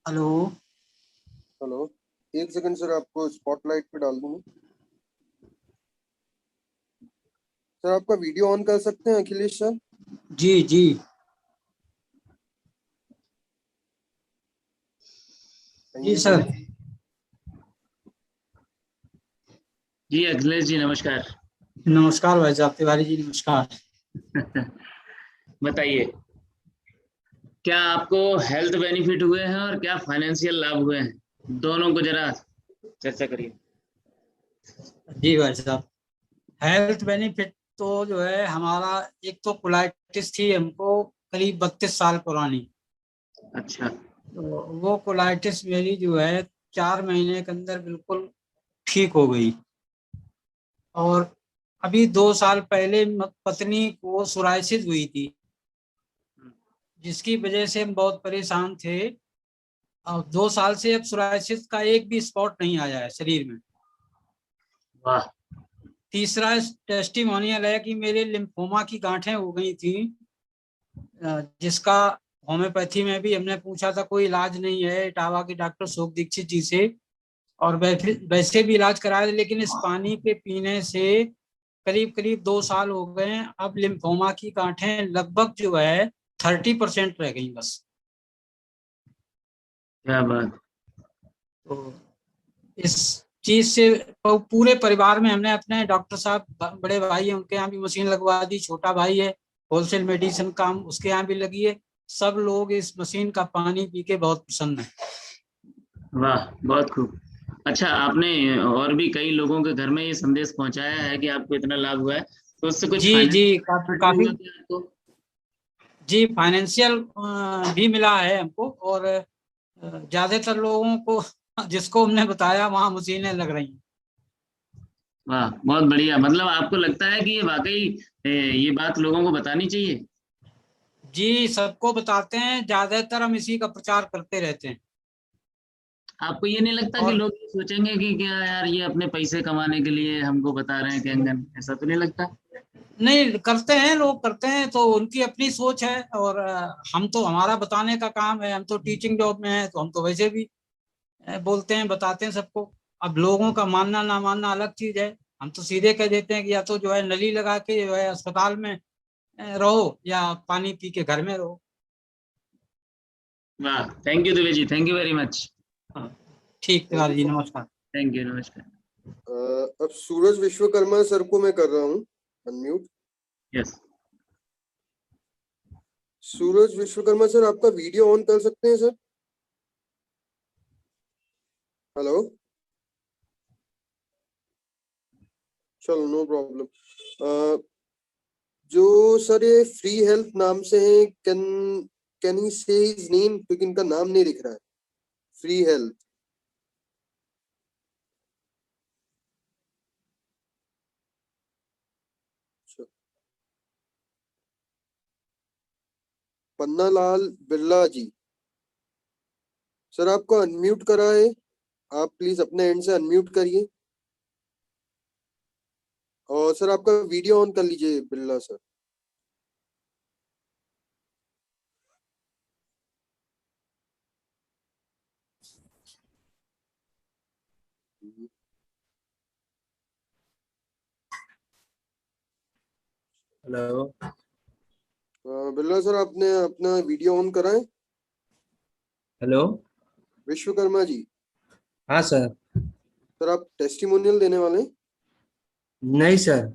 Hello. Hello, एक second sir, आपको spotlight पे डाल दूंगा। सर आपका वीडियो ऑन कर सकते हैं अखिलेश सर? जी जी जी कहिए सर। कहिए। जी अखिलेश जी नमस्कार। नमस्कार भाई साहब, तिवारी जी नमस्कार। बताइए, क्या आपको हेल्थ बेनिफिट हुए हैं और क्या फाइनेंशियल लाभ हुए हैं, दोनों को जरा चर्चा करिए। जी भाई साहब, हेल्थ बेनिफिट तो जो है हमारा, एक तो कोलाइटिस थी हमको करीब 32 साल पुरानी। अच्छा। तो वो कोलाइटिस मेरी जो है 4 महीने के अंदर बिल्कुल ठीक हो गई। और अभी 2 साल पहले पत्नी को सोराइसिस हुई थी, जिसकी वजह से हम बहुत परेशान थे। और 2 साल से अब सोराइसिस का एक भी स्पॉट नहीं आया है शरीर में। वाह। तीसरा टेस्टिमोनियल है कि मेरे लिम्फोमा की गांठें हो गई थी, जिसका होम्योपैथी में भी हमने पूछा था, कोई इलाज नहीं है, इटावा के डॉक्टर शोक दीक्षित जी से। और वैसे भी इलाज कराया, लेकिन इस पानी के पीने से करीब करीब 2 साल हो गए हैं। अब लिम्फोमा की गांठें लगभग जो है 30% रह गई बस। क्या बात। तो इस चीज से पूरे परिवार में हमने अपने डॉक्टर साहब, बड़े भाई हैं उनके यहाँ भी मशीन लगवा दी, छोटा भाई है होलसेल मेडिसिन काम उसके यहाँ भी लगी है। सब लोग इस मशीन का पानी पी के बहुत प्रसन्न है। वाह, बहुत खूब। अच्छा, आपने और भी कई लोगों के घर में ये संदेश पहुंचाया है कि आपको इतना लाभ हुआ है, तो उससे कुछ जी जी, फाइनेंशियल काफी बेनिफिट भी काफी। हुआ क्या आपको? जी, फाइनेंशियल भी मिला है हमको। और ज्यादातर लोगों को जिसको हमने बताया वहां मशीनें लग रही हैं। वाह, बहुत बढ़िया। मतलब आपको लगता है कि ये वाकई ये बात लोगों को बतानी चाहिए? जी, सबको बताते हैं, ज्यादातर हम इसी का प्रचार करते रहते हैं। आपको ये नहीं लगता कि और लोग ये सोचेंगे कि क्या यार ये अपने पैसे कमाने के लिए हमको बता रहे हैं कि अंगन, ऐसा तो नहीं लगता? नहीं, करते हैं, लोग करते हैं, तो उनकी अपनी सोच है। और हम तो, हमारा बताने का काम है, हम तो टीचिंग जॉब में हैं, तो हम तो वैसे भी बोलते हैं, बताते हैं सबको। अब लोगों का मानना ना मानना अलग चीज है। हम तो सीधे कह देते हैं कि या तो जो है नली लगा के जो है अस्पताल में रहो, या पानी पी के घर में रहो। वाह, thank you Dubey ji, thank you very much. हाँ, ठीक थैंक तिवारी जी, यू। नमस्कार। थैंक यू, नमस्कार। अब सूरज विश्वकर्मा सर को मैं कर रहा हूँ अनम्यूट। यस। सूरज विश्वकर्मा सर, आपका वीडियो ऑन कर सकते हैं सर? हेलो। चलो, नो प्रॉब्लम। जो सर ये फ्री हेल्थ नाम से है, कैन ही से हिज नेम, क्योंकि इनका नाम नहीं दिख रहा है। Free health. Pannalal Birla ji, sir आपको अनम्यूट करा है, आप प्लीज अपने एंड से अनम्यूट करिए। और सर आपका वीडियो ऑन कर लीजिए Birla sir. Hello. Birla sir, आपने अपना वीडियो ऑन करा है? हेलो। विश्वकर्मा जी, हाँ सर। सर आप टेस्टिमोनियल देने वाले हैं? नहीं सर।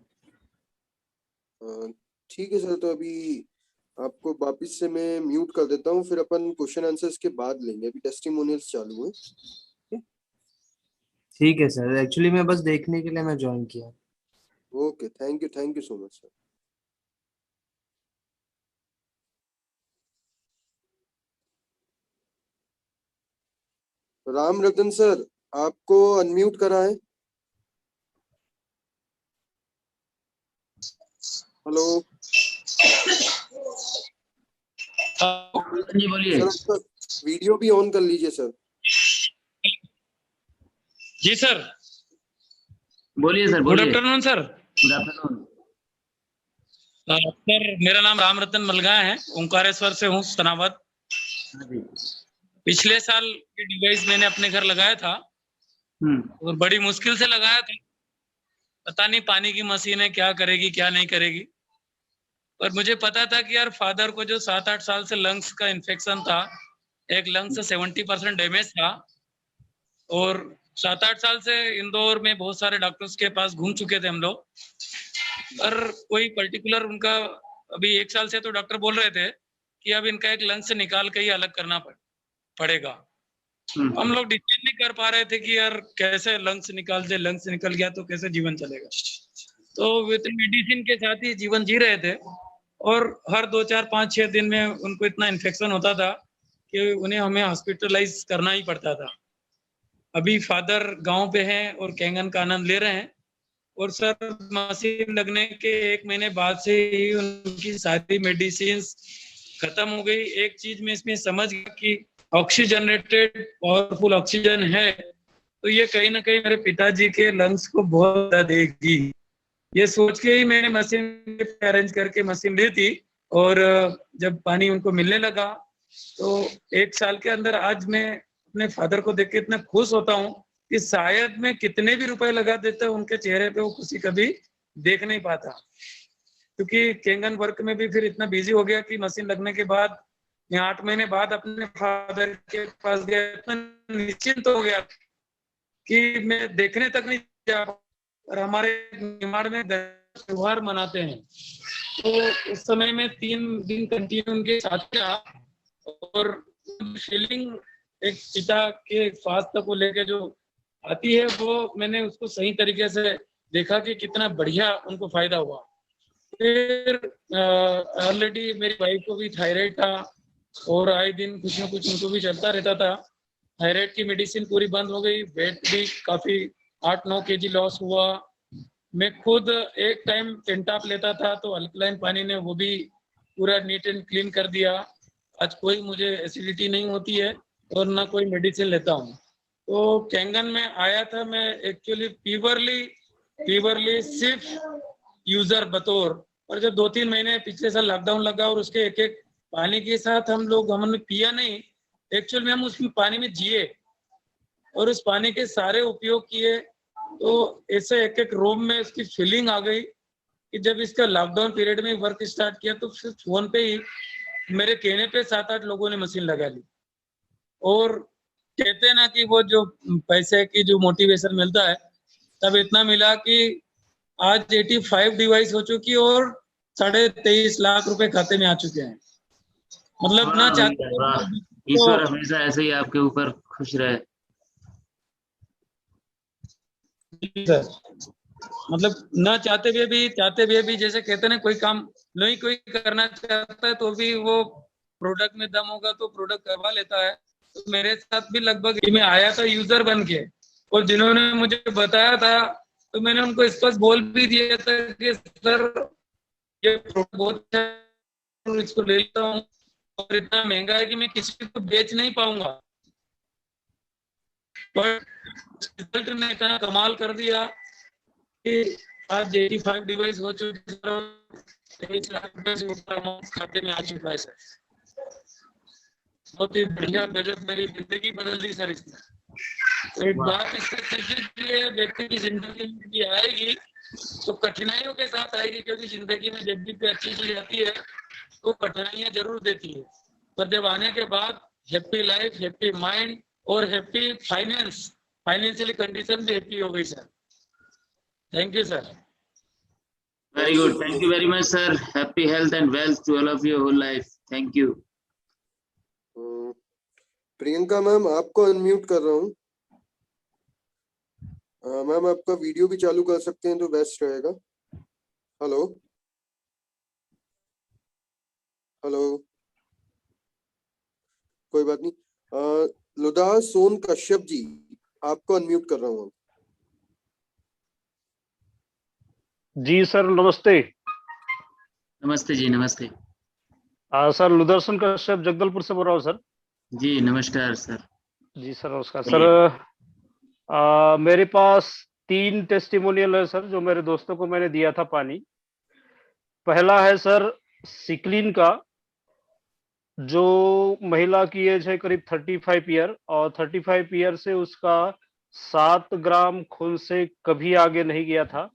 ठीक है सर, तो अभी आपको वापिस से मैं म्यूट कर देता हूँ, फिर अपन क्वेश्चन आंसर्स के बाद लेंगे, अभी टेस्टिमोनियल्स चालू है। ठीक है सर, एक्चुअली मैं बस देखने के लिए मैं ज्वाइन किया। Okay, thank you so much sir. Ram Ratan sir, आपको अनम्यूट करा है? हेलो जी बोलिए। सर, आपका वीडियो भी ऑन कर लीजिए सर। जी सर। बोलिए सर, गुड बोलिए। Afternoon sir. Good afternoon. Sir मेरा नाम राम रतन मलगा है, ओंकारेश्वर से हूँ, सनावद। हाँ जी। पिछले साल ये डिवाइस मैंने अपने घर लगाया था और बड़ी मुश्किल से लगाया था। पता नहीं पानी की मशीन है क्या करेगी क्या नहीं करेगी, पर मुझे पता था कि यार फादर को जो 7-8 साल से लंग्स का इन्फेक्शन था, एक लंग्स 70% डैमेज था और 7-8 साल से इंदौर में बहुत सारे डॉक्टर्स के पास घूम चुके थे हम लोग, पर कोई पर्टिकुलर उनका अभी 1 साल से तो डॉक्टर बोल रहे थे कि अब इनका एक लंग्स निकाल के ही अलग करना पड़ेगा। हम लोग डिसाइड नहीं कर पा रहे थे कि यार कैसे लंग्स निकाल दे, लंग्स निकल गया तो कैसे जीवन चलेगा। तो विद मेडिसिन के साथ ही जीवन जी रहे थे और हर 2, 4, 5, 6 दिन में उनको इतना इन्फेक्शन होता था कि उन्हें हमें हॉस्पिटलाइज करना ही पड़ता था। अभी फादर गांव पे हैं और कैंगन का आनंद ले रहे हैं और सर मशीन लगने के 1 महीने बाद से ही उनकी सारी मेडिसिन खत्म हो गई। एक चीज में इसमें समझ गया कि ऑक्सीजनेटेड पावरफुल ऑक्सीजन है तो ये कहीं ना कहीं मेरे पिताजी के लंग्स को बहुत देगी। ये सोच के ही मैंने मशीन अरेंज करके मशीन ली थी और जब पानी उनको मिलने लगा तो 1 साल के अंदर आज मैं अपने फादर को देख के इतना खुश होता हूँ कि शायद मैं कितने भी रुपए लगा देता उनके चेहरे पे वो खुशी कभी देख नहीं पाता, क्योंकि कैंगन वर्क में भी फिर इतना बिजी हो गया कि मशीन लगने के बाद मैं 8 महीने बाद अपने फादर के पास गया, इतना निश्चिंत हो गया कि मैं देखने तक नहीं जा। और हमारे निमाड़ में त्योहार मनाते हैं तो उस समय में 3 दिन कंटिन्यू उनके साथ था और फीलिंग एक पिता के स्वास्थ्य को लेके जो आती है वो मैंने उसको सही तरीके से देखा कि कितना बढ़िया उनको फायदा हुआ। फिर ऑलरेडी मेरी वाइफ को भी थायराइड था और आए दिन कुछ ना कुछ उनको भी चलता रहता था। थायराइड की मेडिसिन पूरी बंद हो गई, वेट भी काफी 8-9 केजी लॉस हुआ। मैं खुद एक टाइम पेंटाप लेता था तो अल्कलाइन पानी ने वो भी पूरा नीट एंड क्लीन कर दिया। आज कोई मुझे एसिडिटी नहीं होती है और ना कोई मेडिसिन लेता हूँ। तो कैंगन में आया था मैं एक्चुअली फीवरली सिर्फ यूजर बतौर, और जब 2-3 महीने पिछले साल लॉकडाउन लगा और उसके एक पानी के साथ हमने पिया नहीं, एक्चुअल में हम उस पानी में जिए और उस पानी के सारे उपयोग किए। तो ऐसे एक रूम में इसकी फीलिंग आ गई कि जब इसका लॉकडाउन पीरियड में वर्क स्टार्ट किया तो फिर फोन पे ही मेरे कहने पे 7-8 लोगों ने मशीन लगा ली। और कहते हैं ना कि वो जो पैसे की जो मोटिवेशन मिलता है तब इतना मिला कि आज 85 डिवाइस हो चुकी और 23.5 लाख रुपए खाते में आ चुके हैं। मतलब ना चाहते ईश्वर हमेशा ऐसे ही आपके ऊपर खुश रहे। मतलब ना चाहते हुए भी जैसे कहते हैं ना कोई काम नहीं कोई करना चाहता है तो भी वो प्रोडक्ट में दम होगा तो प्रोडक्ट करवा लेता है। तो मेरे साथ भी लगभग मैं आया था यूजर बन के और जिन्होंने मुझे बताया था तो मैंने उनको स्पष्ट बोल भी दिया था कि सर ये प्रोडक्ट बहुत अच्छा है, इसको ले लेता हूँ और इतना महंगा है कि मैं किसी को बेच नहीं पाऊंगा। पर रिजल्ट ने इतना कमाल कर दिया कि आज 85 डिवाइस हो चुके, 23 लाख रुपए से ऊपर अमाउंट खाते में आ चुका है सर। बहुत ही बढ़िया गजब, मेरी जिंदगी बदल दी सर इसने। तो एक बात इससे व्यक्ति की जिंदगी में भी आएगी तो कठिनाइयों के साथ आएगी, क्योंकि जिंदगी में जब भी कोई अच्छी चीज आती है तो कठिनाइयां जरूर देती है, पर जब आने के बाद हैप्पी लाइफ, हैप्पी माइंड और हैप्पी फाइनेंशियली कंडीशन भी हैप्पी हो गई sir. Thank you sir. Very good, thank you very much sir. Happy health and wealth to all of your whole life. Thank you. Priyanka ma'am आपको unmute कर रहा हूँ। Ma'am आपका video भी चालू कर सकते हैं तो बेस्ट रहेगा। हेलो हेलो, कोई बात नहीं। लुदा सोन कश्यप जी आपको अनम्यूट कर रहा हूँ। जी सर नमस्ते। नमस्ते जी, नमस्ते। सर लुदर्शन कश्यप जगदलपुर से बोल रहा हूँ सर। जी नमस्कार सर। जी सर नमस्कार सर। मेरे पास 3 टेस्टिमोनियल है सर जो मेरे दोस्तों को मैंने दिया था पानी। पहला है सर सिक्लिन का, जो महिला की एज है करीब 35 ईयर, और 35 ईयर से उसका 7 ग्राम खून से कभी आगे नहीं गया था,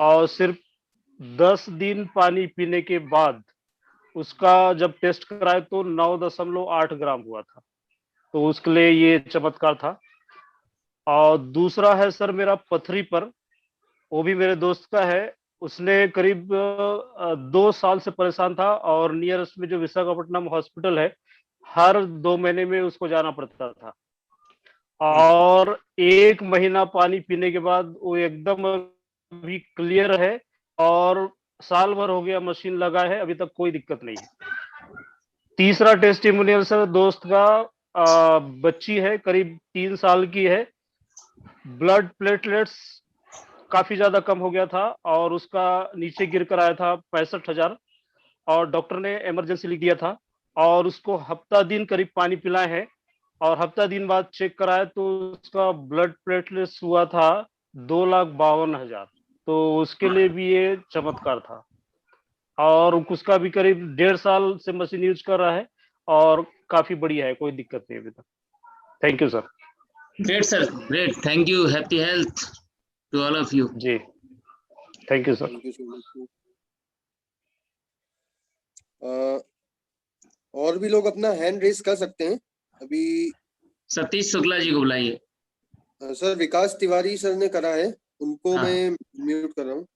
और सिर्फ 10 दिन पानी पीने के बाद उसका जब टेस्ट कराए तो 9.8 ग्राम हुआ था। तो उसके लिए ये चमत्कार था। और दूसरा है सर मेरा पथरी पर, वो भी मेरे दोस्त का है। उसने करीब 2 साल से परेशान था, और नियरेस्ट में जो विशाखापट्टनम हॉस्पिटल है, हर 2 महीने में उसको जाना पड़ता था। और 1 महीना पानी पीने के बाद वो एकदम अभी क्लियर है, और साल भर हो गया मशीन लगा है, अभी तक कोई दिक्कत नहीं है। तीसरा टेस्टिमोनियल सर दोस्त का, बच्ची है करीब 3 साल की है, ब्लड प्लेटलेट्स काफी ज्यादा कम हो गया था, और उसका नीचे गिर कर आया था 65,000, और डॉक्टर ने इमरजेंसी लिख दिया था, और उसको हफ्ता दिन करीब पानी पिलाए हैं, और हफ्ता दिन बाद चेक कराया तो उसका ब्लड प्लेटलेट्स हुआ था 2,52,000। तो उसके लिए भी ये चमत्कार था। और उसका भी करीब 1.5 साल से मशीन यूज कर रहा है, और काफी बढ़िया है, कोई दिक्कत नहीं अभी तक। Thank you sir. Great sir, great, thank you, happy health to all of you. जी thank you sir. Thank you so much. और भी लोग अपना हैंड रेज कर सकते हैं अभी। सतीश शुक्ला जी को बुलाइए। सर विकास तिवारी सर ने करा है, उनको हाँ। मैं म्यूट कर रहा हूँ।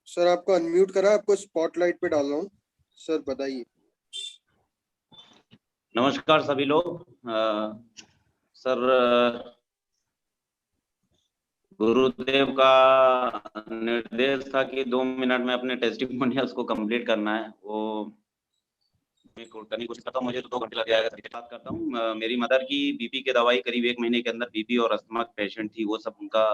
सर आपको अनम्यूट करा, आपको स्पॉटलाइट पे डाल रहा हूँ। सर बताइए। नमस्कार सभी लोग। सर गुरुदेव का निर्देश था कि 2 मिनट में अपने टेस्टिमोनियल्स को कंप्लीट करना है, वो मैं करने की कोशिश करता हूँ। मुझे तो 2 घंटे लग जाएगा। बात करता हूँ, मेरी मदर की बीपी की दवाई करीब 1 महीने के अंदर, बीपी और अस्थमा पेशेंट थी, वो सब उनका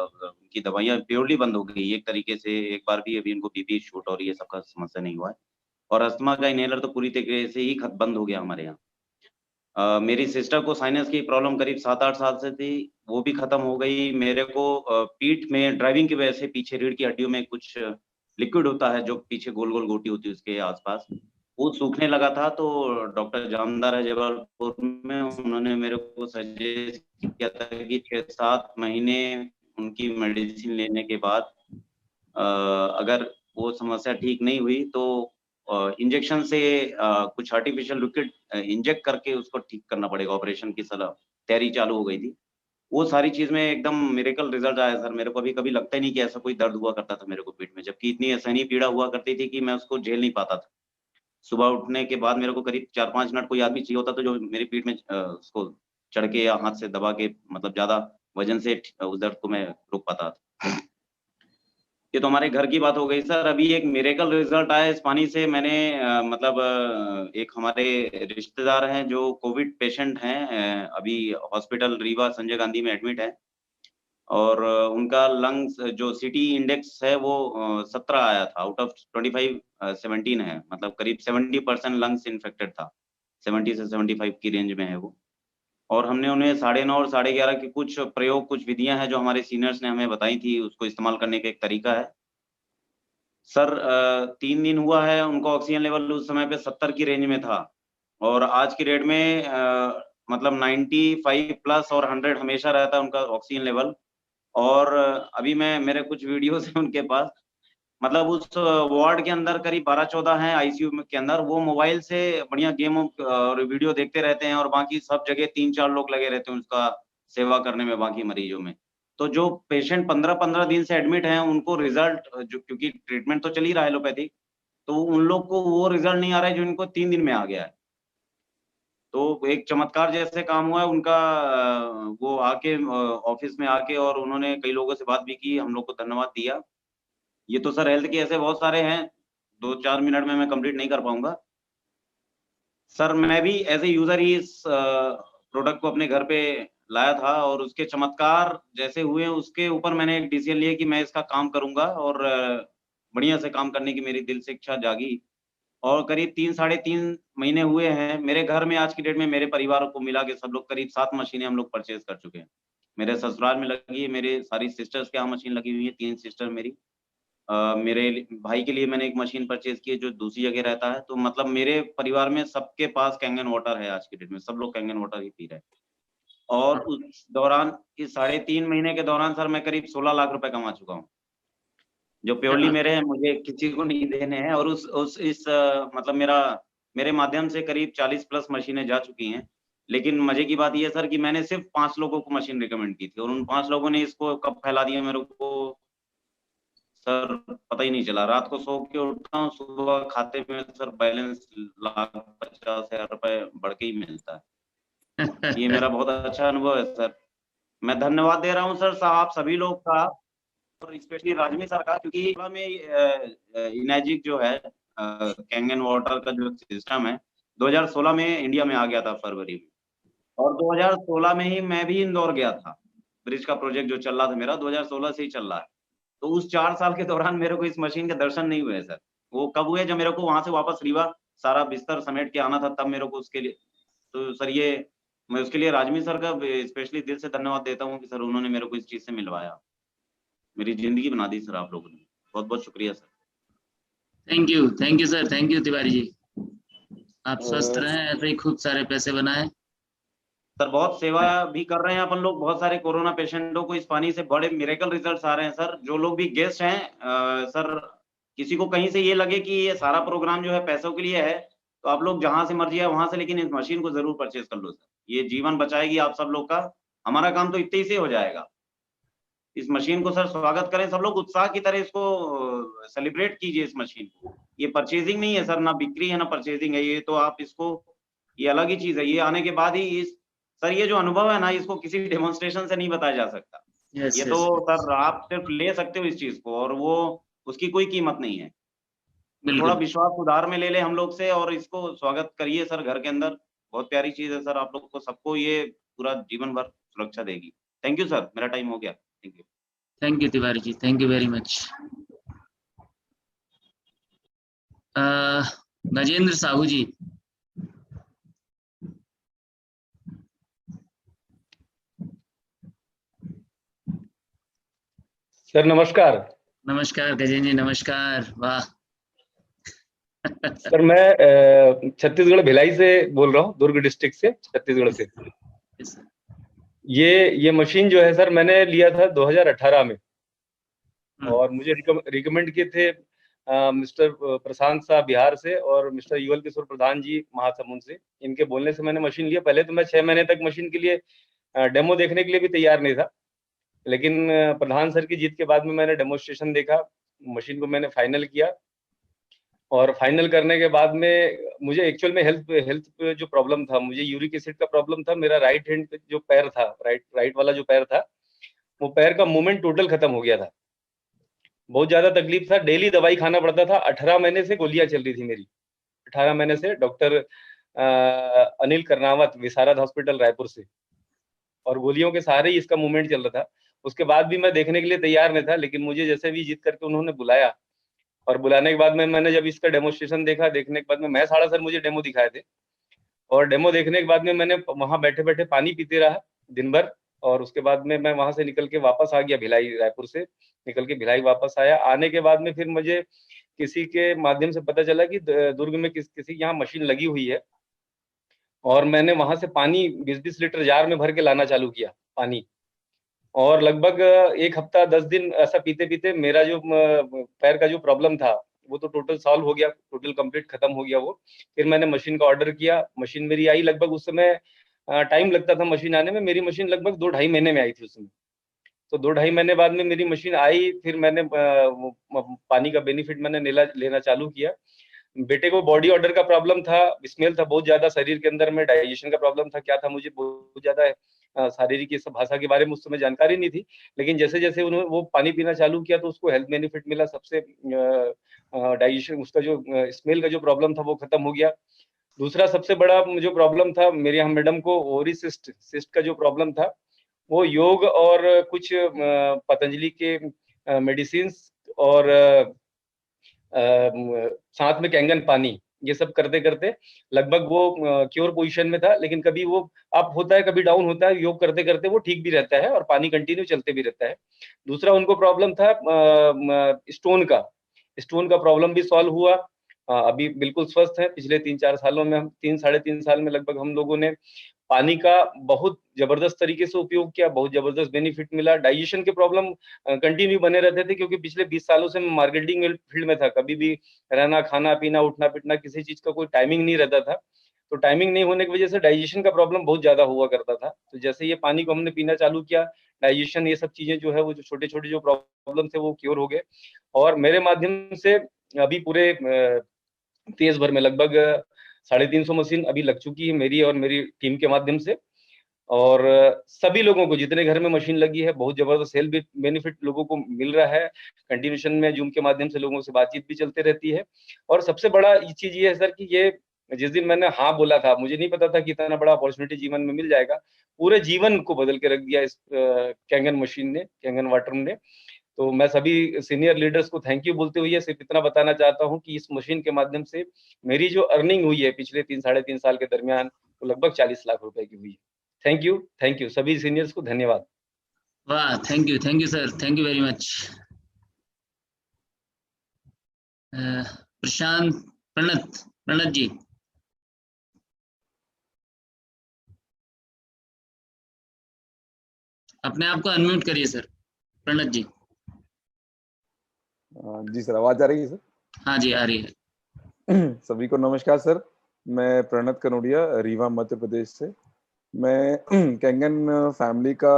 उनकी दवाइयाँ प्योरली बंद हो गई एक तरीके से। एक बार भी अभी उनको बीपी शूट और ये सब का समस्या नहीं हुआ है, और अस्थमा का इनहेलर तो पूरी तरीके से ही बंद हो गया हमारे यहाँ। मेरी सिस्टर को साइनस की प्रॉब्लम करीब 7-8 साल से थी, वो भी खत्म हो गई। मेरे को पीठ में ड्राइविंग की वजह से पीछे रीढ़ की हड्डियों में कुछ लिक्विड होता है जो पीछे गोल गोल गोटी होती है उसके आसपास, वो सूखने लगा था। तो डॉक्टर जामदार है जबलपुर में, उन्होंने मेरे को सजेस्ट किया था कि 6-7 महीने उनकी मेडिसिन लेने के बाद अगर वो समस्या ठीक नहीं हुई तो इंजेक्शन से कुछ आर्टिफिशियल लिक्विड इंजेक्ट करके उसको ठीक करना पड़ेगा। ऑपरेशन की सलाह तैयारी चालू हो गई थी। वो सारी चीज में एकदम मिरेकल रिजल्ट आया सर। मेरे को अभी कभी लगता ही नहीं कि ऐसा कोई दर्द हुआ करता था मेरे को पीठ में, जबकि इतनी असहनीय पीड़ा हुआ करती थी कि मैं उसको झेल नहीं पाता था। सुबह उठने के बाद मेरे को करीब 4-5 मिनट कोई आदमी चाहिए होता था जो मेरी पीठ में उसको चढ़ के या हाथ से दबा के, मतलब ज्यादा वजन से उस दर्द को मैं रोक पाता था। ये तो हमारे घर की बात हो गई सर। अभी एक मिरेकल रिजल्ट आया इस पानी से। मैंने एक हमारे रिश्तेदार हैं जो कोविड पेशेंट हैं, अभी हॉस्पिटल रीवा संजय गांधी में एडमिट है, और उनका लंग्स जो सिटी इंडेक्स है वो 17 आया था, आउट ऑफ 25 17 है, मतलब करीब 70% लंग्स इन्फेक्टेड था। 70 से 75 की रेंज में है वो। और हमने उन्हें 9:30 और 11:30 की कुछ प्रयोग, कुछ विधियां हैं जो हमारे सीनियर्स ने हमें बताई थी, उसको इस्तेमाल करने का एक तरीका है सर। 3 दिन हुआ है, उनका ऑक्सीजन लेवल उस समय पे 70 की रेंज में था, और आज की डेट में मतलब 95 प्लस और 100 हमेशा रहता है उनका ऑक्सीजन लेवल। और अभी मेरे कुछ वीडियोस हैं उनके पास, मतलब उस वार्ड के अंदर करीब 12-14 हैं आईसीयू के अंदर, वो मोबाइल से बढ़िया गेम और वीडियो देखते रहते हैं, और बाकी सब जगह 3-4 लोग लगे रहते हैं उसका सेवा करने में बाकी मरीजों में। तो जो पेशेंट 15-15 दिन से एडमिट हैं उनको रिजल्ट, जो क्योंकि ट्रीटमेंट तो चल ही रहा है एलोपैथिक, तो उन लोग को वो रिजल्ट नहीं आ रहा है जो इनको 3 दिन में आ गया है। तो एक चमत्कार जैसे काम हुआ है उनका। वो आके ऑफिस में आके और उन्होंने कई लोगों से बात भी की, हम लोग को धन्यवाद दिया। ये तो सर हेल्थ के ऐसे बहुत सारे हैं, 2-4 मिनट में मैं कंप्लीट नहीं कर पाऊंगा सर। मैं भी एज ए यूजर ही इस प्रोडक्ट को अपने घर पे लाया था, और उसके चमत्कार जैसे हुए उसके ऊपर मैंने एक डिसीजन लिया कि मैं इसका काम करूंगा, और बढ़िया से काम करने की मेरी दिल से इच्छा जागी। और करीब 3-3.5 महीने हुए हैं मेरे घर में। आज की डेट में मेरे परिवार को मिला के सब लोग करीब 7 मशीनें हम लोग परचेज कर चुके हैं। मेरे ससुराल में लगी है, मेरे सारी सिस्टर्स के यहाँ मशीन लगी हुई है, 3 सिस्टर मेरी, मेरे भाई के लिए मैंने एक मशीन परचेज की है जो दूसरी जगह रहता है। तो मतलब मेरे परिवार में सबके पास कैंगन वाटर है आज की डेट में, सब लोग कैंगन वाटर ही पी रहे हैं। और उस दौरान इस 3.5 महीने के दौरान सर मैं करीब 16 लाख रुपए कमा चुका हूँ, जो प्योरली मेरे हैं, मुझे किसी को नहीं देने हैं। और मतलब मेरे माध्यम से करीब 40 प्लस मशीनें जा चुकी हैं। लेकिन मजे की बात ये है सर कि मैंने सिर्फ 5 लोगों को मशीन रिकमेंड की थी और उन 5 लोगों ने इसको कब फैला दिया मेरे को सर पता ही नहीं चला। रात को सो के उठता हूँ, सुबह खाते में सर बैलेंस 1,50,000 रुपए बढ़ के ही मिलता है। ये मेरा बहुत अच्छा अनुभव है सर। मैं धन्यवाद दे रहा हूँ सर आप सभी लोग का, और स्पेशली राजमी सर का, क्योंकि में इनर्जिक जो है कैंगन वाटर का जो सिस्टम है 2016 में इंडिया में आ गया था फरवरी में, और 2016 में ही मैं भी इंदौर गया था। ब्रिज का प्रोजेक्ट जो चल रहा था मेरा 2016 से ही चल रहा है। तो उस 4 साल के दौरान मेरे को इस मशीन के दर्शन नहीं हुए सर। वो कब हुए जब मेरे को वहां से वापस रीवा सारा बिस्तर समेट के आना था, तब मेरे को उसके लिए। तो सर ये मैं उसके लिए राजमी सर का स्पेशली दिल से धन्यवाद देता हूँ कि सर उन्होंने मेरे को इस चीज से मिलवाया, मेरी जिंदगी बना दी सर आप लोगों ने। बहुत बहुत शुक्रिया sir. Thank you sir, thank you Tiwari ji. आप स्वस्थ रहें, ऐसे ही खूब सारे पैसे बनाएं। सर बहुत सेवा भी कर रहे हैं अपन लोग, बहुत सारे कोरोना पेशेंटों को इस पानी से बड़े मिरेकल रिजल्ट्स आ रहे हैं सर। जो लोग भी गेस्ट हैं सर, किसी को कहीं से ये लगे कि ये सारा प्रोग्राम जो है पैसों के लिए है, तो आप लोग जहां से मर्जी है वहां से, लेकिन इस मशीन को जरूर परचेज कर लो सर। ये जीवन बचाएगी आप सब लोग का। हमारा काम तो इतने ही से हो जाएगा। इस मशीन को सर स्वागत करें सब लोग, उत्साह की तरह इसको सेलिब्रेट कीजिए इस मशीन को। ये परचेजिंग नहीं है सर, ना बिक्री है ना परचेजिंग है। ये तो आप इसको, ये अलग ही चीज है। ये आने के बाद ही इस सर ये जो अनुभव है ना, इसको किसी डेमोन्स्ट्रेशन से नहीं बताया जा सकता। ये तो सर आप सिर्फ ले सकते हो इस चीज को, और वो उसकी कोई कीमत नहीं है। तो थोड़ा विश्वास उधार में ले ले हम लोग से, और इसको स्वागत करिए सर घर के अंदर। बहुत प्यारी चीज है सर, आप लोग को सबको ये पूरा जीवन भर सुरक्षा देगी। थैंक यू सर, मेरा टाइम हो गया। Thank you Tiwari ji, thank you very much. Gajendra Sahu ji. Sir नमस्कार। नमस्कार गजेंद्र जी, नमस्कार। वाह सर मैं छत्तीसगढ़ भिलाई से बोल रहा हूँ, दुर्ग डिस्ट्रिक्ट से, छत्तीसगढ़ से। ये मशीन जो है सर मैंने लिया था 2018 में, और मुझे रिकमेंड किए थे मिस्टर प्रशांत साहब बिहार से और मिस्टर युगल किशोर प्रधान जी महासमुंद से। इनके बोलने से मैंने मशीन लिया। पहले तो मैं 6 महीने तक मशीन के लिए डेमो देखने के लिए भी तैयार नहीं था, लेकिन प्रधान सर की जीत के बाद में मैंने डेमोस्ट्रेशन देखा, मशीन को मैंने फाइनल किया। और फाइनल करने के बाद में मुझे एक्चुअल में हेल्थ जो प्रॉब्लम था, मुझे यूरिक एसिड का प्रॉब्लम था। मेरा राइट हैंड पे जो पैर था, राइट वाला जो पैर था, वो पैर का मूवमेंट टोटल खत्म हो गया था। बहुत ज्यादा तकलीफ था, डेली दवाई खाना पड़ता था। 18 महीने से गोलियां चल रही थी मेरी। 18 महीने से डॉक्टर अनिल कर्नावत, विशारद हॉस्पिटल रायपुर से, और गोलियों के सहारे ही इसका मूवमेंट चल रहा था। उसके बाद भी मैं देखने के लिए तैयार नहीं था, लेकिन मुझे जैसे भी जीत करके उन्होंने बुलाया, और बुलाने के बाद में मैंने जब इसका डेमोस्ट्रेशन देखा, देखने के बाद में मैं सारा सर मुझे डेमो दिखाए थे, और डेमो देखने के बाद में मैंने वहां बैठे बैठे पानी पीते रहा दिन भर। और उसके बाद में मैं वहां से निकल के वापस आ गया, भिलाई, रायपुर से निकल के भिलाई वापस आया। आने के बाद में फिर मुझे किसी के माध्यम से पता चला कि दुर्ग में किसी यहाँ मशीन लगी हुई है, और मैंने वहां से पानी 20-20 लीटर जार में भर के लाना चालू किया पानी। और लगभग 1 हफ्ता 10 दिन ऐसा पीते पीते मेरा जो पैर का जो प्रॉब्लम था वो तो टोटल सॉल्व हो गया, टोटल कंप्लीट खत्म हो गया वो। फिर मैंने मशीन का ऑर्डर किया, मशीन मेरी आई। लगभग उस समय टाइम लगता था मशीन आने में, मेरी मशीन लगभग 2-2.5 महीने में आई थी उसमें। तो 2-2.5 महीने बाद में मेरी मशीन आई। फिर मैंने पानी का बेनिफिट मैंने लेना चालू किया। बेटे को बॉडी ऑर्डर का प्रॉब्लम था, स्मेल था बहुत ज्यादा शरीर के अंदर में, डाइजेशन का प्रॉब्लम था, क्या था मुझे बहुत ज्यादा शारीरिक सब भाषा के बारे में उस समय जानकारी नहीं थी। लेकिन जैसे जैसे उन्होंने वो पानी पीना चालू किया तो उसको हेल्थ बेनिफिट मिला। सबसे डाइजेशन, उसका जो स्मेल का जो प्रॉब्लम था वो खत्म हो गया। दूसरा सबसे बड़ा जो प्रॉब्लम था मेरे यहाँ मैडम को, ओवरी सिस्ट का जो प्रॉब्लम था, वो योग और कुछ पतंजलि के मेडिसिन और साथ में कैंगन पानी, ये सब करते करते लगभग वो क्योर पोजीशन में था, लेकिन कभी वो अप होता है, कभी डाउन होता है। योग करते करते वो ठीक भी रहता है और पानी कंटिन्यू चलते भी रहता है। दूसरा उनको प्रॉब्लम था स्टोन का प्रॉब्लम भी सॉल्व हुआ। अभी बिल्कुल स्वस्थ है। पिछले 3-4 सालों में, हम 3 साढ़े 3 साल में लगभग हम लोगों ने पानी का बहुत जबरदस्त तरीके से उपयोग किया, बहुत जबरदस्त बेनिफिट मिला। डाइजेशन के प्रॉब्लम कंटिन्यू बने रहते थे, क्योंकि पिछले 20 सालों से मैं मार्केटिंग फील्ड में था। कभी भी रहना, खाना पीना, उठना पिटना, किसी चीज का कोई टाइमिंग नहीं रहता था। तो टाइमिंग नहीं होने की वजह से डाइजेशन का प्रॉब्लम बहुत ज्यादा हुआ करता था। तो जैसे ये पानी को हमने पीना चालू किया, डाइजेशन, ये सब चीजें जो है, वो जो छोटे छोटे जो प्रॉब्लम थे वो क्योर हो गए। और मेरे माध्यम से अभी पूरे देश भर में लगभग 350 मशीन अभी लग चुकी है, मेरी और मेरी टीम के माध्यम से। और सभी लोगों को, जितने घर में मशीन लगी है, बहुत जबरदस्त हेल्थ बेनिफिट लोगों को मिल रहा है। कंटिन्यूशन में जूम के माध्यम से लोगों से बातचीत भी चलते रहती है। और सबसे बड़ा चीज ये है सर कि ये जिस दिन मैंने हाँ बोला था, मुझे नहीं पता था कि इतना बड़ा अपॉर्चुनिटी जीवन में मिल जाएगा। पूरे जीवन को बदल के रख दिया इस कैंगन मशीन ने, कैंगन वाटर ने। तो मैं सभी सीनियर लीडर्स को थैंक यू बोलते हुए सिर्फ इतना बताना चाहता हूं कि इस मशीन के माध्यम से मेरी जो अर्निंग हुई है पिछले 3 साढ़े 3 साल के दरमियान, वो लगभग 40 लाख रुपए की हुई है। थैंक यू सभी सीनियर्स को धन्यवाद। वाह, thank you sir, thank you very much. Prashant, Pranat ji. अपने आप को अनम्यूट करिए सर, प्रणत जी। जी सर, आवाज आ रही है सर? हाँ जी, आ रही है। सभी को नमस्कार सर। मैं प्रणत कनोडिया, रीवा मध्य प्रदेश से। मैं कैंगन फैमिली का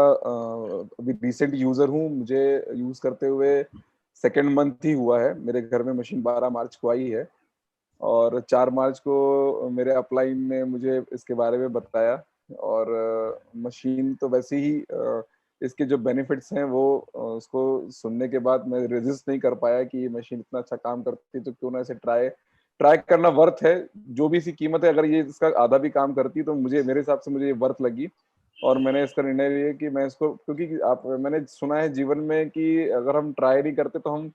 अभी रिसेंट यूजर हूँ। मुझे यूज करते हुए 2nd मंथ ही हुआ है। मेरे घर में मशीन 12 मार्च को आई है और 4 मार्च को मेरे अपलाइन ने मुझे इसके बारे में बताया। और मशीन तो वैसे ही इसके जो बेनिफिट्स हैं वो उसको सुनने के बाद मैं रेजिस्ट नहीं कर पाया कि ये मशीन इतना अच्छा काम करती है, तो क्यों ना इसे ट्राई करना वर्थ है। जो भी इसकी कीमत है, अगर ये इसका आधा भी काम करती तो मेरे हिसाब से मुझे ये वर्थ लगी। और मैंने इसका निर्णय लिया कि मैं इसको, क्योंकि मैंने सुना है जीवन में कि अगर हम ट्राई नहीं करते तो हम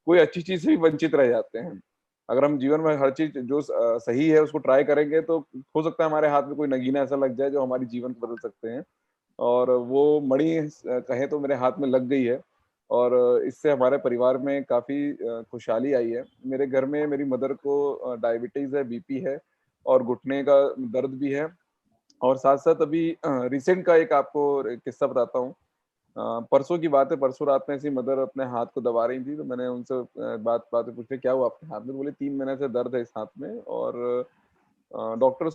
कोई अच्छी चीज से भी वंचित रह जाते हैं। अगर हम जीवन में हर चीज जो सही है उसको ट्राई करेंगे तो हो सकता है हमारे हाथ में कोई नगीना ऐसा लग जाए जो हमारी जीवन को बदल सकते हैं। और वो मणि कहे तो मेरे हाथ में लग गई है और इससे हमारे परिवार में काफी खुशहाली आई है। मेरे घर में मेरी मदर को डायबिटीज है, बीपी है और घुटने का दर्द भी है। और साथ साथ अभी रिसेंट का एक आपको किस्सा बताता हूँ। परसों की बात है, परसों रात में ऐसी मदर अपने हाथ को दबा रही थी, तो मैंने उनसे बातें पूछी, क्या हुआ आपके हाथ में? तो बोले 3 महीने से दर्द है इस हाथ में और डॉक्टर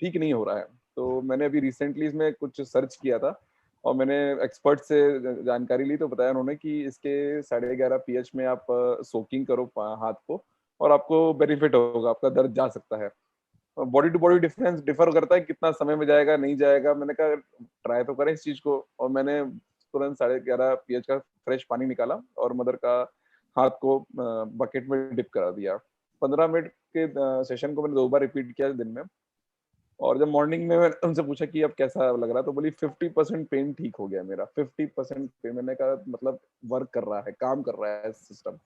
ठीक नहीं हो रहा है। तो मैंने अभी रिसेंटली इसमें कुछ सर्च किया था और मैंने एक्सपर्ट से जानकारी ली, तो बताया उन्होंने कि इसके 11.5 pH में आप सोकिंग करो हाथ को और आपको बेनिफिट होगा, आपका दर्द जा सकता है। बॉडी टू बॉडी डिफर करता है, कितना समय में जाएगा नहीं जाएगा। मैंने कहा ट्राई तो करें इस चीज को, और मैंने तुरंत 11.5 pH का फ्रेश पानी निकाला और मदर का हाथ को बकेट में डिप करा दिया। 15 मिनट के सेशन को मैंने 2 बार रिपीट किया दिन में। और जब मॉर्निंग में मैंने उनसे पूछा कि अब कैसा लग रहा है, तो बोली 50% पेन ठीक हो गया मेरा। 50% पेन, मैंने कहा मतलब वर्क कर रहा है, काम कर रहा है सिस्टम।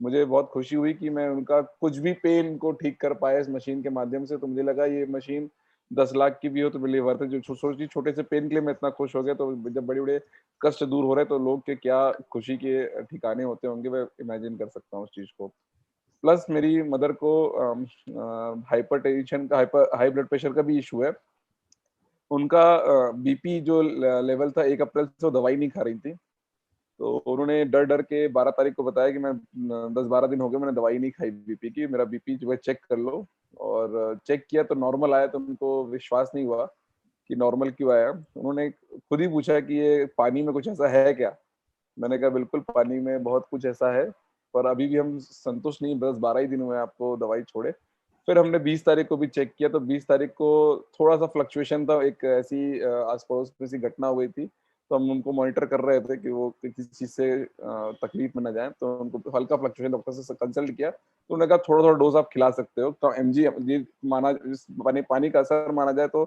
मुझे बहुत खुशी हुई कि मैं उनका कुछ भी पेन को ठीक कर पाया इस मशीन के माध्यम से। तो मुझे लगा ये मशीन 10 लाख की भी हो तो मेरे लिए वर्थ है। जो सोची छोटे से पेन के लिए मैं इतना खुश हो गया, तो जब बड़े बड़े कष्ट दूर हो रहे तो लोग के क्या खुशी के ठिकाने होते होंगे, मैं इमेजिन कर सकता हूँ उस चीज को। प्लस मेरी मदर को हाइपरटेंशन का, हाई ब्लड प्रेशर का भी इशू है। उनका बीपी जो लेवल था 1 अप्रैल से वो दवाई नहीं खा रही थी, तो उन्होंने डर के 12 तारीख को बताया कि मैं 10-12 दिन हो गए मैंने दवाई नहीं खाई बीपी की, मेरा बीपी जो है चेक कर लो। और चेक किया तो नॉर्मल आया, तो उनको विश्वास नहीं हुआ कि नॉर्मल क्यों आया। उन्होंने खुद ही पूछा कि ये पानी में कुछ ऐसा है क्या? मैंने कहा बिल्कुल पानी में बहुत कुछ ऐसा है, पर अभी भी हम संतुष्ट नहीं, बस 12 ही दिन हुए आपको दवाई छोड़े। फिर हमने 20 तारीख को भी चेक किया, तो 20 तारीख को थोड़ा सा फ्लक्चुएशन था, एक ऐसी आस पड़ोस में सी घटना हुई थी, तो हम उनको मॉनिटर कर रहे थे कि वो किसी चीज से तकलीफ में न जाए। तो उनको हल्का फ्लक्चुएशन, डॉक्टर से कंसल्ट किया तो उन्होंने कहा थोड़ा थोड़ा डोज आप खिला सकते हो। तो पानी का असर माना जाए तो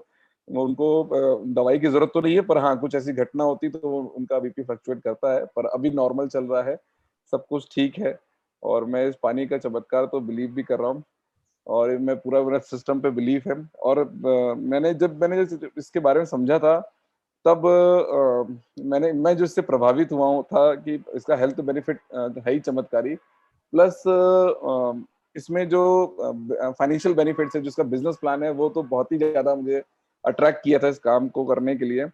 उनको दवाई की जरूरत तो नहीं है, पर हाँ कुछ ऐसी घटना होती तो उनका बीपी फ्लक्चुएट करता है, पर अभी नॉर्मल चल रहा है, सब कुछ ठीक है। और मैं इस पानी का चमत्कार तो बिलीव भी कर रहा हूँ, और मैं पूरा मेरा सिस्टम पे बिलीव है। और मैंने जब इसके बारे में समझा था, तब मैं जो इससे प्रभावित हुआ हूँ था कि इसका हेल्थ बेनिफिट है ही चमत्कारी, प्लस इसमें जो फाइनेंशियल बेनिफिट्स है, जिसका बिजनेस प्लान है, वो तो बहुत ही ज्यादा मुझे अट्रैक्ट किया था इस काम को करने के लिए।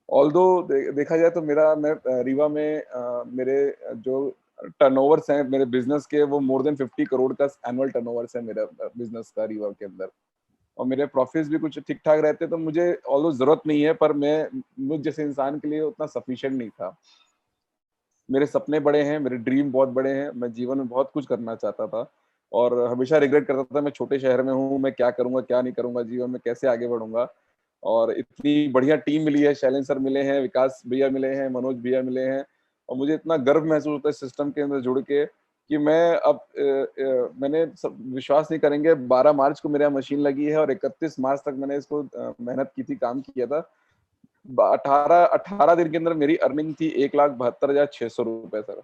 ऑल्दो देखा जाए तो मैं रीवा में मेरे जो टर्नओवर्स हैं मेरे बिजनेस के, वो मोर देन 50 करोड़ का एनुअल टर्नओवर्स है मेरा बिजनेस का रीवा के अंदर, और मेरे प्रॉफिट्स भी कुछ ठीक ठाक रहते, तो मुझे ऑल्दो जरूरत नहीं है, पर मुझ जैसे इंसान के लिए उतना सफिशिएंट नहीं था। मेरे सपने बड़े हैं, मेरे ड्रीम बहुत बड़े हैं, मैं जीवन में बहुत कुछ करना चाहता था, और हमेशा रिग्रेट करता था मैं छोटे शहर में हूँ, मैं क्या करूंगा क्या नहीं करूंगा जीवन में, कैसे आगे बढ़ूंगा। और इतनी बढ़िया टीम मिली है, शैलेंद्र सर मिले हैं, विकास भैया मिले हैं, मनोज भैया मिले हैं, और मुझे इतना गर्व महसूस होता है सिस्टम के अंदर जुड़ के कि मैं अब मैंने विश्वास नहीं करेंगे, 12 मार्च को मेरे यहाँ मशीन लगी है और 31 मार्च तक मैंने इसको मेहनत की थी, काम किया था। 18 दिन के अंदर मेरी अर्निंग थी 1,72,600 रुपए सर।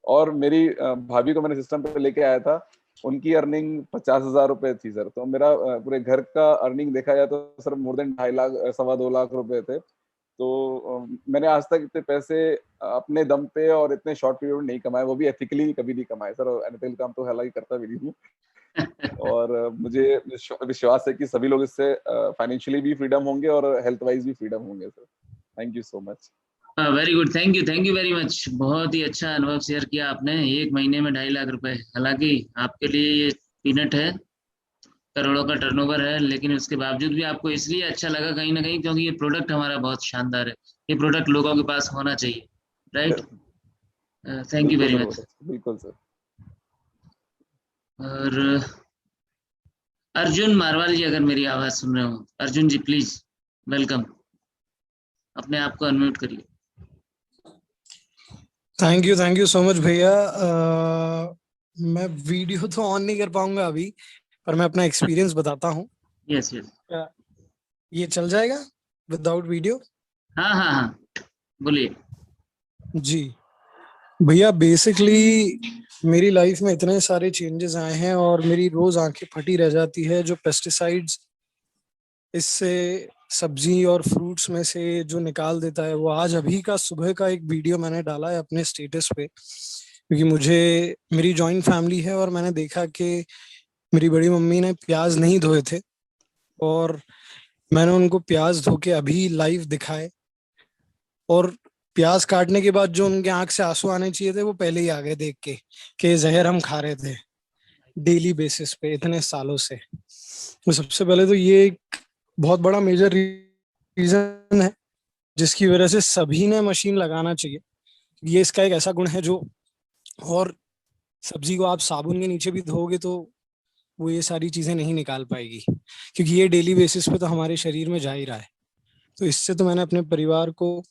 और मेरी भाभी को मैंने सिस्टम पे लेके आया था, उनकी अर्निंग 50,000 रुपए थी सर। तो मेरा पूरे घर का अर्निंग देखा जाए तो sir more than 2.5 lakh 2.25 lakh रुपए थे। तो मैंने आज तक इतने पैसे अपने दम पे और इतने शॉर्ट पीरियड में नहीं कमाए, वो भी एथिकली कभी नहीं कमाए सर। एनपीएल काम तो हालांकि करता भी नहीं हूँ। और मुझे विश्वास है कि सभी लोग इससे फाइनेंशियली भी फ्रीडम होंगे और हेल्थ वाइज भी फ्रीडम होंगे sir. Thank you so much. Very good, thank you very much. बहुत ही अच्छा अनुभव शेयर किया आपने। 1 महीने में 2.5 लाख रुपए, हालांकि आपके लिए ये पीनट है, करोड़ों का टर्नओवर है, लेकिन उसके बावजूद भी आपको इसलिए अच्छा लगा कहीं ना कहीं क्योंकि ये प्रोडक्ट हमारा बहुत शानदार है, ये प्रोडक्ट लोगों के पास होना चाहिए, right? Thank you very much. बिल्कुल सर। और अर्जुन मारवाल जी, अगर मेरी आवाज सुन रहे हो, अर्जुन जी प्लीज वेलकम, अपने आप को अनम्यूट करिए। थैंक यू सो मच भैया। मैं वीडियो तो ऑन नहीं कर पाऊंगा अभी, पर मैं अपना एक्सपीरियंस बताता हूँ। यस। ये चल जाएगा विदाउट वीडियो? हाँ, बोलिए जी भैया। बेसिकली मेरी लाइफ में इतने सारे चेंजेस आए हैं और मेरी रोज आंखें फटी रह जाती है। जो पेस्टिसाइड्स इससे सब्जी और फ्रूट्स में से जो निकाल देता है, वो आज अभी का सुबह का एक वीडियो मैंने डाला है अपने स्टेटस पे, क्योंकि मेरी जॉइंट फैमिली है और मैंने देखा कि मेरी बड़ी मम्मी ने प्याज नहीं धोए थे और मैंने उनको प्याज धो के अभी लाइव दिखाए, और प्याज काटने के बाद जो उनके आंख से आंसू आने चाहिए थे वो पहले ही आ गए देख के कि जहर हम खा रहे थे डेली बेसिस पे इतने सालों से। तो सबसे पहले तो ये एक बहुत बड़ा मेजर रीजन है जिसकी वजह से सभी ने मशीन लगाना चाहिए। ये इसका एक ऐसा गुण है जो, और सब्जी को आप साबुन के नीचे भी धोगे तो वो ये सारी चीजें नहीं निकाल पाएगी, क्योंकि ये डेली बेसिस पे तो हमारे शरीर में जा ही रहा है। तो इससे तो मैंने अपने परिवार को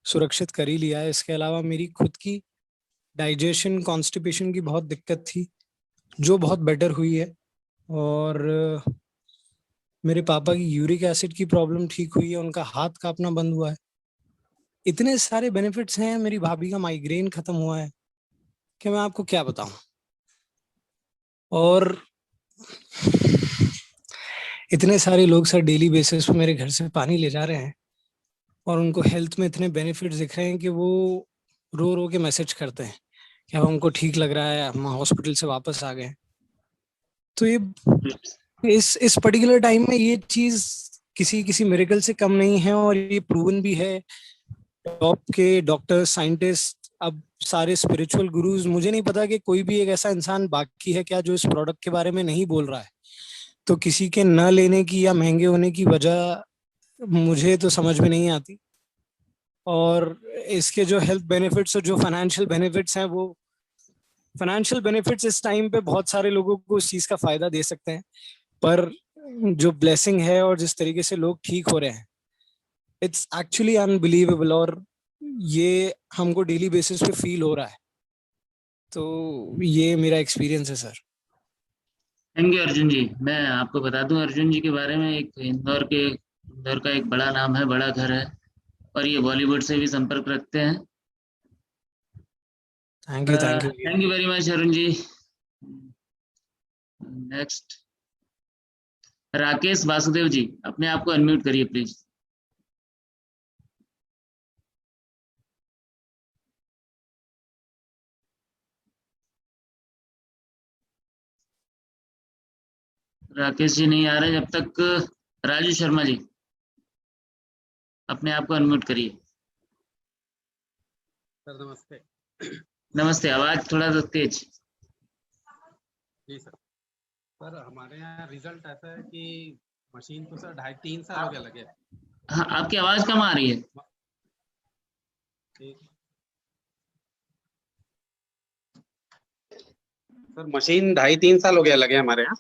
सुरक्षित कर ही लिया है। इसके अलावा मेरी खुद की डाइजेशन कॉन्स्टिपेशन की बहुत दिक्कत थी, जो बहुत बेटर हुई है, और मेरे पापा की यूरिक एसिड की प्रॉब्लम ठीक हुई है, उनका हाथ कांपना बंद हुआ है। इतने सारे बेनिफिट्स हैं। मेरी भाभी का माइग्रेन खत्म हुआ है कि मैं आपको क्या बताऊं। और इतने सारे लोग सर डेली बेसिस पे मेरे घर से पानी ले जा रहे हैं और उनको हेल्थ में इतने बेनिफिट्स दिख रहे हैं कि वो रो रो के मैसेज करते हैं कि अब हमको ठीक लग रहा है, हम हॉस्पिटल से वापस आ गए। तो ये इस पर्टिकुलर टाइम में ये चीज किसी मिरेकल से कम नहीं है, और ये प्रूवन भी है। टॉप के डॉक्टर, साइंटिस्ट, अब सारे स्पिरिचुअल गुरुज, मुझे नहीं पता कि कोई भी एक ऐसा इंसान बाकी है क्या जो इस प्रोडक्ट के बारे में नहीं बोल रहा है। तो किसी के न लेने की या महंगे होने की वजह मुझे तो समझ में नहीं आती। और इसके जो हेल्थ बेनिफिट्स और जो फाइनेंशियल बेनिफिट्स हैं, वो फाइनेंशियल बेनिफिट्स इस टाइम पे बहुत सारे लोगों को उस चीज का फायदा दे सकते हैं, पर जो ब्लेसिंग है और जिस तरीके से लोग ठीक हो रहे हैं, इट्स एक्चुअली अनबिलीवेबल, और ये हमको डेली बेसिस पे फील हो रहा है। तो ये मेरा एक्सपीरियंस है सर। थैंक यू अर्जुन जी। मैं आपको बता दूं अर्जुन जी के बारे में, एक इंदौर का एक बड़ा नाम है, बड़ा घर है, और ये बॉलीवुड से भी संपर्क रखते हैं। Thank you thank you very much Arun ji. Next Rakesh Vasudev ji, अपने आप को अनम्यूट करिए प्लीज। राकेश जी नहीं आ रहे। जब तक राजू शर्मा जी, अपने आप को अनम्यूट करिए। सर नमस्ते। नमस्ते, आवाज थोड़ा सा तेज। जी सर। सर हमारे यहाँ रिजल्ट ऐसा है कि मशीन को सर 2.5-3 साल हो गया लगे। हाँ, आपकी आवाज कम आ रही है। सर मशीन 2.5-3 साल हो गया लगे हमारे यहाँ,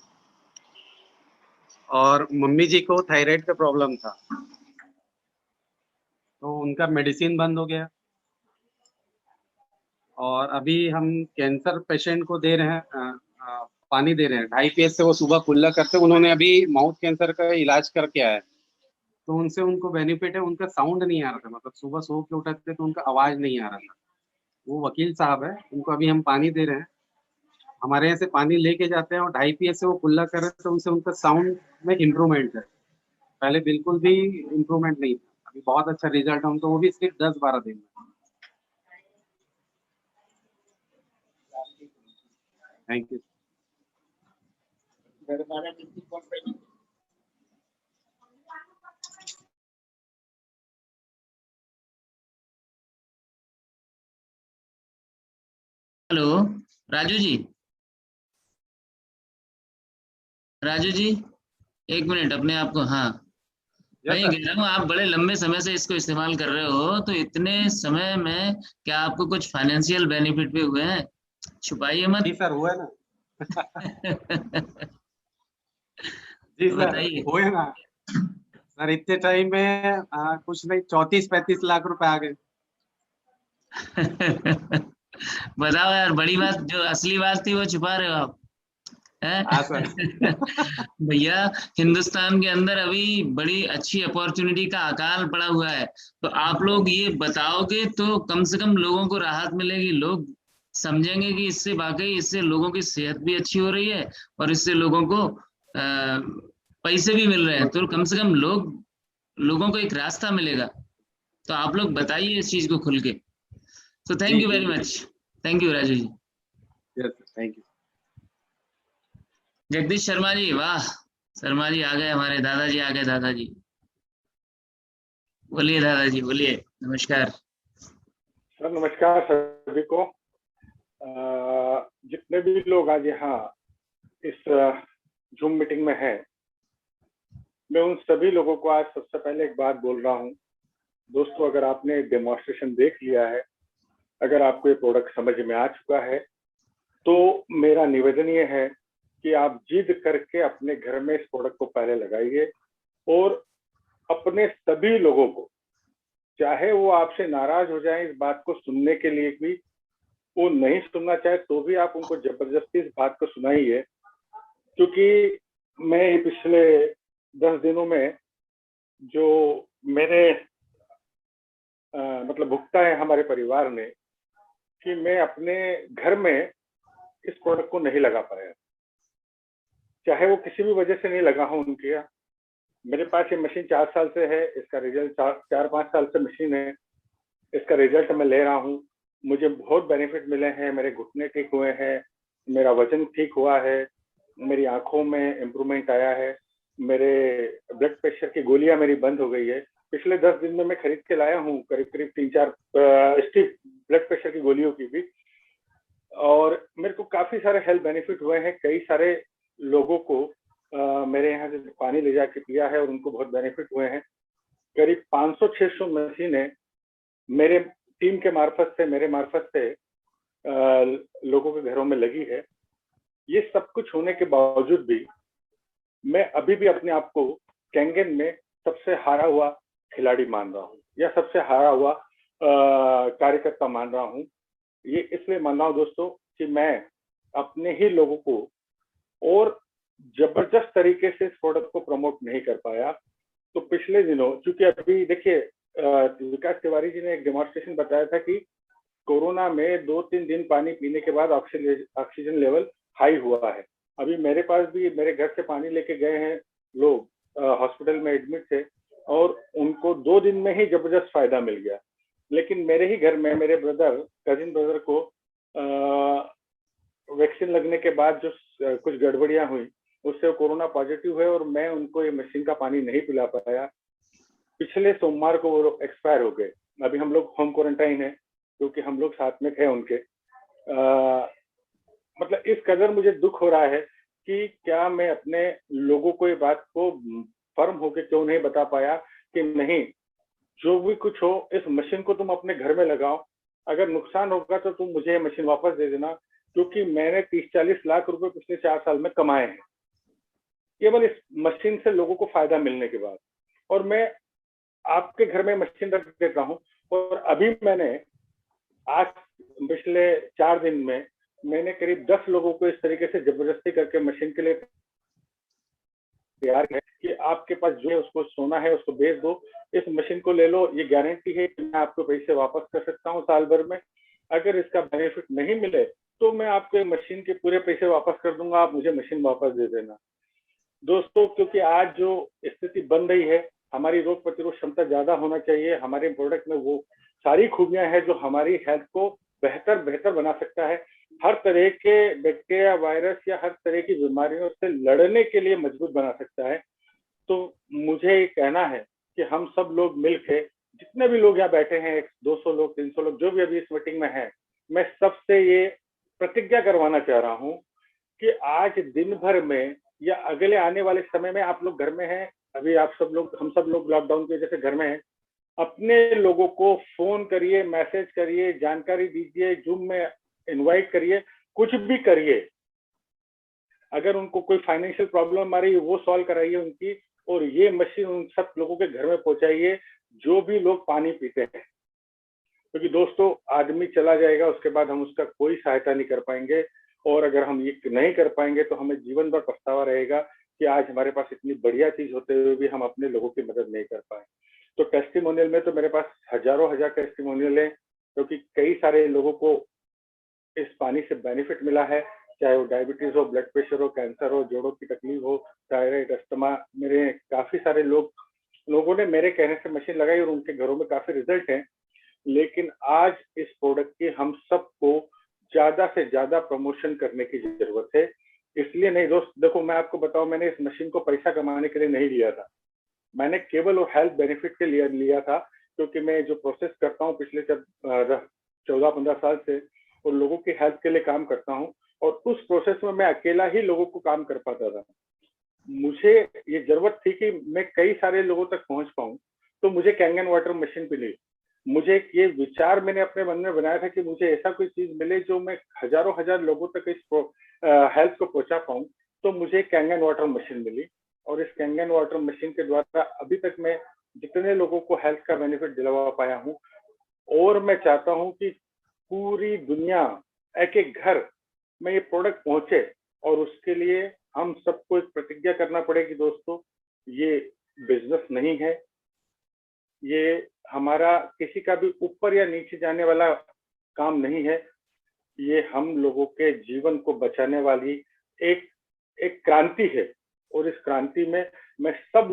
और मम्मी जी को थायराइड का प्रॉब्लम था, तो उनका मेडिसिन बंद हो गया, और अभी हम कैंसर पेशेंट को दे रहे हैं पानी दे रहे हैं 2.5 पीएस से। वो सुबह कुल्ला करते, उन्होंने अभी माउथ कैंसर का इलाज करके आए, तो उनसे उनको बेनिफिट है। उनका साउंड नहीं आ रहा था, मतलब सुबह सो के उठते तो उनका आवाज नहीं आ रहा था। वो वकील साहब है, उनको अभी हम पानी दे रहे हैं। हमारे यहाँ से पानी लेके जाते हैं और 2.5 पीएस से वो कुल्ला कर रहे हैं, तो उनसे उनका साउंड में इम्प्रूवमेंट है। पहले बिल्कुल भी इम्प्रूवमेंट नहीं था, अभी बहुत अच्छा रिजल्ट है उनको, वो भी सिर्फ 10-12 दिन में। Thank you. Hello Raju ji, Raju ji एक मिनट अपने आप को। हाँ मैं ये कह रहा हूँ, आप बड़े लंबे समय से इसको इस्तेमाल कर रहे हो, तो इतने समय में क्या आपको कुछ फाइनेंशियल बेनिफिट भी हुए हैं? छुपाइए मत। जी सर हुआ ना। जी सर बताइए। हुए ना सर, इतने टाइम में कुछ नहीं 34-35 लाख रुपए आ गए। बताओ यार, बड़ी बात, जो असली बात थी वो छुपा रहे हो आप, हैं? भैया हिंदुस्तान के अंदर अभी बड़ी अच्छी अपॉर्चुनिटी का अकाल पड़ा हुआ है, तो आप लोग ये बताओगे तो कम से कम लोगों को राहत मिलेगी। लोग समझेंगे कि इससे वाकई इससे लोगों की सेहत भी अच्छी हो रही है और इससे लोगों को पैसे भी मिल रहे हैं, तो कम से कम लोगों को एक रास्ता मिलेगा। तो आप लोग बताइए इस चीज को खुल के। तो thank you very much. Thank you Raju ji. Thank you. Jagdish Sharma ji, वाह, शर्मा जी आ गए, हमारे दादाजी आ गए। दादाजी बोलिए, दादाजी बोलिए, नमस्कार। सर नमस्कार सभी को। जितने भी लोग आज यहाँ इस जूम मीटिंग में हैं, मैं उन सभी लोगों को आज सबसे पहले एक बात बोल रहा हूँ। दोस्तों, अगर आपने डेमोन्स्ट्रेशन देख लिया है, अगर आपको ये प्रोडक्ट समझ में आ चुका है, तो मेरा निवेदन ये है कि आप जिद करके अपने घर में इस प्रोडक्ट को पहले लगाइए, और अपने सभी लोगों को, चाहे वो आपसे नाराज हो जाए इस बात को सुनने के लिए भी, वो नहीं सुनना चाहे तो भी आप उनको जबरदस्ती इस बात को सुनाइए। क्योंकि मैं पिछले 10 दिनों में जो मेरे मतलब भुगता है हमारे परिवार ने, कि मैं अपने घर में इस प्रोडक्ट को नहीं लगा पाया, चाहे वो किसी भी वजह से नहीं लगा हूं उनके। मेरे पास ये मशीन 4 साल से है, इसका रिजल्ट 4-5 साल से मशीन है, इसका रिजल्ट मैं ले रहा हूँ। मुझे बहुत बेनिफिट मिले हैं, मेरे घुटने ठीक हुए हैं, मेरा वजन ठीक हुआ है, मेरी आंखों में इम्प्रूवमेंट आया है, मेरे ब्लड प्रेशर की गोलियां मेरी बंद हो गई है। पिछले 10 दिन में मैं खरीद के लाया हूँ करीब 3-4 स्टिक ब्लड प्रेशर की गोलियों की भी, और मेरे को काफी सारे हेल्थ बेनिफिट हुए हैं। कई सारे लोगों को मेरे यहाँ से पानी ले जाके पिया है और उनको बहुत बेनिफिट हुए हैं। करीब 500-600 मशीनें मेरे टीम के मार्फत से, मेरे मार्फत से लोगों के घरों में लगी है। ये सब कुछ होने के बावजूद भी मैं अभी भी अपने आप को कैंगन में सबसे हारा हुआ खिलाड़ी मान रहा हूँ, या सबसे हारा हुआ कार्यकर्ता मान रहा हूँ। ये इसलिए मान रहा हूँ दोस्तों कि मैं अपने ही लोगों को और जबरदस्त तरीके से इस प्रोडक्ट को प्रमोट नहीं कर पाया। तो पिछले दिनों, क्योंकि अभी देखिए विकास तिवारी जी ने एक डेमोन्स्ट्रेशन बताया था कि कोरोना में 2-3 दिन पानी पीने के बाद ऑक्सीजन लेवल हाई हुआ है। अभी मेरे पास भी मेरे घर से पानी लेके गए हैं लोग, हॉस्पिटल में एडमिट थे और उनको 2 दिन में ही जबरदस्त फायदा मिल गया। लेकिन मेरे ही घर में मेरे कजिन ब्रदर को वैक्सीन लगने के बाद जो कुछ गड़बड़ियां हुई उससे कोरोना पॉजिटिव है और मैं उनको ये मशीन का पानी नहीं पिला पाया। पिछले सोमवार को वो एक्सपायर हो गए। अभी हम लोग होम क्वारंटाइन है क्योंकि हम लोग साथ में थे उनके। मतलब इस कदर मुझे दुख हो रहा है कि क्या मैं अपने लोगों को ये बात को फर्म होके क्यों नहीं बता पाया कि नहीं, जो भी कुछ हो इस मशीन को तुम अपने घर में लगाओ, अगर नुकसान होगा तो तुम मुझे ये मशीन वापस दे देना, क्योंकि मैंने 30-40 लाख रुपए पिछले 4 साल में कमाए हैं केवल इस मशीन से लोगों को फायदा मिलने के बाद। और मैं आपके घर में मशीन रख देता हूँ और अभी मैंने आज पिछले 4 दिन में मैंने करीब 10 लोगों को इस तरीके से जबरदस्ती करके मशीन के लिए तैयार किया कि आपके पास जो है उसको सोना है उसको बेच दो, इस मशीन को ले लो, ये गारंटी है कि मैं आपको पैसे वापस कर सकता हूँ साल भर में। अगर इसका बेनिफिट नहीं मिले तो मैं आपको मशीन के पूरे पैसे वापस कर दूंगा, आप मुझे मशीन वापस दे देना। दोस्तों, क्योंकि आज जो स्थिति बन रही है, हमारी रोग प्रतिरोध क्षमता ज्यादा होना चाहिए। हमारे प्रोडक्ट में वो सारी खूबियां हैं जो हमारी हेल्थ को बेहतर बना सकता है। हर तरह के बैक्टीरिया, वायरस या हर तरह की बीमारियों से लड़ने के लिए मजबूत बना सकता है। तो मुझे ये कहना है कि हम सब लोग मिलकर, जितने भी लोग यहाँ बैठे हैं, 200 लोग, 300 लोग, जो भी अभी इस मीटिंग में हैं, मैं सबसे ये प्रतिज्ञा करवाना चाह रहा हूँ कि आज दिन भर में या अगले आने वाले समय में आप लोग घर में हैं, अभी आप सब लोग, हम सब लोग लॉकडाउन की वजह से घर में हैं, अपने लोगों को फोन करिए, मैसेज करिए, जानकारी दीजिए, जूम में इनवाइट करिए, कुछ भी करिए। अगर उनको कोई फाइनेंशियल प्रॉब्लम आ रही है वो सॉल्व कराइए उनकी, और ये मशीन उन सब लोगों के घर में पहुंचाइए जो भी लोग पानी पीते हैं। क्योंकि दोस्तों, आदमी चला जाएगा, उसके बाद हम उसका कोई सहायता नहीं कर पाएंगे, और अगर हम ये नहीं कर पाएंगे तो हमें जीवन भर पछतावा रहेगा कि आज हमारे पास इतनी बढ़िया चीज होते हुए भी हम अपने लोगों की मदद नहीं कर पाए। तो टेस्टिमोनियल में तो मेरे पास हजारों टेस्टिमोनियल है, क्योंकि कई सारे लोगों को इस पानी से बेनिफिट मिला है, चाहे वो डायबिटीज हो, ब्लड प्रेशर हो, कैंसर हो, जोड़ों की तकलीफ हो, थायराइड, अस्थमा। मेरे काफी सारे लोगों ने मेरे कहने से मशीन लगाई और उनके घरों में काफी रिजल्ट हैं। लेकिन आज इस प्रोडक्ट की हम सबको ज्यादा से ज्यादा प्रमोशन करने की जरूरत है। इसलिए नहीं दोस्त, देखो मैं आपको बताऊं, मैंने इस मशीन को पैसा कमाने के लिए नहीं लिया था, मैंने केवल और हेल्थ बेनिफिट के लिए लिया था। क्योंकि मैं जो प्रोसेस करता हूँ पिछले 14-15 साल से, और लोगों की हेल्थ के लिए काम करता हूँ, और उस प्रोसेस में मैं अकेला ही लोगों को काम कर पाता था। मुझे ये जरूरत थी कि मैं कई सारे लोगों तक पहुंच पाऊं, तो मुझे कैंगन वाटर मशीन मिली। मुझे ये विचार मैंने अपने मन में बनाया था कि मुझे ऐसा कोई चीज मिले जो मैं हजार लोगों तक इस हेल्थ को पहुंचा पाऊं। तो मुझे कैंगन वाटर मशीन मिली, और इस कैंगन वाटर मशीन के द्वारा अभी तक मैं जितने लोगों को हेल्थ का बेनिफिट दिलवा पाया हूं, और मैं चाहता हूं कि पूरी दुनिया, एक एक घर में ये प्रोडक्ट पहुंचे। और उसके लिए हम सबको एक प्रतिज्ञा करना पड़ेगी दोस्तों, ये बिजनेस नहीं है, ये हमारा किसी का भी ऊपर या नीचे जाने वाला काम नहीं है, ये हम लोगों के जीवन को बचाने वाली एक क्रांति है। और इस क्रांति में मैं सब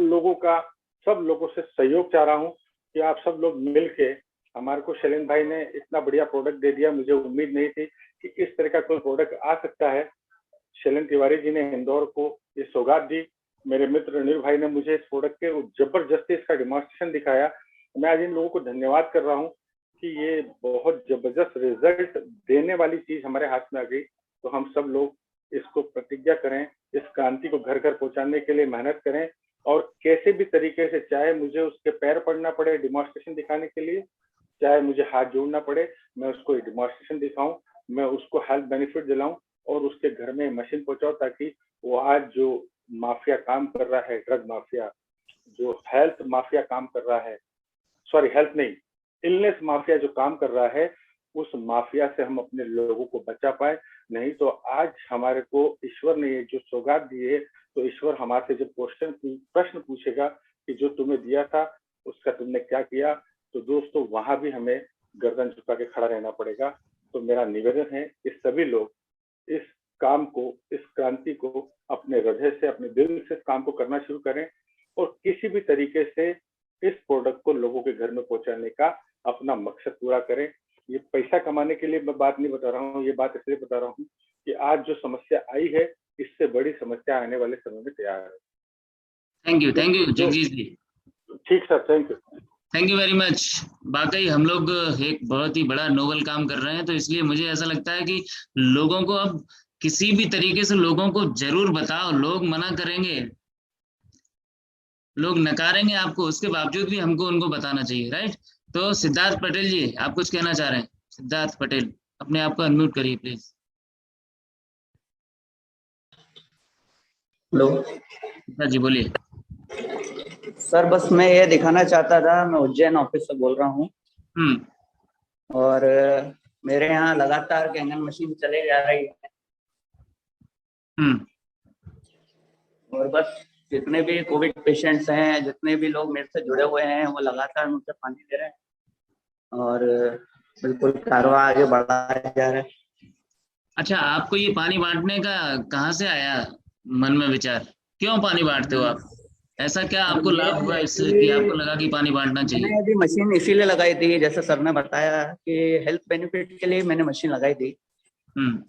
लोगों से सहयोग चाह रहा हूं कि आप सब लोग मिलके, हमारे को शैलेंद्र भाई ने इतना बढ़िया प्रोडक्ट दे दिया, मुझे उम्मीद नहीं थी कि इस तरह का कोई प्रोडक्ट आ सकता है। शैलेंद्र तिवारी जी ने इंदौर को ये सौगात दी, मेरे मित्र रणवीर भाई ने मुझे इस प्रोडक्ट के जबरदस्ती इसका डिमॉन्स्ट्रेशन दिखाया। मैं आज इन लोगों को धन्यवाद कर रहा हूँ कि ये बहुत जबरदस्त रिजल्ट देने वाली चीज हमारे हाथ में आ गई। तो हम सब लोग इसको प्रतिज्ञा करें, इस क्रांति को घर घर पहुंचाने के लिए मेहनत करें, और कैसे भी तरीके से, चाहे मुझे उसके पैर पड़ना पड़े डिमॉन्स्ट्रेशन दिखाने के लिए, चाहे मुझे हाथ जोड़ना पड़े, मैं उसको डिमॉन्स्ट्रेशन दिखाऊं, मैं उसको हेल्थ बेनिफिट दिलाऊं, और उसके घर में मशीन पहुंचाऊं, ताकि वो आज जो माफिया काम कर रहा है, ड्रग माफिया, जो हेल्थ माफिया काम कर रहा है, सॉरी हेल्थ नहीं, इलनेस माफिया जो काम कर रहा है, उस माफिया से हम अपने लोगों को बचा पाए। नहीं तो आज हमारे को ईश्वर ने ये जो सौगात दी है, तो ईश्वर हमारे से जब प्रश्न पूछेगा कि जो तुम्हें दिया था उसका तुमने क्या किया, तो दोस्तों वहां भी हमें गर्दन झुका के खड़ा रहना पड़ेगा। तो मेरा निवेदन है कि सभी लोग इस काम को, इस क्रांति को अपने हृदय से, अपने दिल से इस काम को करना शुरू करें और किसी भी तरीके से इस प्रोडक्ट को लोगों के घर में पहुंचाने का अपना मकसद पूरा करें। ये पैसा कमाने के लिए मैं बात नहीं बता रहा हूँ, ये बात इसलिए बता रहा हूँ कि आज जो समस्या आई है, इससे बड़ी समस्या आने वाले समय में तैयार है। थैंक यू जगजीत जी। ठीक sir, thank you. Thank you very much. वाकई हम लोग एक बहुत ही बड़ा नोबल काम कर रहे हैं, तो इसलिए मुझे ऐसा लगता है कि लोगों को अब किसी भी तरीके से लोगों को जरूर बताओ। लोग मना करेंगे, लोग नकारेंगे आपको, उसके बावजूद भी हमको उनको बताना चाहिए, राइट। तो सिद्धार्थ पटेल जी, आप कुछ कहना चाह रहे हैं? सिद्धार्थ पटेल, अपने आप को अनम्यूट करिए प्लीज। हेलो जी बोलिए। सर, बस मैं ये दिखाना चाहता था, मैं उज्जैन ऑफिस से बोल रहा हूँ और मेरे यहाँ लगातार कैंगन मशीन चले जा रही है और बस जितने भी कोविड पेशेंट्स हैं, जितने भी लोग मेरे से जुड़े हुए हैं, वो लगातार मुझसे पानी दे रहे हैं और बिल्कुल कारवां आगे बढ़ाया जा रहा है। अच्छा, आपको ये पानी बांटने का कहाँ से आया मन में विचार? क्यों पानी बांटते हो आप? ऐसा क्या आपको लाभ हुआ इससे कि आपको लगा कि पानी बांटना चाहिए? मैंने अभी मशीन इसीलिए लगाई थी, जैसे सर ने बताया कि हेल्थ बेनिफिट के लिए मैंने मशीन लगाई थी।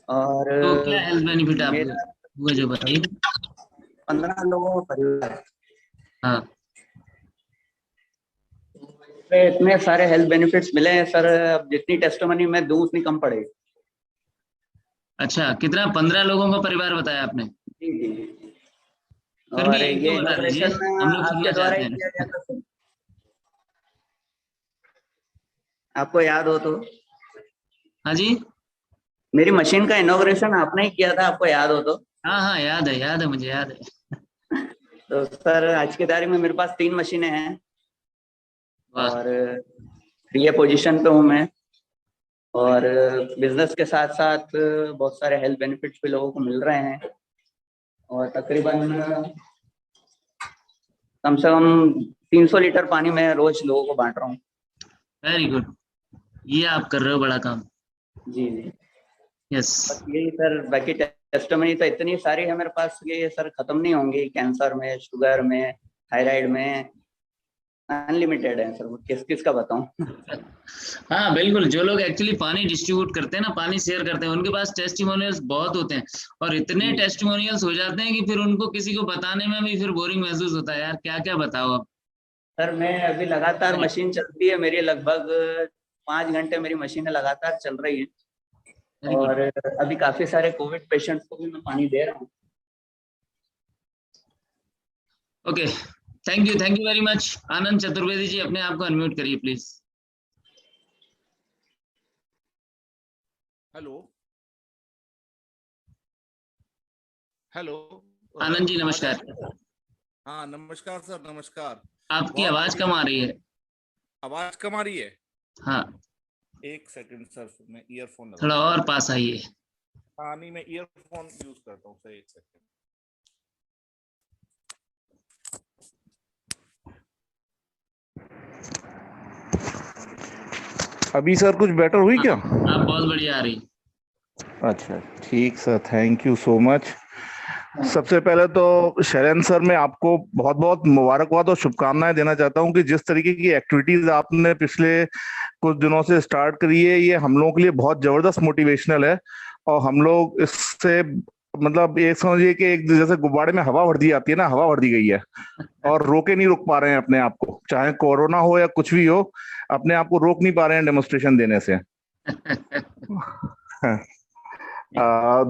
और तो क्या हेल्थ बेनिफिट आपको हुआ जो बताइए? 15 लोगों का परिवार है। हाँ, इतने सारे हेल्थ बेनिफिट्स मिले हैं सर, अब जितनी टेस्टमनी मैं दूं उतनी कम पड़ेगी। अच्छा, कितना? 15 लोगों का परिवार बताया आपने? जी। फिर और भी ये इनॉग्रेशन हम लोग आपके सुनना द्वारा चाहते ही हैं। किया गया था, आपको याद हो तो? हाँ जी, मेरी मशीन का इनॉग्रेशन आपने ही किया था, आपको याद हो तो? हाँ, याद है, मुझे याद है। तो सर, आज की तारीख में मेरे पास 3 मशीनें हैं और 3 पोजीशन पे हूँ मैं और बिजनेस के साथ साथ बहुत सारे हेल्थ बेनिफिट्स भी लोगों को मिल रहे हैं और तकरीबन कम से कम 300 लीटर पानी मैं रोज लोगों को बांट रहा हूँ। वेरी गुड, ये आप कर रहे हो बड़ा काम। जी। यस। यही सर, बाकी टेस्टमनी तो इतनी सारी है मेरे पास, ये सर खत्म नहीं होंगी। कैंसर में, शुगर में, थायराइड में अनलिमिटेड है सर, किस किस का बताऊं। हाँ बिल्कुल, जो लोग एक्चुअली पानी डिस्ट्रीब्यूट करते हैं ना, पानी शेयर करते हैं, उनके पास टेस्टिमोनियल्स बहुत होते हैं और इतने टेस्टिमोनियल्स हो जाते हैं कि फिर उनको किसी को बताने में भी फिर बोरिंग महसूस होता है। यार क्या क्या बताओ अब। सर, मैं अभी लगातार मशीन चलती है मेरी, लगभग 5 घंटे मेरी मशीनें लगातार चल रही है और अभी काफी सारे कोविड पेशेंट्स को भी मैं पानी दे रहा हूँ। Okay, thank you very much. Anand Chaturvedi ji, अपने आप को अनम्यूट करिए प्लीज। हेलो आनंद जी नमस्कार। हाँ नमस्कार सर, नमस्कार। आपकी आवाज कम आ रही है। आवाज कम आ रही है? हाँ, एक सेकंड सर, मैं ईयरफोन लगा। थोड़ा और पास आइए। हाँ नहीं, मैं ईयरफोन यूज करता हूँ सर, एक सेकंड। अभी सर कुछ बेटर हुई क्या? आप बहुत बढ़िया आ रही। अच्छा ठीक sir, thank you so much. सबसे पहले तो शरण सर, मैं आपको बहुत बहुत मुबारकबाद और शुभकामनाएं देना चाहता हूं कि जिस तरीके की एक्टिविटीज आपने पिछले कुछ दिनों से स्टार्ट करी है, ये हम लोगों के लिए बहुत जबरदस्त मोटिवेशनल है और हम लोग इससे मतलब ये समझिए कि एक जैसे गुब्बारे में हवा भर दी जाती है ना, हवा भर दी गई है और रोके नहीं रोक पा रहे हैं अपने आप को, चाहे कोरोना हो या कुछ भी हो, अपने आप को रोक नहीं पा रहे हैं डेमोन्स्ट्रेशन देने से।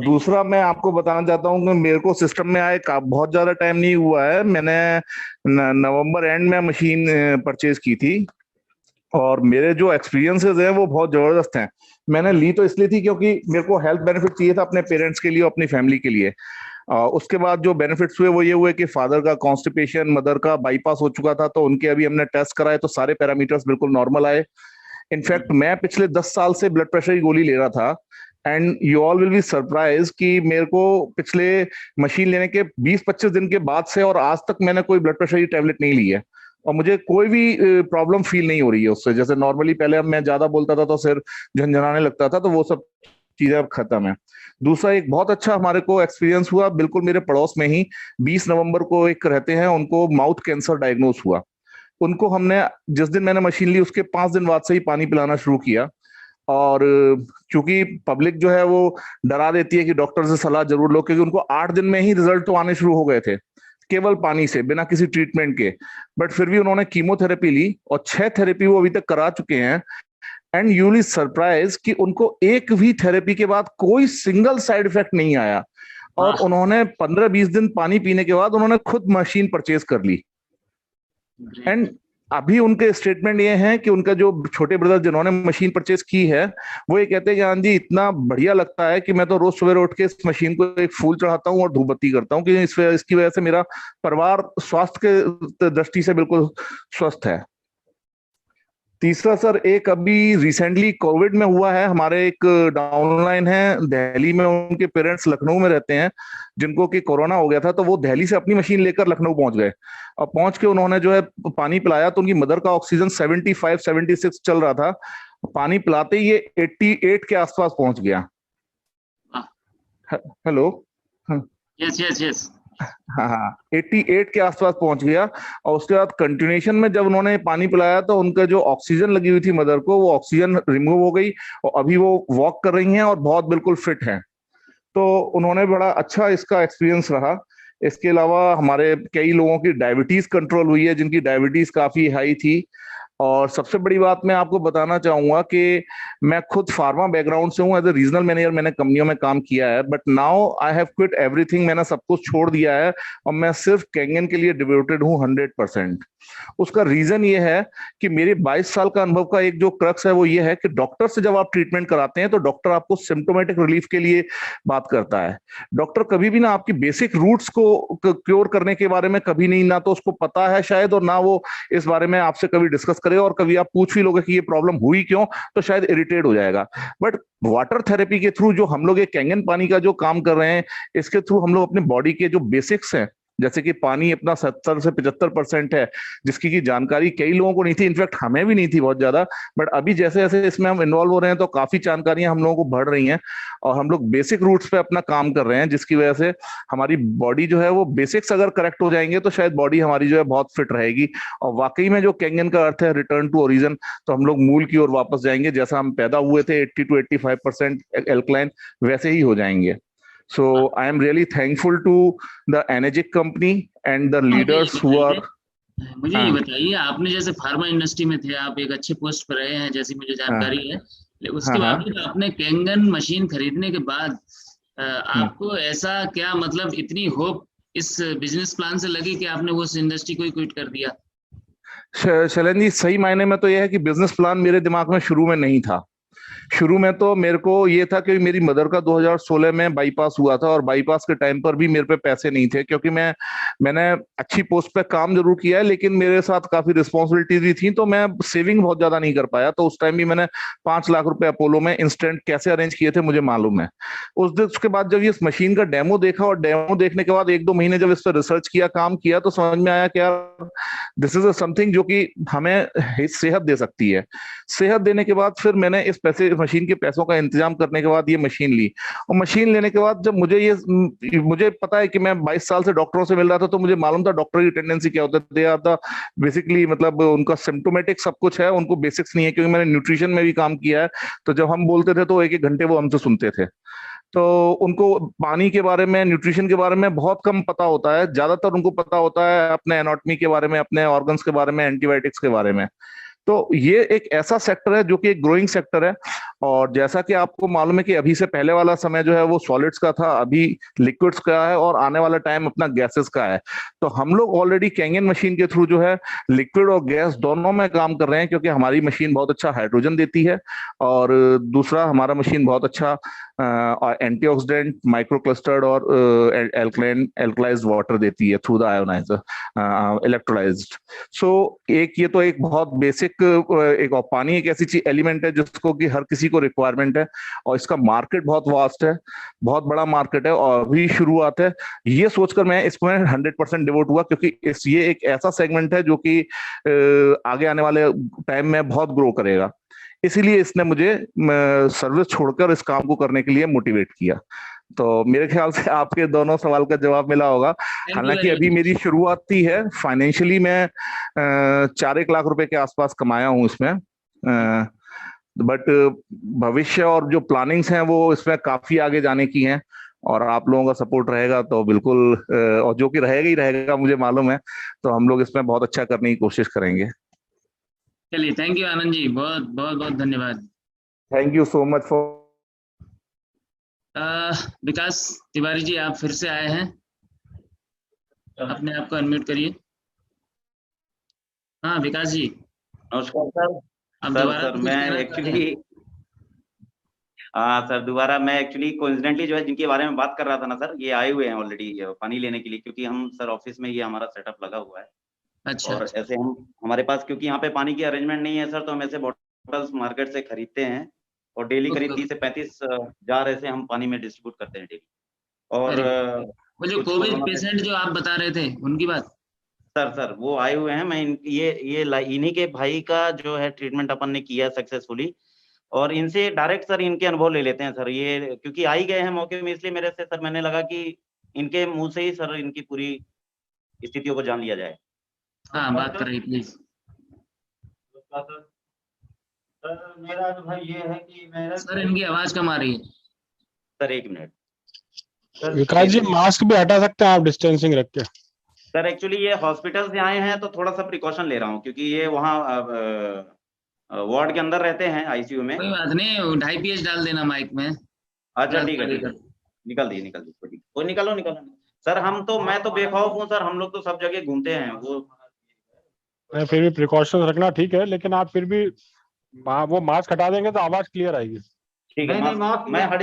दूसरा मैं आपको बताना चाहता हूँ कि मेरे को सिस्टम में आए बहुत ज्यादा टाइम नहीं हुआ है। मैंने नवंबर एंड में मशीन परचेज की थी और मेरे जो एक्सपीरियंसेस हैं वो बहुत जबरदस्त हैं। मैंने ली तो इसलिए थी क्योंकि मेरे को हेल्थ बेनिफिट चाहिए था अपने पेरेंट्स के लिए और अपनी फैमिली के लिए। उसके बाद जो बेनिफिट्स हुए वो ये हुए कि फादर का कॉन्स्टिपेशन, मदर का बाईपास हो चुका था, तो उनके अभी हमने टेस्ट कराए तो सारे पैरामीटर्स बिल्कुल नॉर्मल आए। इनफैक्ट मैं पिछले 10 साल से ब्लड प्रेशर की गोली ले रहा था and you all will be surprise कि मेरे को पिछले मशीन लेने के 20-25 दिन के बाद से और आज तक मैंने कोई ब्लड प्रेशर की टैबलेट नहीं ली है। और मुझे कोई भी प्रॉब्लम फील नहीं हो रही है उससे। जैसे नॉर्मली पहले अब मैं ज्यादा बोलता था तो सिर झंझनाने लगता था, तो वो सब चीजें अब खत्म है। दूसरा एक बहुत अच्छा हमारे को एक्सपीरियंस हुआ, बिल्कुल मेरे पड़ोस में ही 20 नवंबर को एक रहते हैं, उनको माउथ कैंसर डायग्नोस हुआ। उनको हमने जिस दिन मैंने मशीन ली उसके 5 दिन बाद से ही पानी पिलाना शुरू किया। और चूंकि पब्लिक जो है वो डरा देती है कि डॉक्टर से सलाह जरूर लो, क्योंकि उनको 8 दिन में ही रिजल्ट तो आने शुरू हो गए थे केवल पानी से, बिना किसी ट्रीटमेंट के। बट फिर भी उन्होंने कीमोथेरेपी ली और 6 थेरेपी वो अभी तक करा चुके हैं। एंड यू विल सरप्राइज कि उनको एक भी थेरेपी के बाद कोई सिंगल साइड इफेक्ट नहीं आया। और उन्होंने 15-20 दिन पानी पीने के बाद उन्होंने खुद मशीन परचेज कर ली। एंड अभी उनके स्टेटमेंट ये हैं कि उनका जो छोटे ब्रदर जिन्होंने मशीन परचेज की है वो ये कहते हैं कि हाँ जी इतना बढ़िया लगता है कि मैं तो रोज सवेरे उठ के इस मशीन को एक फूल चढ़ाता हूँ और धूप बत्ती करता हूँ, कि इसकी वजह से मेरा परिवार स्वास्थ्य के दृष्टि से बिल्कुल स्वस्थ है। तीसरा सर, एक अभी रिसेंटली कोविड में हुआ है, हमारे एक डाउनलाइन है दिल्ली में, उनके पेरेंट्स लखनऊ में रहते हैं जिनको कि कोरोना हो गया था, तो वो दिल्ली से अपनी मशीन लेकर लखनऊ पहुंच गए और पहुंच के उन्होंने जो है पानी पिलाया तो उनकी मदर का ऑक्सीजन 75-76 चल रहा था। पानी पिलाते ही ये 88 के आसपास पहुंच गया। हेलो, यस यस यस, हाँ 88 के आसपास पहुंच गया। और उसके बाद कंटिन्यूएशन में जब उन्होंने पानी पिलाया तो उनका जो ऑक्सीजन लगी हुई थी मदर को, वो ऑक्सीजन रिमूव हो गई और अभी वो वॉक कर रही हैं और बहुत बिल्कुल फिट हैं। तो उन्होंने बड़ा अच्छा इसका एक्सपीरियंस रहा। इसके अलावा हमारे कई लोगों की डायबिटीज कंट्रोल हुई है, जिनकी डायबिटीज काफी हाई थी। और सबसे बड़ी बात मैं आपको बताना चाहूंगा कि मैं खुद फार्मा बैकग्राउंड से हूं, एज ए रीजनल मैनेजर मैंने कंपनियों में काम किया है, but now I have quit everything, मैंने सब कुछ छोड़ दिया है और मैं सिर्फ कैंगन के लिए डिवोटेड हूं 100%। उसका रीजन ये है कि मेरे 22 साल का अनुभव का एक जो क्रक्स है वो ये है कि डॉक्टर से जब आप ट्रीटमेंट कराते हैं तो डॉक्टर आपको सिम्टोमेटिक रिलीफ के लिए बात करता है। डॉक्टर कभी भी ना आपकी बेसिक रूट्स को क्योर करने के बारे में कभी नहीं, ना तो उसको पता है शायद, और ना वो इस बारे में आपसे कभी डिस्कस करे। और कभी आप पूछ भी लोगे कि ये प्रॉब्लम हुई क्यों तो शायद इरिटेट हो जाएगा। बट वाटर थेरेपी के थ्रू जो हम लोग ये कैंगन पानी का जो काम कर रहे हैं, इसके थ्रू हम लोग अपने बॉडी के जो बेसिक्स हैं, जैसे कि पानी अपना 70 से 75% है, जिसकी की जानकारी कई लोगों को नहीं थी, इनफैक्ट हमें भी नहीं थी बहुत ज्यादा। बट अभी जैसे जैसे इसमें हम इन्वॉल्व हो रहे हैं तो काफी जानकारियां हम लोगों को बढ़ रही हैं और हम लोग बेसिक रूट्स पे अपना काम कर रहे हैं, जिसकी वजह से हमारी बॉडी जो है वो बेसिक्स अगर करेक्ट हो जाएंगे तो शायद बॉडी हमारी जो है बहुत फिट रहेगी। और वाकई में जो कैंगन का अर्थ है रिटर्न टू ओरिजिन, तो हम लोग मूल की ओर वापस जाएंगे। जैसा हम पैदा हुए थे 80 to 85% एल्कलाइन, वैसे ही हो जाएंगे। So I am really thankful to the Energic company and the leaders who are. मुझे ये बताइए, आपने जैसे फार्मा इंडस्ट्री में थे, आप एक अच्छे पोस्ट पर रहे हैं जैसी मुझे जानकारी है, उसके बावजूद आपने कैंगन मशीन खरीदने के बाद आपको ऐसा क्या मतलब इतनी होप इस बिजनेस प्लान से लगी कि आपने उस इंडस्ट्री को ही क्विट कर दिया? शैलेंद्र जी, सही मायने में तो यह है कि बिजनेस प्लान मेरे दिमाग में शुरू में नहीं था। शुरू में तो मेरे को ये था कि मेरी मदर का 2016 में बाईपास हुआ था और बाईपास के टाइम पर भी मेरे पे पैसे नहीं थे, क्योंकि मैंने अच्छी पोस्ट पे काम जरूर किया है लेकिन मेरे साथ काफी रिस्पॉन्सिबिलिटीज भी थी, तो मैं सेविंग बहुत ज्यादा नहीं कर पाया। तो उस टाइम भी मैंने 5 लाख रुपए अपोलो में इंस्टेंट कैसे अरेंज किए थे मुझे मालूम है। उसके बाद जब ये मशीन का डेमो देखा और डेमो देखने के बाद 1-2 महीने जब इस पर रिसर्च किया, काम किया, तो समझ में आया कि यार दिस इज समथिंग जो कि हमें सेहत दे सकती है। सेहत देने के बाद फिर मैंने इस पैसे मशीन के पैसों का इंतजाम करने के बाद ये मशीन ली। और मशीन लेने के बाद जब मुझे पता है कि मैं 22 साल से डॉक्टरों से मिल रहा था, तो मुझे मालूम था डॉक्टर की टेंडेंसी क्या होता है। बेसिकली मतलब उनका सिम्टोमेटिक सब कुछ है, उनको बेसिक्स नहीं है, क्योंकि मैंने न्यूट्रिशन में भी काम किया है। तो जब हम बोलते थे तो 1-1 घंटे वो हमसे सुनते थे। तो उनको पानी के बारे में, न्यूट्रिशन के बारे में बहुत कम पता होता है, ज्यादातर उनको पता होता है अपने एनाटॉमी के बारे में, अपने ऑर्गन्स के बारे में, एंटीबायोटिक्स के बारे में। तो ये एक ऐसा सेक्टर है जो कि एक ग्रोइंग सेक्टर है। और जैसा कि आपको मालूम है कि अभी से पहले वाला समय जो है वो सॉलिड्स का था, अभी लिक्विड्स का है और आने वाला टाइम अपना गैसेस का है। तो हम लोग ऑलरेडी कैंगन मशीन के थ्रू जो है लिक्विड और गैस दोनों में काम कर रहे हैं, क्योंकि हमारी मशीन बहुत अच्छा हाइड्रोजन देती है और दूसरा हमारा मशीन बहुत अच्छा एंटीऑक्सीडेंट, माइक्रोक्लस्टर्ड और एल्कलाइज्ड वाटर देती है थ्रू द आयोनाइजर, इलेक्ट्रोलाइज्ड। सो एक ये तो एक बहुत बेसिक एक पानी एक ऐसी चीज एलिमेंट है जिसको कि हर किसी को रिक्वायरमेंट है और इसका मार्केट बहुत वास्ट है, बहुत बड़ा मार्केट है और अभी शुरुआत है। ये सोचकर मैं इसमें 100% डिवोट हुआ, क्योंकि ये एक ऐसा सेगमेंट है जो कि आगे आने वाले टाइम में बहुत ग्रो करेगा। इसीलिए इसने मुझे सर्विस छोड़कर इस काम को करने के लिए मोटिवेट किया। तो मेरे ख्याल से आपके दोनों सवाल का जवाब मिला होगा। हालांकि अभी मेरी शुरुआत ही है, फाइनेंशियली मैं 4-1 लाख रुपए के आसपास कमाया हूँ इसमें, बट भविष्य और जो प्लानिंग्स हैं वो इसमें काफी आगे जाने की हैं, और आप लोगों का सपोर्ट रहेगा तो बिल्कुल, और जो कि रहेगा ही रहेगा मुझे मालूम है, तो हम लोग इसमें बहुत अच्छा करने की कोशिश करेंगे। चलिए, थैंक यू आनंद जी, बहुत बहुत बहुत धन्यवाद। Thank you so much for. Vikas Tiwari ji, आप फिर से आए हैं, अपने आप को अनम्यूट करिए। हाँ विकास जी, नमस्कार सर। सर मैं एक्चुअली सर दोबारा मैं एक्चुअली कोइंसिडेंटली जो है जिनके बारे में बात कर रहा था ना सर, ये आए हुए हैं ऑलरेडी पानी लेने के लिए, क्योंकि हम सर ऑफिस में ये हमारा सेटअप लगा हुआ है। अच्छा। और ऐसे हमारे पास क्योंकि यहाँ पे पानी की अरेंजमेंट नहीं है सर, तो हम ऐसे बॉटल्स मार्केट से खरीदते हैं और डेली करीब 30 से 35 जार ऐसे हम पानी में डिस्ट्रीब्यूट करते हैं डेली। और वो जो कोविड पेशेंट जो आप बता रहे थे उनकी बात सर वो आए हुए हैं। मैं ये इन्हीं के भाई का जो है ट्रीटमेंट अपन ने किया सक्सेसफुली, और इनसे डायरेक्ट सर इनके अनुभव ले लेते हैं सर। ये क्योंकि आ ही गए हैं मौके में, इसलिए मेरे से सर मैंने लगा कि इनके मुंह से ही सर इनकी पूरी स्थितियों को जान लिया जाए। हाँ, बात कर रही प्लीज। सर मेरा अनुभव ये है कि मेरा सर इनकी आवाज कम आ रही है। Sir 1 minute. Vikas ji, mask भी हटा सकते हैं आप डिस्टेंसिंग रख के। सर एक्चुअली ये हॉस्पिटल से आए हैं तो थोड़ा सा प्रिकॉशन ले रहा हूँ, क्योंकि ये वहाँ वार्ड के अंदर रहते हैं आईसीयू में। कोई बात नहीं, 2.5 pH डाल देना माइक में। अच्छा ठीक है निकल दी कोई निकालो सर। मैं तो बेखौफ हूँ सर, हम लोग तो सब जगह घूमते हैं। वो फिर भी प्रिकॉशन रखना ठीक है, लेकिन आप फिर भी वो मास्क हटा देंगे तो आवाज क्लियर आएगी। ठीक है, मैं हट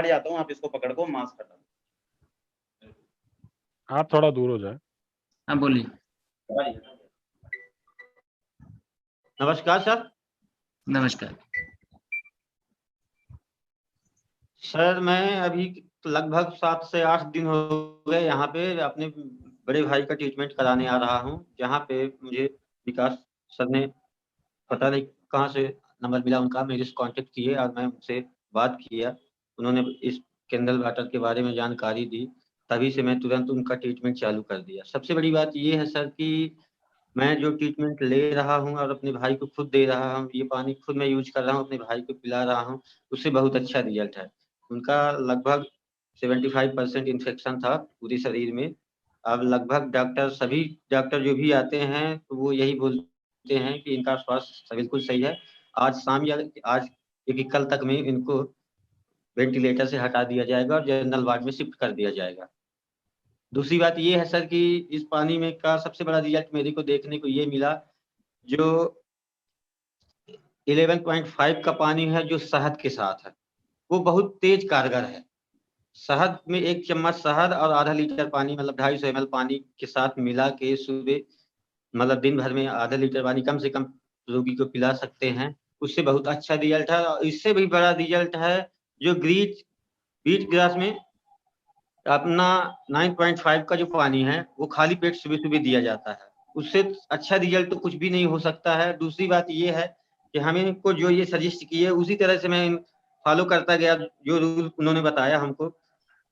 जाता हूँ, आप इसको पकड़ को मास्क हटा। आप थोड़ा दूर हो जाए। हाँ बोलिए। नमस्कार सर। नमस्कार सर, मैं अभी लगभग 7 से 8 दिन हो गए यहाँ पे अपने बड़े भाई का ट्रीटमेंट कराने आ रहा हूँ, जहाँ पे मुझे विकास सर ने पता नहीं कहाँ से नंबर मिला उनका, मेरे से कांटेक्ट किए और मैं उनसे बात किया। उन्होंने इस कैंडल वाटर के बारे में जानकारी दी, तभी से मैं तुरंत उनका ट्रीटमेंट चालू कर दिया। सबसे बड़ी बात ये है सर कि मैं जो ट्रीटमेंट ले रहा हूँ और अपने भाई को खुद दे रहा हूँ, ये पानी खुद मैं यूज कर रहा हूँ, अपने भाई को पिला रहा हूँ, उससे बहुत अच्छा रिजल्ट है। उनका लगभग 75% इन्फेक्शन था पूरे शरीर में। अब लगभग सभी डॉक्टर जो भी आते हैं तो वो यही बोलते हैं कि इनका स्वास्थ्य बिल्कुल सही है। आज शाम या आज क्योंकि कल तक में इनको वेंटिलेटर से हटा दिया जाएगा और जनरल वार्ड में शिफ्ट कर दिया जाएगा। दूसरी बात ये है सर कि इस पानी में का सबसे बड़ा रिजल्ट मेरे को देखने को ये मिला, जो 11.5 का पानी है जो शहद के साथ है, वो बहुत तेज कारगर है। शहद में 1 चम्मच शहद और आधा लीटर पानी मतलब 250 ml पानी के साथ मिला के सुबह मतलब दिन भर में आधा लीटर पानी कम से कम रोगी को पिला सकते हैं, उससे बहुत अच्छा रिजल्ट है। और इससे भी बड़ा रिजल्ट है जो बीट ग्लास में अपना 9.5 का जो पानी है वो खाली पेट सुबह सुबह दिया जाता है, उससे अच्छा रिजल्ट तो कुछ भी नहीं हो सकता है। दूसरी बात ये है कि हमें को जो ये सजेस्ट किए उसी तरह से मैं फॉलो करता गया, जो रूल उन्होंने बताया हमको।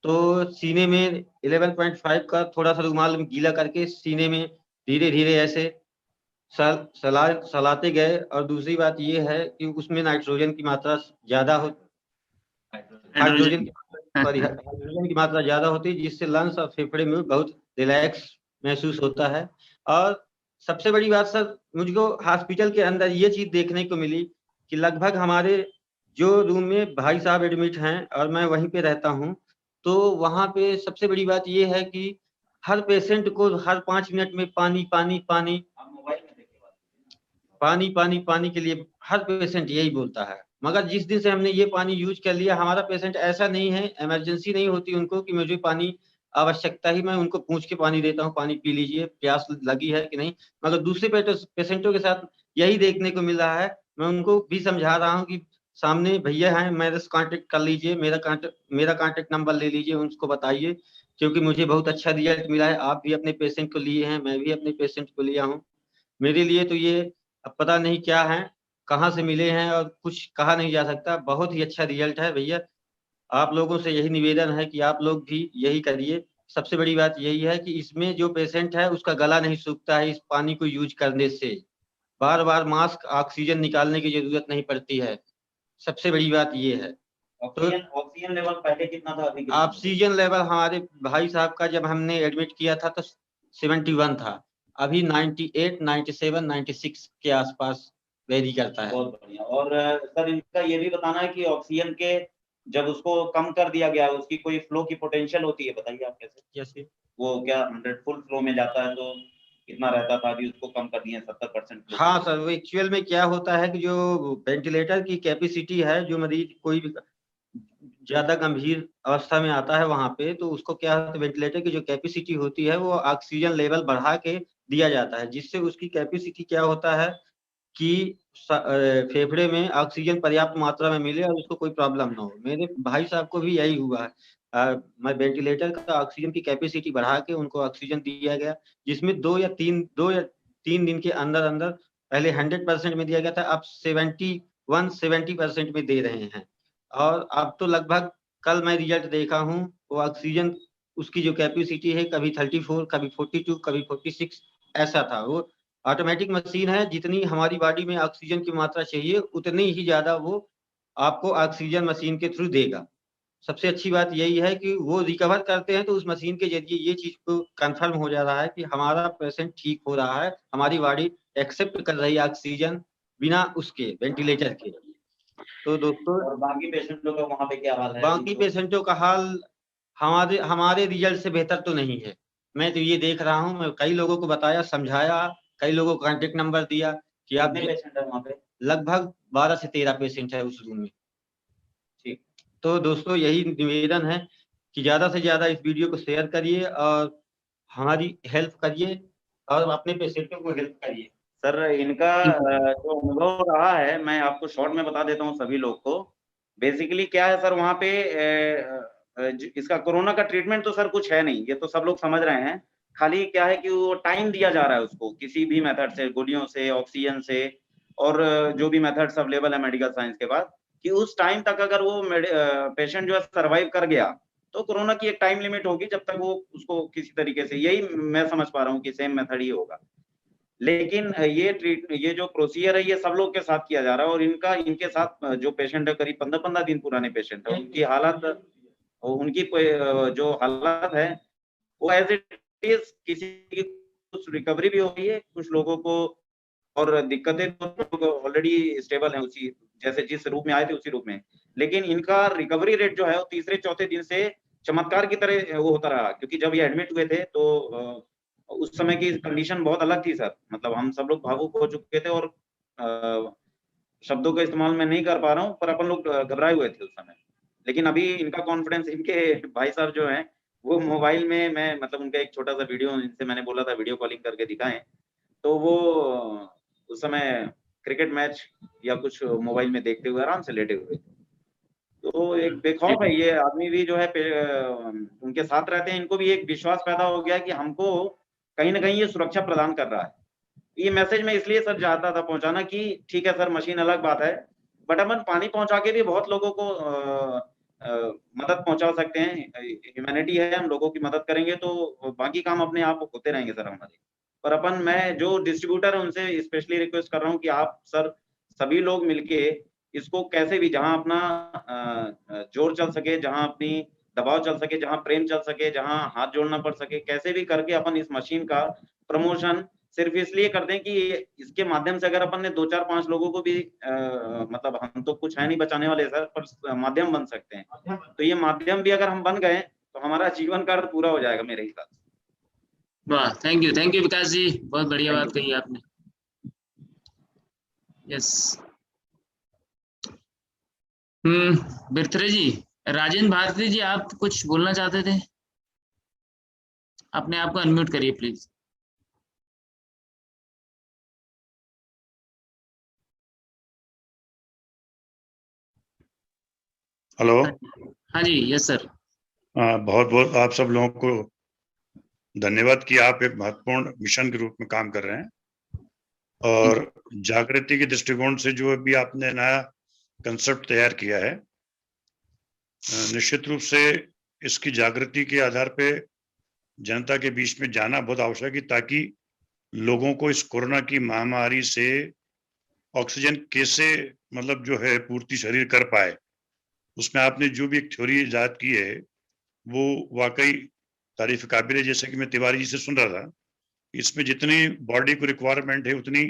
तो सीने में 11.5 का थोड़ा सा रुमाल गीला करके सीने में धीरे धीरे ऐसे सलाते गए। और दूसरी बात ये है कि उसमें नाइट्रोजन की मात्रा ज्यादा हो, हाइड्रोजन की मात्रा ज्यादा होती है, जिससे लंग्स और फेफड़े में बहुत रिलैक्स महसूस होता है। और सबसे बड़ी बात सर, मुझको हॉस्पिटल के अंदर ये चीज देखने को मिली कि लगभग हमारे जो रूम में भाई साहब एडमिट हैं और मैं वहीं पे रहता हूँ, तो वहाँ पे सबसे बड़ी बात ये है कि हर पेशेंट को हर 5 मिनट में पानी पानी पानी पानी पानी पानी के लिए हर पेशेंट यही बोलता है। मगर जिस दिन से हमने ये पानी यूज कर लिया, हमारा पेशेंट ऐसा नहीं है, इमरजेंसी नहीं होती उनको कि मुझे पानी आवश्यकता ही, मैं उनको पूछ के पानी देता हूँ, पानी पी लीजिए, प्यास लगी है कि नहीं। मगर दूसरे पेशेंटों के साथ यही देखने को मिल रहा है। मैं उनको भी समझा रहा हूँ कि सामने भैया हैं, मेरे से कांटेक्ट कर लीजिए, मेरा कांटेक्ट नंबर ले लीजिए, उनको बताइए, क्योंकि मुझे बहुत अच्छा रिजल्ट मिला है। आप भी अपने पेशेंट को लिए हैं, मैं भी अपने पेशेंट को लिया हूँ। मेरे लिए तो ये अब पता नहीं क्या है, कहाँ से मिले हैं और कुछ कहा नहीं जा सकता। बहुत ही अच्छा रिजल्ट है भैया। आप लोगों से यही निवेदन है कि आप लोग भी यही करिए। सबसे बड़ी बात यही है कि इसमें जो पेशेंट है उसका गला नहीं सूखता है इस पानी को यूज करने से। बार बार मास्क, ऑक्सीजन निकालने की जरूरत नहीं पड़ती है। सबसे बड़ी बात ये है। ऑक्सीजन लेवल पहले कितना था, अभी कितना है? ऑक्सीजन लेवल हमारे भाई साहब का जब हमने एडमिट किया था तो 71 था। अभी 98, 97, 96 के आसपास वेरी करता है। बहुत बढ़िया। और सर इनका ये भी बताना है कि ऑक्सीजन के जब उसको कम कर दिया गया, उसकी कोई फ्लो की पोटेंशियल होती है, बताइए आप कैसे? जैसे वो क्या 100 फुल फ्लो में जाता है तो कितना रहता था, अभी उसको कम कर दिए 70%? हाँ सर, वो एक्चुअल में क्या होता है कि जो वेंटिलेटर की कैपेसिटी है, जो मरीज कोई भी ज्यादा गंभीर अवस्था में आता है वहां पे, तो उसको क्या होता है, वेंटिलेटर की जो कैपेसिटी होती है वो ऑक्सीजन लेवल बढ़ा के दिया जाता है, जिससे उसकी कैपेसिटी क्या होता है कि फेफड़े में ऑक्सीजन पर्याप्त मात्रा में मिले और उसको कोई प्रॉब्लम ना हो। मेरे भाई साहब को भी यही हुआ है। मैं वेंटिलेटर का ऑक्सीजन की कैपेसिटी बढ़ा के उनको ऑक्सीजन दिया गया, जिसमें 2 या 3 दिन के अंदर अंदर पहले 100% में दिया गया था, अब 70% में दे रहे हैं। और अब तो लगभग कल मैं रिजल्ट देखा हूँ, वो ऑक्सीजन उसकी जो कैपेसिटी है कभी 34, कभी 42, कभी 46 ऐसा था। वो ऑटोमेटिक मशीन है, जितनी हमारी बॉडी में ऑक्सीजन की मात्रा चाहिए उतनी ही ज्यादा वो आपको ऑक्सीजन मशीन के थ्रू देगा। सबसे अच्छी बात यही है कि वो रिकवर करते हैं तो उस मशीन के जरिए ये चीज को कंफर्म हो जा रहा है कि हमारा पेशेंट ठीक हो रहा है, हमारी बॉडी एक्सेप्ट कर रही है ऑक्सीजन बिना उसके वेंटिलेटर के। तो दोस्तों, और बाकी पेशेंटों का वहाँ पे क्या हाल है? बाकी पेशेंटों का हाल हमारे रिजल्ट से बेहतर तो नहीं है। मैं तो ये देख रहा हूँ, मैं कई लोगों को बताया, समझाया, कई लोगों को कांटेक्ट नंबर दिया कि आप कितने पेशेंट है वहाँ पे? लगभग 12 से 13 पेशेंट है उस रूम में। ठीक, तो दोस्तों यही निवेदन है कि ज्यादा से ज्यादा इस वीडियो को शेयर करिए और हमारी हेल्प करिए और अपने पेशेंटों को हेल्प करिए। सर इनका जो अनुभव रहा है, मैं आपको शॉर्ट में बता देता हूँ सभी लोग को। बेसिकली क्या है सर, वहाँ पे इसका कोरोना का ट्रीटमेंट तो सर कुछ है नहीं, ये तो सब लोग समझ रहे हैं। खाली क्या है कि वो टाइम दिया जा रहा है उसको किसी भी मेथड से, गोलियों से, ऑक्सीजन से, और जो भी मेथड्स अवेलेबल है मेडिकल साइंस के बाद, कि उस टाइम तक अगर वो पेशेंट जो है सर्वाइव कर गया तो कोरोना की एक टाइम लिमिट होगी जब तक वो उसको किसी तरीके से, यही मैं समझ पा रहा हूँ कि सेम मेथड ही होगा। लेकिन ये जो प्रोसीजर है ये सब लोग के साथ किया जा रहा है, और इनके साथ जो पेशेंट है, करीब 15-15 दिन पुराने पेशेंट है, उनकी जो हालत है वो एज इट इज, किसी की कुछ रिकवरी भी हो गई है, कुछ लोगों को और दिक्कतें तो ऑलरेडी स्टेबल है, उसी जैसे जिस रूप में आए थे उसी रूप में। लेकिन इनका रिकवरी रेट जो है वो तीसरे चौथे दिन से चमत्कार की तरह वो होता रहा, क्योंकि जब ये एडमिट हुए थे तो उस समय की कंडीशन बहुत अलग थी सर। मतलब हम सब लोग भावुक हो चुके थे, और शब्दों का इस्तेमाल मैं नहीं कर पा रहा हूँ, पर अपन लोग घबराए हुए थे उस समय। लेकिन अभी इनका कॉन्फिडेंस, इनके भाई साहब जो हैं वो मोबाइल में, मैं मतलब उनका एक छोटा सा वीडियो इनसे मैंने बोला था वीडियो कॉलिंग करके दिखाएं, तो वो उस समय क्रिकेट मैच या कुछ मोबाइल में देखते हुए आराम से लेटे हुए थे। तो एक बेखौफ है ये आदमी भी जो है, उनके साथ रहते हैं, इनको भी एक विश्वास पैदा हो गया कि हमको कहीं ना कहीं ये सुरक्षा प्रदान कर रहा है। ये मैसेज मैं इसलिए सर चाहता था पहुंचाना कि ठीक है सर, मशीन अलग बात है, बट अपन पानी पहुंचा के भी बहुत लोगों को मदद पहुंचा सकते हैं। ह्यूमैनिटी है, हम लोगों की मदद करेंगे तो बाकी काम अपने आप होते रहेंगे सर हमारे। पर मैं जो डिस्ट्रीब्यूटर है उनसे स्पेशली रिक्वेस्ट कर रहा हूँ कि आप सर सभी लोग मिलके इसको कैसे भी, जहां अपना जोर चल सके, जहां अपनी दबाव चल सके, जहां प्रेम चल सके, जहां हाथ जोड़ना पड़ सके, कैसे भी करके अपन इस मशीन का प्रमोशन सिर्फ इसलिए कर दें कि इसके माध्यम से अगर अपन ने 2-4-5 लोगों को भी मतलब हम तो कुछ है नहीं बचाने वाले सर, पर माध्यम बन सकते हैं। तो ये माध्यम भी अगर हम बन गए तो हमारा जीवन का अर्थ पूरा हो जाएगा मेरे हिसाब से। वाह, थैंक यू विकास जी, बहुत बढ़िया बात कही आपने। यस, बिरथरे जी, राजेंद्र भारती जी, आप कुछ बोलना चाहते थे? अपने आप को अनम्यूट करिए प्लीज। हेलो। हाँ जी, यस सर। बहुत बहुत आप सब लोगों को धन्यवाद कि आप एक महत्वपूर्ण मिशन के रूप में काम कर रहे हैं, और जागृति के दृष्टिकोण से जो अभी आपने नया कंसेप्ट तैयार किया है, निश्चित रूप से इसकी जागृति के आधार पे जनता के बीच में जाना बहुत आवश्यक है, ताकि लोगों को इस कोरोना की महामारी से ऑक्सीजन कैसे मतलब जो है पूर्ति शरीर कर पाए। उसमें आपने जो भी एक थ्योरी इजाद की है वो वाकई तारीफ काबिल है। जैसे कि मैं तिवारी जी से सुन रहा था, इसमें जितनी बॉडी को रिक्वायरमेंट है उतनी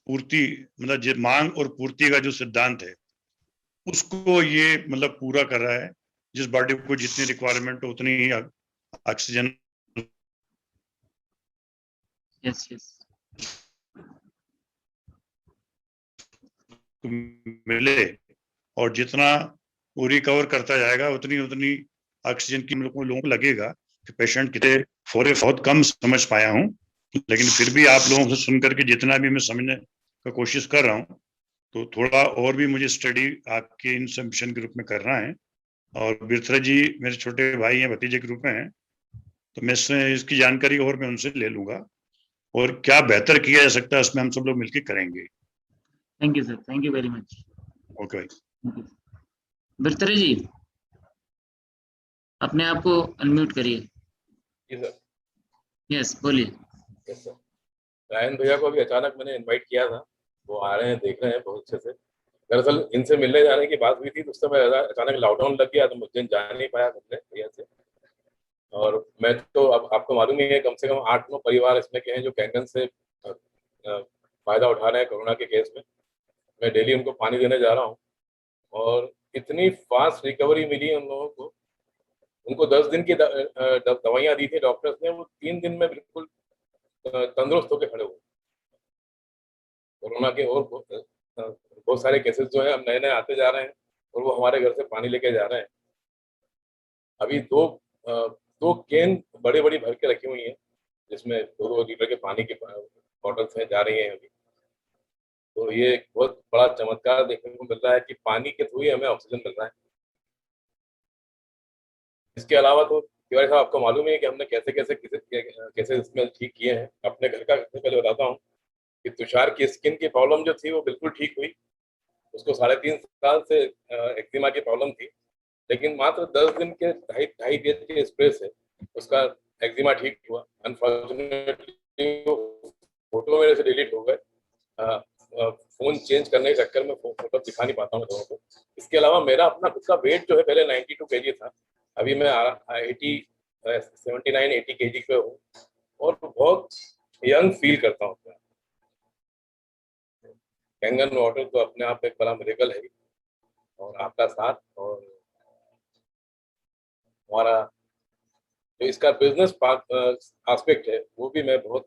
पूर्ति, मतलब मांग और पूर्ति का जो सिद्धांत है उसको ये मतलब पूरा कर रहा है। जिस बॉडी को जितनी रिक्वायरमेंट हो उतनी ही ऑक्सीजन मिले, और जितना वो रिकवर करता जाएगा उतनी उतनी ऑक्सीजन की लोगों को लगेगा कि पेशेंट कितने फोरे बहुत कम समझ पाया हूँ, लेकिन फिर भी आप लोगों से सुनकर के जितना भी मैं समझने का कोशिश कर रहा हूँ, तो थोड़ा और भी मुझे स्टडी आपके इन सब मिशन के रूप में करना है। और बिरथरा जी मेरे छोटे भाई हैं, भतीजे के रूप में हैं, तो मैं इसकी जानकारी और मैं उनसे ले लूंगा, और क्या बेहतर किया जा सकता है उसमें हम सब लोग मिलकर करेंगे। Thank you sir, thank you very much. Okay भाई। बिरथरा जी अपने आप को अनम्यूट करिए। यस बोलिए। रायन भैया को अभी अचानक मैंने इनवाइट किया था, वो आ रहे हैं, देख रहे हैं बहुत अच्छे से। दरअसल इनसे मिलने जाने की बात हुई थी, तो उस समय अचानक लॉकडाउन लग गया, तो मुझे जा नहीं पाया मिलने भैया से। और मैं तो अब आपको मालूम ही है, कम से कम 8-9 परिवार इसमें के हैं जो कैंगन से फायदा उठा रहे हैं कोरोना के केस में। मैं डेली उनको पानी देने जा रहा हूँ, और इतनी फास्ट रिकवरी मिली उन लोगों को। उनको 10 दिन की दवाइयाँ दी थी डॉक्टर्स ने, वो 3 दिन में बिल्कुल तंदुरुस्त होकर खड़े हुए कोरोना के। और बहुत सारे केसेस जो है अब नए नए आते जा रहे हैं, और वो हमारे घर से पानी लेके जा रहे हैं। अभी दो केन बड़ी बड़ी भर के रखी हुई हैं, जिसमें 2-2 लीटर के पानी की बॉटल्स हैं, जा रही हैं अभी। तो ये एक बहुत बड़ा चमत्कार देखने को मिल रहा है कि पानी के थ्रू ही हमें ऑक्सीजन मिल रहा है। इसके अलावा तो तिवारी साहब आपको मालूम है कि हमने कैसे कैसे इसमें ठीक किए हैं। अपने घर का सबसे पहले बताता हूँ कि तुषार की स्किन की प्रॉब्लम जो थी वो बिल्कुल ठीक हुई। उसको 3.5 साल से एक्जिमा की प्रॉब्लम थी, लेकिन मात्र 10 दिन के 2.5 पेज के स्प्रे से उसका एक्जिमा ठीक हुआ। अनफॉर्चुनेटली फोटो मेरे से डिलीट हो गए, फोन चेंज करने के चक्कर में फोटो दिखा नहीं पाता हूँ लोगों को। इसके अलावा मेरा अपना खुद का वेट जो है पहले 92 kg था, अभी मैं 79-80 kg पे हूँ, और बहुत यंग फील करता हूँ। कैंगन वाटर तो अपने आप एक बड़ा मिरेकल है, और आपका साथ और हमारा जो इसका बिजनेस एस्पेक्ट है वो भी मैं बहुत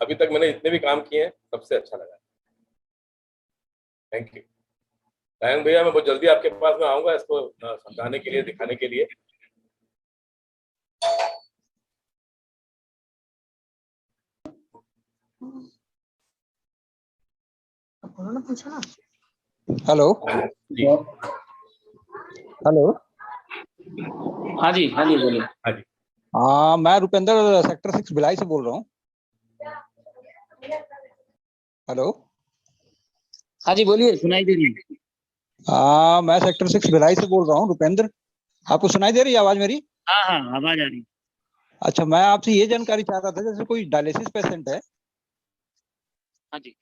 अभी तक मैंने जितने भी काम किए हैं सबसे अच्छा लगा। थैंक यू रायन भैया, मैं बहुत जल्दी आपके पास में आऊंगा इसको समझाने के लिए, दिखाने के लिए। Hello hello. हाँ जी बोलिए। हाँ जी, हाँ मैं रुपेंद्र सेक्टर 6 भिलाई से बोल रहा हूँ। हेलो। हाँ जी बोलिए, सुनाई दे रही है। हाँ मैं सेक्टर 6 भिलाई से बोल रहा हूँ रुपेंद्र। आपको सुनाई दे रही है आवाज मेरी? हाँ आवाज आ रही। अच्छा, मैं आपसे ये जानकारी चाह रहा था, जैसे कोई डायलिसिस पेशेंट है, हाँ जी,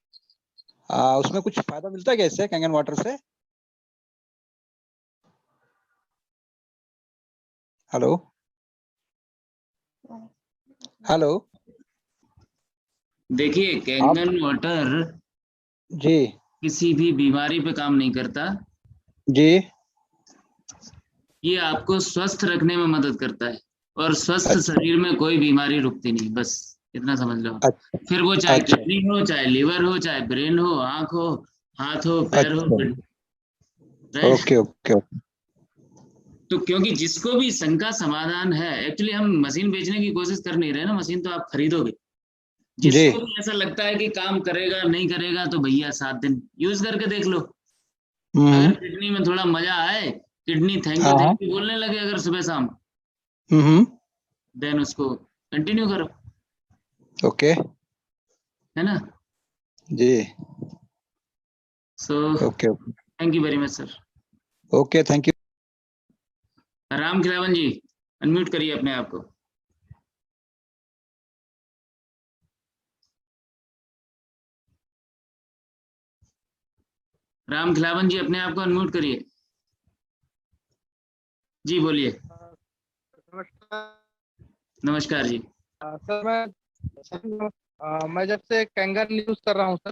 उसमें कुछ फायदा मिलता है क्या इससे, कैंगन वाटर से? Hello hello. देखिए कैंगन वाटर जी किसी भी बीमारी पे काम नहीं करता जी। ये आपको स्वस्थ रखने में मदद करता है, और स्वस्थ शरीर में कोई बीमारी रुकती नहीं, बस इतना समझ लो। फिर वो चाहे किडनी हो, चाहे लिवर हो, चाहे ब्रेन हो, आंख हो, हाथ हो, पैर हो। Okay okay. तो क्योंकि जिसको भी शंका समाधान है, एक्चुअली हम मशीन बेचने की कोशिश कर नहीं रहे ना, मशीन तो आप खरीदोगे। जिसको भी ऐसा लगता है कि काम करेगा नहीं करेगा, तो भैया 7 दिन यूज करके देख लो। अगर किडनी में थोड़ा मजा आए, किडनी थैंक यू बोलने लगे अगर सुबह शाम, देन उसको कंटिन्यू करो। ओके है ना जी। So okay thank you very much sir. Okay thank you. Ram Khilawan ji unmute करिए अपने आप को। राम खिलावन जी अपने आप को अनम्यूट करिए। जी बोलिए। नमस्कार जी। सर मैं जब से कैंगन यूज कर रहा हूँ सर,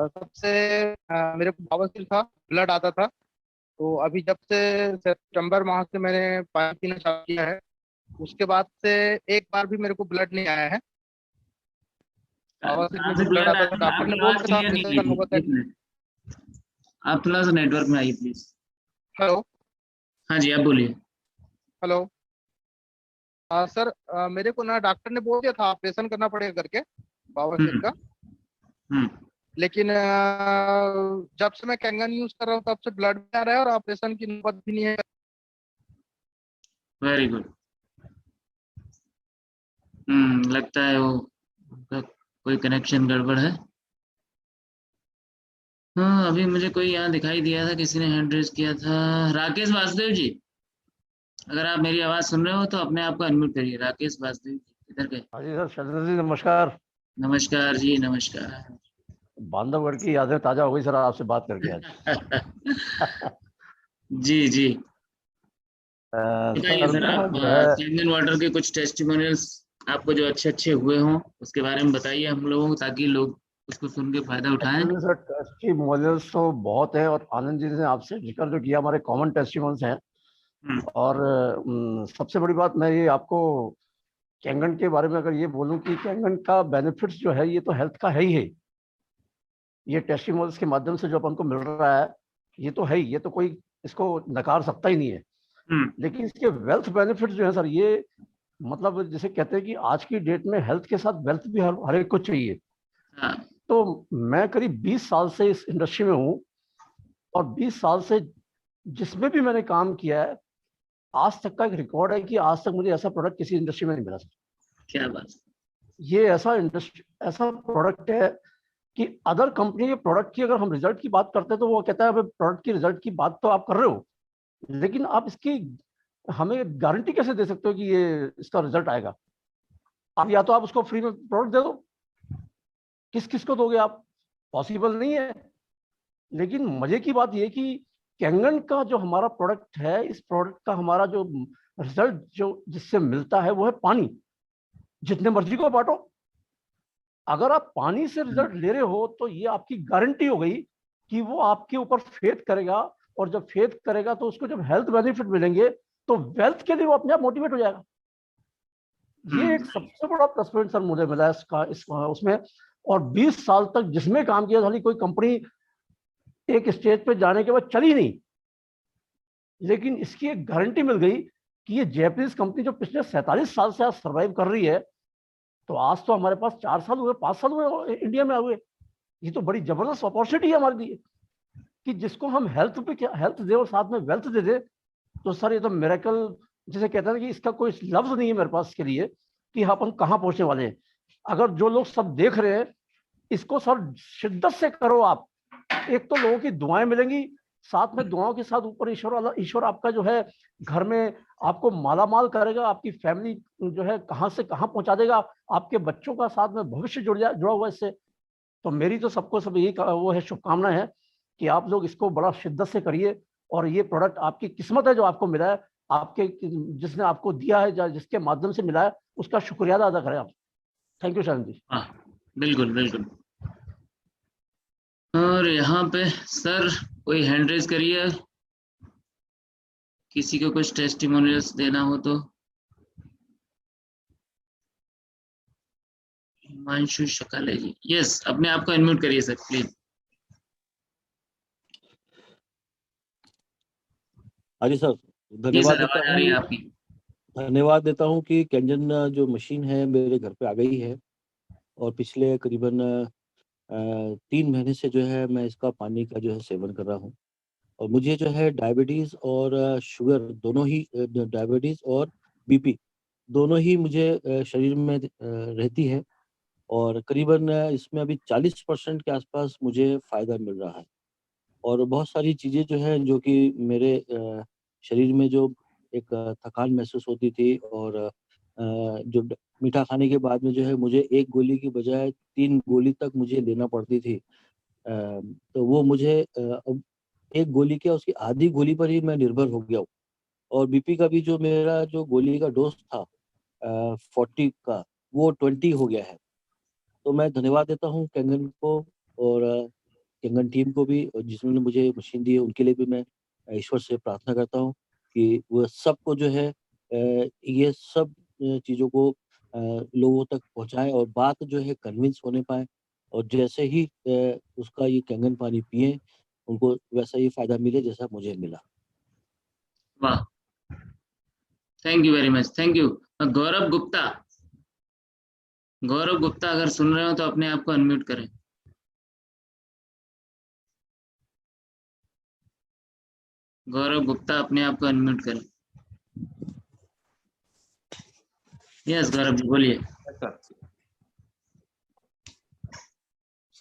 तब से मेरे को बवासीर था, ब्लड आता था। तो अभी जब से सितंबर माह से मैंने पानी पीना चालू किया है, उसके बाद से एक बार भी मेरे को ब्लड नहीं आया है। बवासीर में ब्लड आता था, डॉक्टर ने बोल रखा था प्रेशर का नौबत है। आप थोड़ा सा नेटवर्क में आइए प्लीज। हेलो। हाँ जी आप बोलिए। हेलो सर, मेरे को ना डॉक्टर ने बोल दिया था ऑपरेशन करना पड़ेगा करके बवासीर का, लेकिन जब से मैं कैंगन यूज कर रहा हूँ तब से ब्लड भी आ रहा है और ऑपरेशन की नौबत भी नहीं है। Very good. लगता है वो कोई कनेक्शन गड़बड़ है। हाँ अभी मुझे कोई यहाँ दिखाई दिया था, किसी ने हैंड रेज किया था। राकेश वासुदेव जी, अगर आप मेरी आवाज सुन रहे हो तो अपने आप को अनम्यूट करिए। राकेश वासुदेव जी किधर गए? हाँ जी सर, शैलेंद्र जी नमस्कार। नमस्कार जी नमस्कार। बांधवगढ़ की यादें ताजा हो गई सर आपसे बात करके आज। जी जी सर आप कैंगन वाटर के कुछ टेस्टिमोनियल्स आपको जो अच्छे हुए हों उसके बारे में बताइए हम लोगों को, ताकि लोग उसको सुन के फायदा उठाएं। सर टेस्टिमोनियल्स तो बहुत है, और आनंद जी ने आपसे जिक्र जो किया हमारे कॉमन टेस्टिमोनियल्स हैं। और सबसे बड़ी बात मैं ये आपको कैंगन के बारे में अगर ये बोलूं कि कैंगन का बेनिफिट्स जो है ये तो हेल्थ का है ही है। ये टेस्टिमोनियल्स के माध्यम से जो अपन को मिल रहा है ये तो है ही, ये तो कोई इसको नकार सकता ही नहीं है। लेकिन इसके वेल्थ बेनिफिट्स जो है सर, ये मतलब जैसे कहते हैं कि आज की डेट में हेल्थ के साथ वेल्थ भी हर एक को चाहिए। तो मैं करीब 20 साल से इस इंडस्ट्री में हूँ, और 20 साल से जिसमें भी मैंने काम किया है आज तक का एक रिकॉर्ड है कि आज तक मुझे ऐसा प्रोडक्ट किसी इंडस्ट्री में नहीं मिला सर। क्या बात। ये ऐसा प्रोडक्ट है कि अदर कंपनी के प्रोडक्ट की अगर हम रिजल्ट की बात करते हैं तो वो कहता है प्रोडक्ट की रिजल्ट की बात तो आप कर रहे हो, लेकिन आप इसकी हमें गारंटी कैसे दे सकते हो कि ये इसका रिजल्ट आएगा? आप या तो आप उसको फ्री में प्रोडक्ट दे दो, किस को दोगे आप? पॉसिबल नहीं है। लेकिन मजे की बात ये कि कैंगन का जो हमारा प्रोडक्ट है, इस प्रोडक्ट का हमारा जो रिजल्ट जो जिससे मिलता है वो है पानी। जितने मर्जी को बांटो, अगर आप पानी से रिजल्ट ले रहे हो तो ये आपकी गारंटी हो गई कि वो आपके ऊपर फेथ करेगा, और जब फेथ करेगा तो उसको जब हेल्थ बेनिफिट मिलेंगे तो वेल्थ के लिए वो अपने आप मोटिवेट हो जाएगा। ये एक सबसे बड़ा प्लस पॉइंट सर मुझे मिला है उसमें। और 20 साल तक जिसमें काम किया, साली कोई कंपनी एक स्टेज पे जाने के बाद चली नहीं, लेकिन इसकी एक गारंटी मिल गई कि ये जैपनीज कंपनी जो पिछले 47 साल से आज सर्वाइव कर रही है, तो आज तो हमारे पास 4 साल हुए 5 साल हुए इंडिया में हुए। ये तो बड़ी जबरदस्त अपॉर्चुनिटी है हमारे लिए कि जिसको हम हेल्थ दे और साथ में वेल्थ दे दे। तो सर ये तो मिरेकल जिसे कहते हैं कि इसका कोई लफ्ज नहीं है मेरे पास इसके लिए कि अपन कहाँ पहुंचने वाले हैं। अगर जो लोग सब देख रहे हैं इसको सर शिद्दत से करो आप। एक तो लोगों की दुआएं मिलेंगी, साथ में दुआओं के साथ ऊपर ईश्वर आपका जो है घर में आपको मालामाल करेगा, आपकी फैमिली जो है कहाँ से कहाँ पहुंचा देगा, आपके बच्चों का साथ में भविष्य जुड़ा हुआ इससे। तो मेरी तो सबको सब यही वो है शुभकामना है कि आप लोग इसको बड़ा शिद्दत से करिए, और ये प्रोडक्ट आपकी किस्मत है जो आपको मिला है, आपके जिसने आपको दिया है, जिसके माध्यम से मिला है, उसका शुक्रिया अदा करें आप। थैंक यू शरण जी। बिल्कुल बिल्कुल। और यहाँ पे सर कोई हैंड रेज करिए, किसी को कुछ टेस्टिमोनियल्स देना हो तो। हिमांशु शकाले जी, यस अपने आप को अनम्यूट करिए सर प्लीज। हाँ जी सर, धन्यवाद देता हूँ कि कैंजन जो मशीन है मेरे घर पे आ गई है, और पिछले करीबन 3 महीने से जो है मैं इसका पानी का जो है सेवन कर रहा हूँ। और मुझे जो है डायबिटीज़ और शुगर दोनों ही, डायबिटीज़ और बीपी दोनों ही मुझे शरीर में रहती है। और करीबन इसमें अभी 40% के आसपास मुझे फ़ायदा मिल रहा है। और बहुत सारी चीज़ें जो हैं जो कि मेरे शरीर में जो एक थकान महसूस होती थी, और जो मीठा खाने के बाद में जो है मुझे 1 गोली की बजाय 3 गोली तक मुझे लेना पड़ती थी। तो वो मुझे अब 1 गोली क्या, उसकी आधी गोली पर ही मैं निर्भर हो गया हूँ। और बीपी का भी जो मेरा जो गोली का डोज़ था 40 का, वो 20 हो गया है। तो मैं धन्यवाद देता हूँ कैंगन को और कैंगन टीम को भी, और जिन्होंने मुझे मशीन दी है उनके लिए भी मैं ईश्वर से प्रार्थना करता हूँ कि वो सबको जो है ये सब चीज़ों को लोगों तक पहुँचाएँ और बात जो है कन्विंस होने पाए, और जैसे ही उसका ये कैंगन पानी पिएँ, उनको वैसा ही फ़ायदा मिले जैसा मुझे मिला। वाह, thank you very much, thank you. Gaurav Gupta, Gaurav Gupta अगर सुन रहे हो तो अपने आप को अनम्यूट करें। गौरव गुप्ता अपने आप को अनम्यूट करें। यस गौरव जी बोलिए।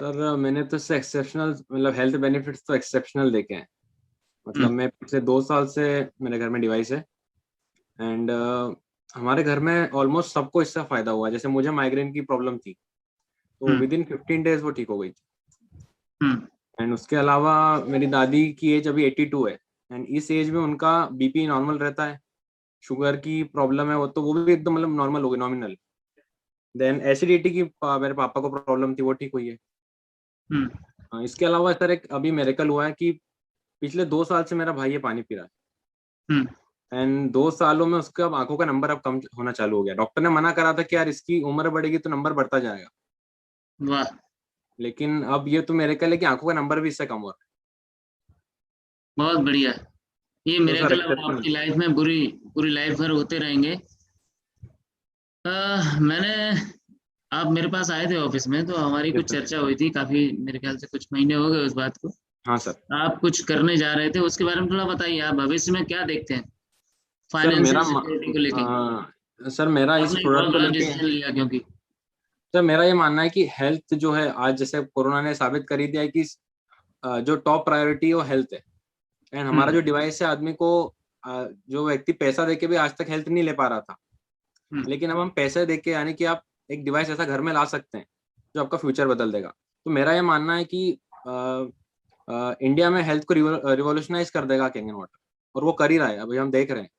सर मैंने तो इससे एक्सेप्शनल, मतलब हेल्थ बेनिफिट्स तो एक्सेप्शनल देखे हैं। मतलब मैं पिछले 2 साल से मेरे घर में डिवाइस है, एंड हमारे घर में ऑलमोस्ट सबको इससे फायदा हुआ। जैसे मुझे माइग्रेन की प्रॉब्लम थी, तो विद इन 15 डेज वो ठीक हो गई थी। एंड उसके अलावा मेरी दादी की एज अभी 82 है, एंड इस एज में उनका बीपी नॉर्मल रहता है, शुगर की प्रॉब्लम है वो भी एकदम मतलब नॉर्मल हो गई, नॉमिनल। देन एसिडिटी की मेरे पापा को प्रॉब्लम थी, वो ठीक हुई है। इसके अलावा सर एक अभी मेरेकल हुआ है कि पिछले 2 साल से मेरा भाई ये पानी पी रहा है, एंड 2 सालों में उसका आंखों का नंबर अब कम होना चालू हो गया। डॉक्टर ने मना करा था कि यार इसकी उम्र बढ़ेगी तो नंबर बढ़ता जाएगा। वाह, लेकिन अब ये तो मेरेकल है कि आंखों का नंबर भी इससे कम हो रहा है। बहुत बढ़िया। ये तो मेरे सर कल आपकी लाइफ में पूरी लाइफ भर होते रहेंगे। मैंने, आप मेरे पास आए थे ऑफिस में तो हमारी कुछ चर्चा हुई थी, काफी मेरे ख्याल से कुछ महीने हो गए उस बात को। हाँ सर। आप कुछ करने जा रहे थे, उसके बारे में थोड़ा बताइए। आप भविष्य में क्या देखते हैं सर फाइनेंशियल सिक्योरिटी को लेके? सर मेरा इस आपने प्रोडक्ट बहुत को बड़ा लेके डिसीजन लिया, क्योंकि सर मेरा ये मानना है कि हेल्थ जो है, आज जैसे कोरोना ने साबित कर ही दिया है कि जो टॉप प्रायोरिटी वो हेल्थ है। एंड हमारा जो डिवाइस है, आदमी को जो व्यक्ति पैसा देके भी आज तक हेल्थ नहीं ले पा रहा था, लेकिन अब हम पैसे देके, यानी कि आप एक डिवाइस ऐसा घर में ला सकते हैं जो आपका फ्यूचर बदल देगा। तो मेरा ये मानना है कि इंडिया में हेल्थ को रिवॉल्यूशनाइज कर देगा कैंगन वाटर, और वो कर ही रहा है, अभी हम देख रहे हैं।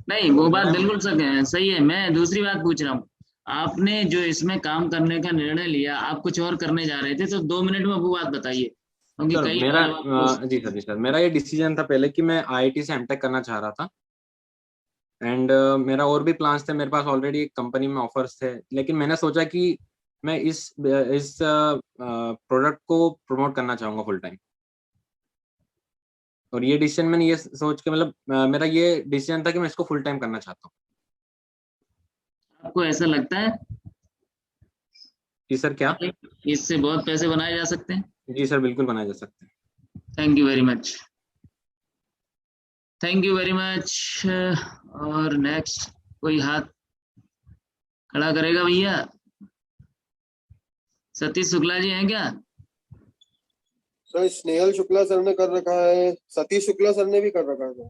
नहीं, वो बात बिल्कुल सही है। मैं दूसरी बात पूछ रहा हूँ, आपने जो इसमें काम करने का निर्णय लिया, आप कुछ और करने जा रहे थे, तो 2 मिनट में वो बात बताइए, क्योंकि सर कई मेरा जी सर मेरा ये डिसीजन था पहले कि मैं IIT से एमटेक करना चाह रहा था, एंड मेरा और भी प्लान्स थे। मेरे पास ऑलरेडी एक कंपनी में ऑफर्स थे, लेकिन मैंने सोचा कि मैं इस प्रोडक्ट को प्रमोट करना चाहूंगा फुल टाइम। और ये डिसीजन मैंने ये सोच के, मतलब मेरा ये डिसीजन था कि मैं इसको फुल टाइम करना चाहता हूँ। आपको ऐसा लगता है जी सर? क्या इससे बहुत पैसे बनाए जा सकते हैं? जी सर, बिल्कुल बनाए जा सकते हैं। Thank you very much, thank you very much. और नेक्स्ट कोई हाथ खड़ा करेगा भैया? सतीश शुक्ला जी हैं क्या? सर स्नेहल शुक्ला सर ने कर रखा है, सतीश शुक्ला सर ने भी कर रखा है।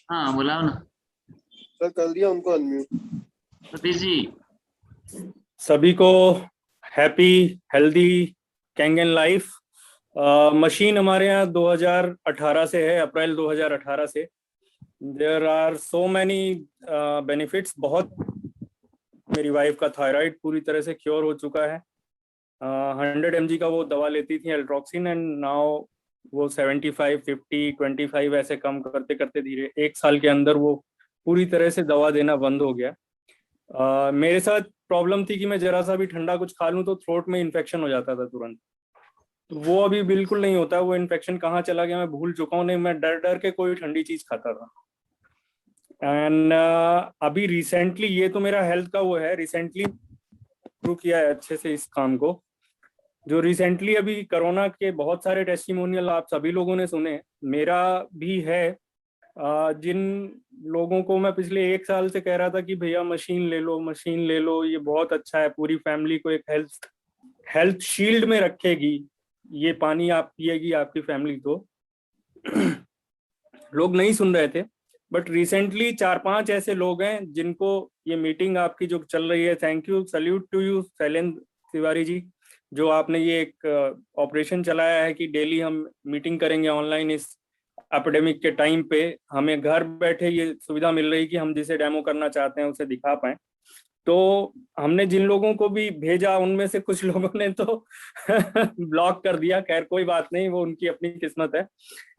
हाँ बुलाओ ना सर, कर दिया उनको अनम्यूट। सतीश जी। सभी को happy healthy Kangen life. Machine हमारे यहाँ 2018 से है, अप्रैल 2018 से। There are so many benefits. बहुत, मेरी वाइफ का थायराइड पूरी तरह से क्योर हो चुका है। 100 mg का वो दवा लेती थी एल्ट्रॉक्सिन, एंड नाउ वो 75, 50, 25 ऐसे कम करते करते धीरे 1 साल के अंदर वो पूरी तरह से दवा देना बंद हो गया। मेरे साथ प्रॉब्लम थी कि मैं जरा सा भी ठंडा कुछ खा लूं तो थ्रोट में इन्फेक्शन हो जाता था तुरंत। तो वो अभी बिल्कुल नहीं होता। वो इन्फेक्शन कहाँ चला गया मैं भूल चुका हूँ। नहीं, मैं डर डर के कोई ठंडी चीज खाता था। एंड अभी रिसेंटली, ये तो मेरा हेल्थ का वो है, रिसेंटली शुरू किया है अच्छे से इस काम को। जो रिसेंटली अभी कोरोना के बहुत सारे टेस्टिमोनियल आप सभी लोगों ने सुने, मेरा भी है। जिन लोगों को मैं पिछले 1 साल से कह रहा था कि भैया मशीन ले लो, मशीन ले लो, ये बहुत अच्छा है, पूरी फैमिली को एक हेल्थ शील्ड में रखेगी, ये पानी आप पिएगी आपकी फैमिली, तो लोग नहीं सुन रहे थे। बट रिसेंटली 4-5 ऐसे लोग हैं जिनको ये मीटिंग आपकी जो चल रही है, thank you, salute to you Shailendra Tiwari ji, जो आपने ये एक ऑपरेशन चलाया है कि डेली हम मीटिंग करेंगे ऑनलाइन। इस एपिडेमिक के टाइम पे हमें घर बैठे ये सुविधा मिल रही कि हम जिसे डेमो करना चाहते हैं उसे दिखा पाए। तो हमने जिन लोगों को भी भेजा उनमें से कुछ लोगों ने तो ब्लॉक कर दिया, खैर कोई बात नहीं, वो उनकी अपनी किस्मत है।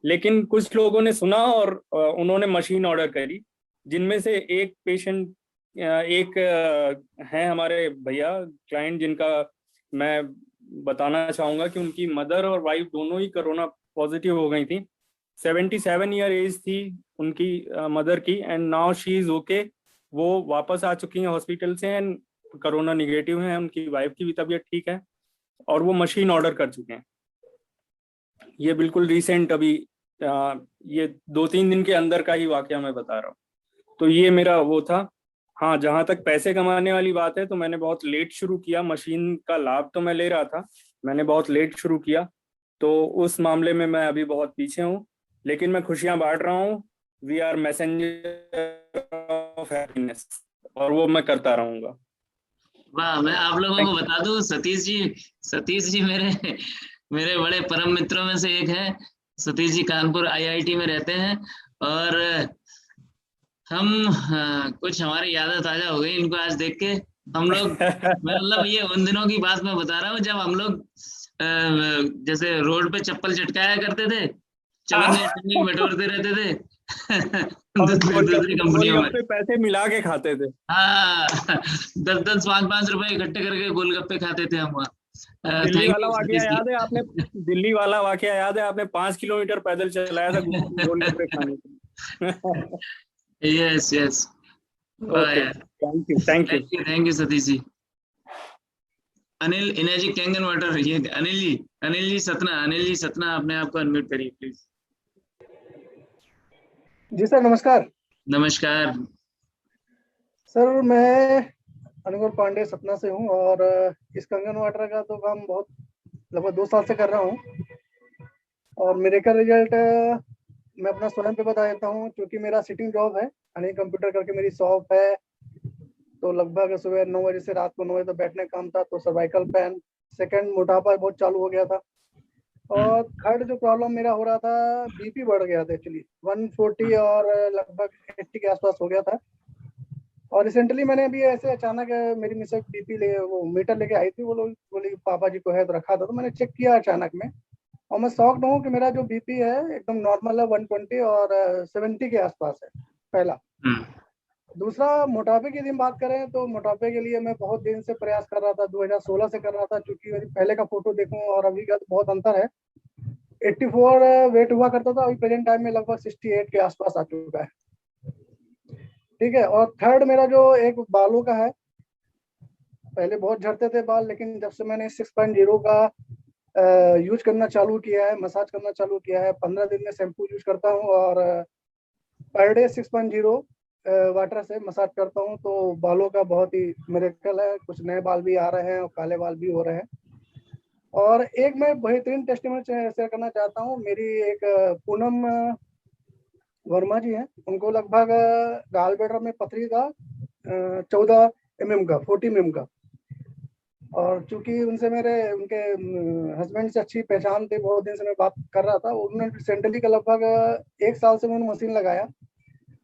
लेकिन कुछ लोगों ने सुना और उन्होंने मशीन ऑर्डर करी, जिनमें से एक पेशेंट, एक हैं हमारे भैया क्लाइंट, जिनका मैं बताना चाहूंगा कि उनकी मदर और वाइफ दोनों ही कोरोना पॉजिटिव हो गई थी। 77 ईयर एज थी उनकी मदर की, and now she is okay. वो वापस आ चुकी हैं हॉस्पिटल से एंड कोरोना निगेटिव है, उनकी वाइफ की भी तबीयत ठीक है और वो मशीन ऑर्डर कर चुके हैं। ये बिल्कुल रिसेंट अभी ये 2-3 दिन के अंदर का ही वाकया मैं बता रहा हूँ। तो ये मेरा वो था। हाँ, जहां तक पैसे कमाने वाली बात है तो मैंने बहुत लेट शुरू किया। मशीन का लाभ तो मैं ले रहा था, मैंने बहुत लेट शुरू किया, तो उस मामले में मैं अभी बहुत पीछे हूँ, लेकिन मैं खुशियां बांट रहा हूँ। We are messenger of happiness, और वो मैं करता रहूंगा। वाह, मैं आप लोगों को बता दूं, सतीश जी मेरे बड़े परम मित्रों में से एक है। सतीश जी कानपुर IIT में रहते हैं और हम कुछ हमारी यादें ताजा हो गई इनको आज देख के। हम लोग मतलब ये उन दिनों की बात मैं बता रहा हूँ जब हम लोग जैसे रोड पे चप्पल चटकाया करते थे, चलने बटोरते रहते थे दूसरी कंपनियों में, पैसे मिला के खाते थे। हाँ, 10-10, 5-5 रुपए इकट्ठे करके गोलगप्पे खाते थे हम वहाँ। दिल्ली वाला वाकया याद है आपने? दिल्ली वाला वाकया याद है आपने? 5 किलोमीटर पैदल चलाया था गोलगप्पे खाने के। Yes yes, thank you Satish ji. Anil energy Kangen water, ये अनिल जी सतना, अपने आप को अनम्यूट करिए प्लीज। जी सर, नमस्कार। नमस्कार सर, मैं अनुगुल पांडे सतना से हूँ और इस कंगन वाटर का तो काम बहुत लगभग 2 साल से कर रहा हूँ। और मेरे का रिजल्ट मैं अपना स्वयं पे बता देता हूँ, क्योंकि मेरा सिटिंग जॉब है, यानी कंप्यूटर करके मेरी शॉप है, तो लगभग सुबह 9 बजे से रात को 9 बजे तक बैठने का काम था। तो सर्वाइकल पेन, सेकंड मोटापा बहुत चालू हो गया था, और थर्ड जो प्रॉब्लम मेरा हो रहा था, बीपी बढ़ गया था एक्चुअली 140 और लगभग 80 के आसपास हो गया था। और रिसेंटली मैंने अभी ऐसे अचानक मेरी मिसेज बीपी वो मीटर लेके आई थी, वो लोग बोली पापा जी को है तो रखा था, तो मैंने चेक किया अचानक में, और मैं शॉक्ड हूँ कि मेरा जो बीपी है एकदम नॉर्मल है, 120 और 70 के आसपास है, पहला। दूसरा, मोटापे की यदि बात करें तो मोटापे के लिए मैं बहुत दिन से प्रयास कर रहा था, 2016 से कर रहा था, क्योंकि मेरी पहले का फोटो देखूं और अभी का तो बहुत अंतर है। 84 वेट हुआ करता था, अभी प्रेजेंट टाइम में लगभग 68 के आसपास आ चुका है। ठीक है। और थर्ड, मेरा जो एक बालों का है, पहले बहुत झड़ते थे बाल, लेकिन जब से मैंने 6.0 का यूज करना चालू किया है, मसाज करना चालू किया है, 15 दिन में शैम्पू यूज करता हूँ और पर डे 6.0 वाटर से मसाज करता हूँ, तो बालों का बहुत ही मिरेकल है। कुछ नए बाल भी आ रहे हैं और काले बाल भी हो रहे हैं। और एक मैं बेहतरीन टेस्टिमोनियल शेयर करना चाहता हूँ। मेरी एक पूनम वर्मा जी हैं, उनको लगभग गाल ब्लैडर में पथरी का 14 mm का, 40 mm का, और चूंकि उनसे उनके हस्बैंड से अच्छी पहचान थी, बहुत दिन से मैं बात कर रहा था, उन्होंने रिसेंटली का लगभग 1 साल से उन्होंने मशीन लगाया,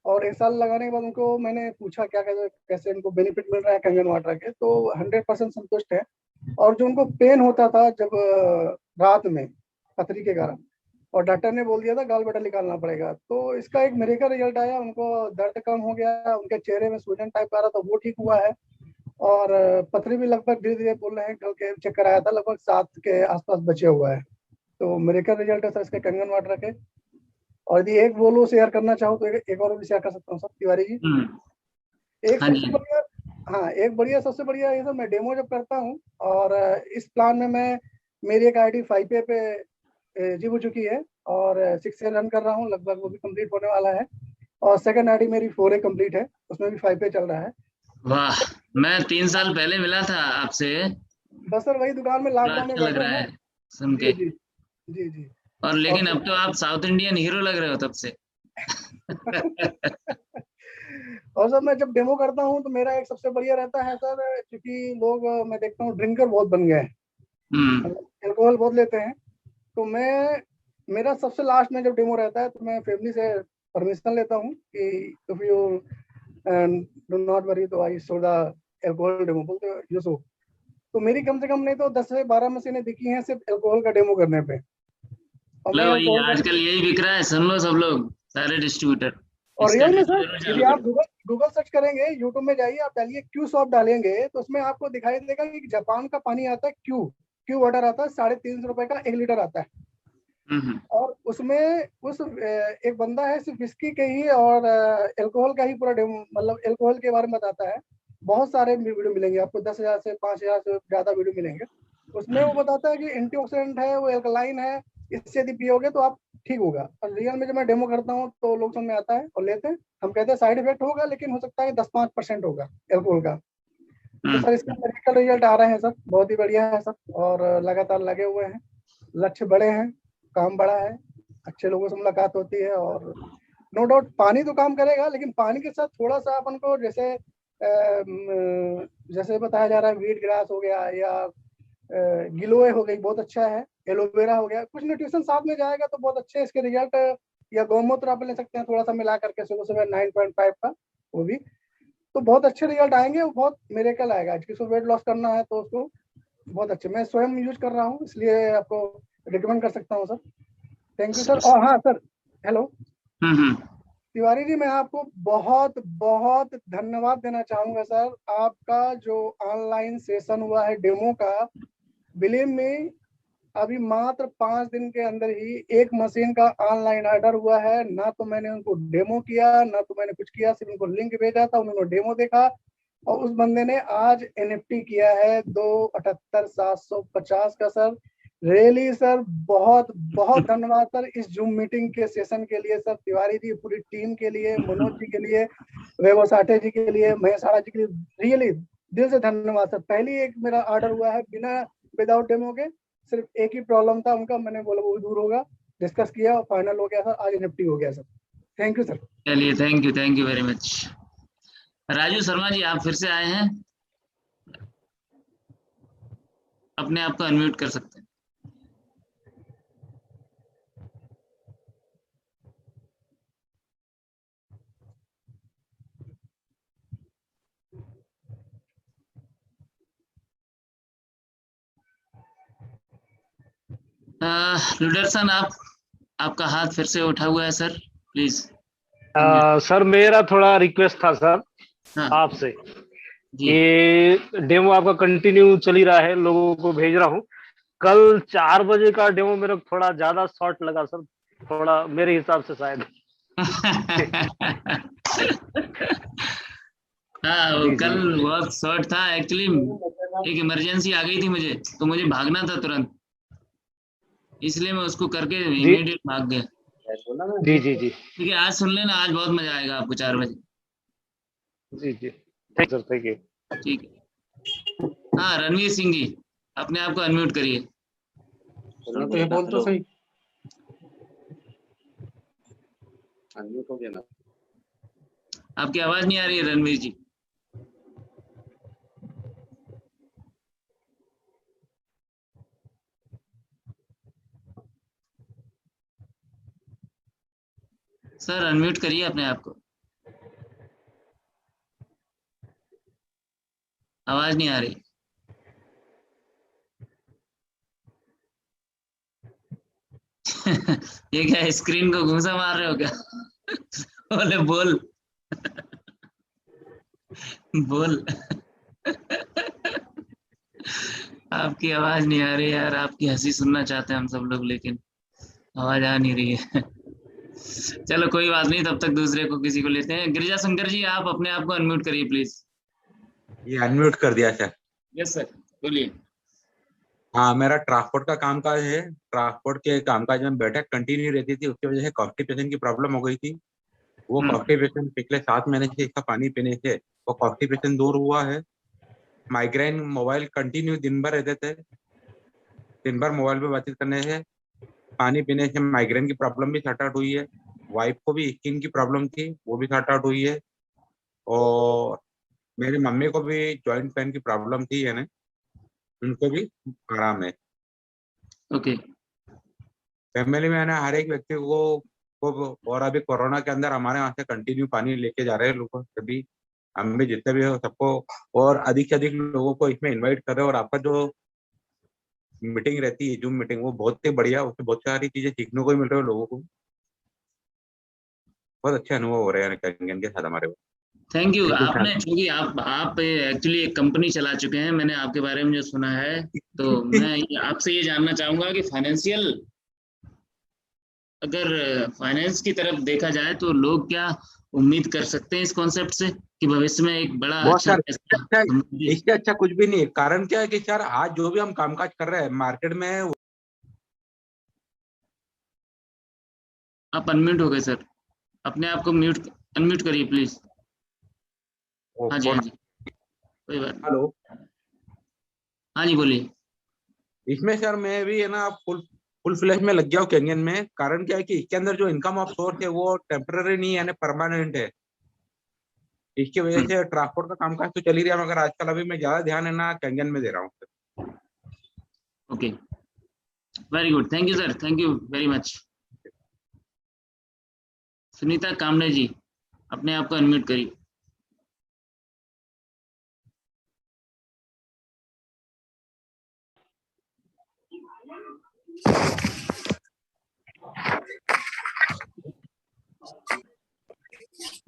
और 1 साल लगाने के बाद उनको मैंने पूछा क्या कैसे इनको बेनिफिट मिल रहा है कंगन वाटर के, तो 100% संतुष्ट है। और जो उनको पेन होता था जब रात में पथरी के कारण, और डॉक्टर ने बोल दिया था गाल ब्लैडर निकालना पड़ेगा, तो इसका एक मिरेकल रिजल्ट आया। उनको दर्द कम हो गया, उनके चेहरे में सूजन टाइप आ रहा था, वो ठीक हुआ है, और पथरी भी लगभग धीरे धीरे बोल रहे हैं, कल के चेक कराया था, लगभग 7 के आसपास बचे हुआ है। तो मिरेकल रिजल्ट है सर इसके कंगन वाटर के। और यदि एक बोलो शेयर करना चाहो तो एक और भी शेयर कर सकता हूँ सर, तिवारी जी। एक सबसे बढ़िया, हाँ, एक बढ़िया, सबसे बढ़िया ये सर, मैं डेमो जब करता हूँ, और इस प्लान में मैं मेरी एक आईडी 5A पे अचीव हो चुकी है और 6A रन कर रहा हूँ, लगभग वो भी कंप्लीट होने वाला है। और सेकंड आईडी मेरी 4A कंप्लीट है, उसमें भी 5A चल रहा है। वाह, मैं 3 साल पहले मिला था आपसे। बस सर वही दुकान में लॉकडाउन में अच्छा लग बैठे रहा हैं। है सुन के। जी जी जी। और लेकिन अब तो आप साउथ इंडियन हीरो लग रहे हो तब से। और सर मैं जब डेमो करता हूँ तो मेरा एक सबसे बढ़िया रहता है सर, क्योंकि लोग मैं देखता हूँ ड्रिंकर बहुत बन गए हैं, अल्कोहल बहुत लेते हैं। तो मेरा सबसे लास्ट में जब डेमो रहता है तो मैं फैमिली से परमिशन लेता हूँ कि if you do not worry तो I show the alcohol demo, बोलते यू शो। तो मेरी कम से कम नहीं तो 10 से 12 मशीनें बिकी हैं सिर्फ अल्कोहल का डेमो करने पे। और मैं लो, आजकल यही बिक रहा है, सुन लो सब लोग, सारे डिस्ट्रीब्यूटर। और रियल में सर यदि आप गूगल सर्च करेंगे, यूट्यूब में जाइए, आप डालिए क्यू शॉप डालेंगे तो उसमें आपको दिखाई देगा कि जापान का पानी आता है, क्यू वाटर आता है, 350 रुपए का 1 लीटर आता है। और उसमें उस एक बंदा है सिर्फ विस्की के ही और अल्कोहल का ही पूरा डेमो, मतलब अल्कोहल के बारे में बताता है। बहुत सारे वीडियो मिलेंगे आपको, 10,000 से 5,000 से ज्यादा वीडियो मिलेंगे। उसमें वो बताता है कि एंटीऑक्सीडेंट है, वो एल्कलाइन है, इससे यदि पियोगे तो आप ठीक होगा। और रियल में जब मैं डेमो करता हूँ तो लोग समझ में आता है और लेते हैं। हम कहते हैं साइड इफेक्ट होगा, लेकिन हो सकता है 10-5% होगा अल्कोहल का। तो सर इसका मेडिकल रिजल्ट आ रहे हैं सर, बहुत ही बढ़िया है सर, और लगातार लगे हुए हैं। लक्ष्य बड़े हैं, काम बड़ा है, अच्छे लोगों से मुलाकात होती है। और नो डाउट पानी तो काम करेगा, लेकिन पानी के साथ थोड़ा सा अपन को जैसे बताया जा रहा है वीट ग्रास हो गया या गिलोय हो गई, बहुत अच्छा है, एलोवेरा हो गया, कुछ न्यूट्रिशन साथ में जाएगा तो बहुत अच्छे इसके रिजल्ट। या गौमूत्र आप ले सकते हैं थोड़ा सा मिला करके सुबह 9.5 का, वो भी तो बहुत अच्छे रिजल्ट आएंगे। वो बहुत मिरेकल आएगा। किसी को वेट लॉस करना है तो उसको बहुत अच्छे, मैं स्वयं यूज कर रहा हूँ इसलिए आपको रिकमेंड कर सकता हूँ सर। Thank you sir. और हाँ सर, हेलो तिवारी जी, मैं आपको बहुत बहुत धन्यवाद देना चाहूंगा सर। आपका जो ऑनलाइन सेशन हुआ है डेमो का, बिलीव में अभी मात्र 5 दिन के अंदर ही 1 मशीन का ऑनलाइन ऑर्डर हुआ है। ना तो मैंने उनको डेमो किया, ना तो मैंने कुछ किया, सिर्फ उनको लिंक भेजा था, उन्होंने डेमो देखा और उस बंदे ने आज NFT किया है 2,78,750 का सर। रियली सर बहुत बहुत धन्यवाद सर इस जूम मीटिंग के सेशन के लिए सर, तिवारी जी, पूरी टीम के लिए, मनोज जी के लिए, वैभव साठे जी के लिए, महेशाड़ा जी के लिए, रियली दिल से धन्यवाद सर। पहली एक मेरा ऑर्डर हुआ है बिना विदाउट डेमो के, सिर्फ एक ही प्रॉब्लम था उनका, मैंने बोला वो दूर होगा, डिस्कस किया और फाइनल हो गया सर, आज NFT हो गया सर। Thank you sir. चलिए, thank you very much. Raju Sharma ji, आप फिर से आए हैं, अपने आप को अनम्यूट कर सकते हैं। रुडरसन, आपका हाथ फिर से उठा हुआ है सर, प्लीज। सर मेरा थोड़ा रिक्वेस्ट था सर आपसे, ये डेमो आपका कंटिन्यू चल ही रहा है, लोगों को भेज रहा हूँ। कल 4 बजे का डेमो मेरे को थोड़ा ज्यादा शॉर्ट लगा सर, थोड़ा मेरे हिसाब से शायद। हाँ, कल बहुत शॉर्ट था एक्चुअली, एक इमरजेंसी आ गई थी मुझे, तो मुझे भागना था तुरंत, इसलिए मैं उसको करके इमीडिएट भाग गया। जी जी जी, ठीक है, आज सुन लेना, आज बहुत मजा आएगा आपको 4 बजे। जी जी, थैंक सर, थैंक यू। ठीक है। हाँ, रणवीर सिंह जी, अपने आप को अनम्यूट करिए। तो ये बोल तो सही, अनम्यूट हो गया ना। आपकी आवाज नहीं आ रही है रणवीर जी। सर अनम्यूट करिए अपने आप को, आवाज नहीं आ रही। ये क्या स्क्रीन को घूंसा मार रहे हो क्या? बोले बोल बोल। आपकी आवाज नहीं आ रही यार, आपकी हंसी सुनना चाहते हैं हम सब लोग, लेकिन आवाज आ नहीं रही है। चलो कोई बात नहीं, तब तक दूसरे को किसी को लेते हैं। गिरिजा शंकर जी, आप अपने आप को अनम्यूट करिए प्लीज। ये अनम्यूट कर दिया सर। यस सर, बोलिए। हाँ, मेरा ट्रांसपोर्ट का कामकाज है। ट्रांसपोर्ट के कामकाज में बैठक कंटिन्यू रहती थी, उसकी वजह से कॉन्स्टिपेशन की प्रॉब्लम हो गई थी। वो कॉन्स्टिपेशन पिछले 7 महीने से इसका पानी पीने से वो कॉन्स्टिपेशन दूर हुआ है। माइग्रेन मोबाइल कंटिन्यू दिन भर रहते थे, दिन भर मोबाइल पे बातचीत करने से पानी पीने से माइग्रेन की प्रॉब्लम भी सॉर्ट आउट हुई है। वाइफ को भी स्किन की प्रॉब्लम थी, वो भी सॉर्ट आउट हुई है। और मेरी मम्मी को भी जॉइंट पेन की प्रॉब्लम थी, यानी उनको भी आराम है। ओके। फैमिली में हर एक व्यक्ति को और अभी कोरोना के अंदर हमारे यहाँ से कंटिन्यू पानी लेके जा रहे हैं लोग सभी, हम भी जितने भी हो सबको, और अधिक से अधिक लोगों को इसमें इनवाइट कर रहे हैं। और आपका जो मीटिंग रहती है, जूम मीटिंग, वो बहुत ही बढ़िया, उससे बहुत सारी चीजें सीखने को मिल रही है लोगों को। बहुत अच्छे अनुभव हो रहे हैं कैंगन के साथ हमारे। Thank you. आपने क्योंकि आप एक्चुअली एक कंपनी चला चुके हैं, मैंने आपके बारे में जो सुना है, तो मैं आपसे ये जानना चाहूंगा कि फाइनेंशियल, अगर फाइनेंस की तरफ देखा जाए तो लोग क्या उम्मीद कर सकते हैं इस कॉन्सेप्ट से कि भविष्य में एक बड़ा इससे अच्छा कुछ भी नहीं है। कारण क्या है कि सर आज जो भी हम कामकाज कर रहे हैं मार्केट में। आप अनम्यूट हो गए सर, अपने आप को अनम्यूट करिए प्लीज। हाँ जी, हाँ जी, कोई बात। हेलो, हाँ जी बोलिए। इसमें सर मैं भी है ना फुल फ्लैश में लग गया हूँ कैंगन में। कारण क्या है कि इसके अंदर जो इनकम ऑफ सोर्स है वो टेम्पररी नहीं है, यानी परमानेंट है। इसकी वजह से ट्रांसपोर्ट का कामकाज तो चल ही रहा है, मगर आजकल अभी मैं ज्यादा ध्यान है ना कैंगन में दे रहा हूँ। Okay, very good, thank you sir, thank you very much. Sunita Kamde ji, अपने आप को अनम्यूट करिए।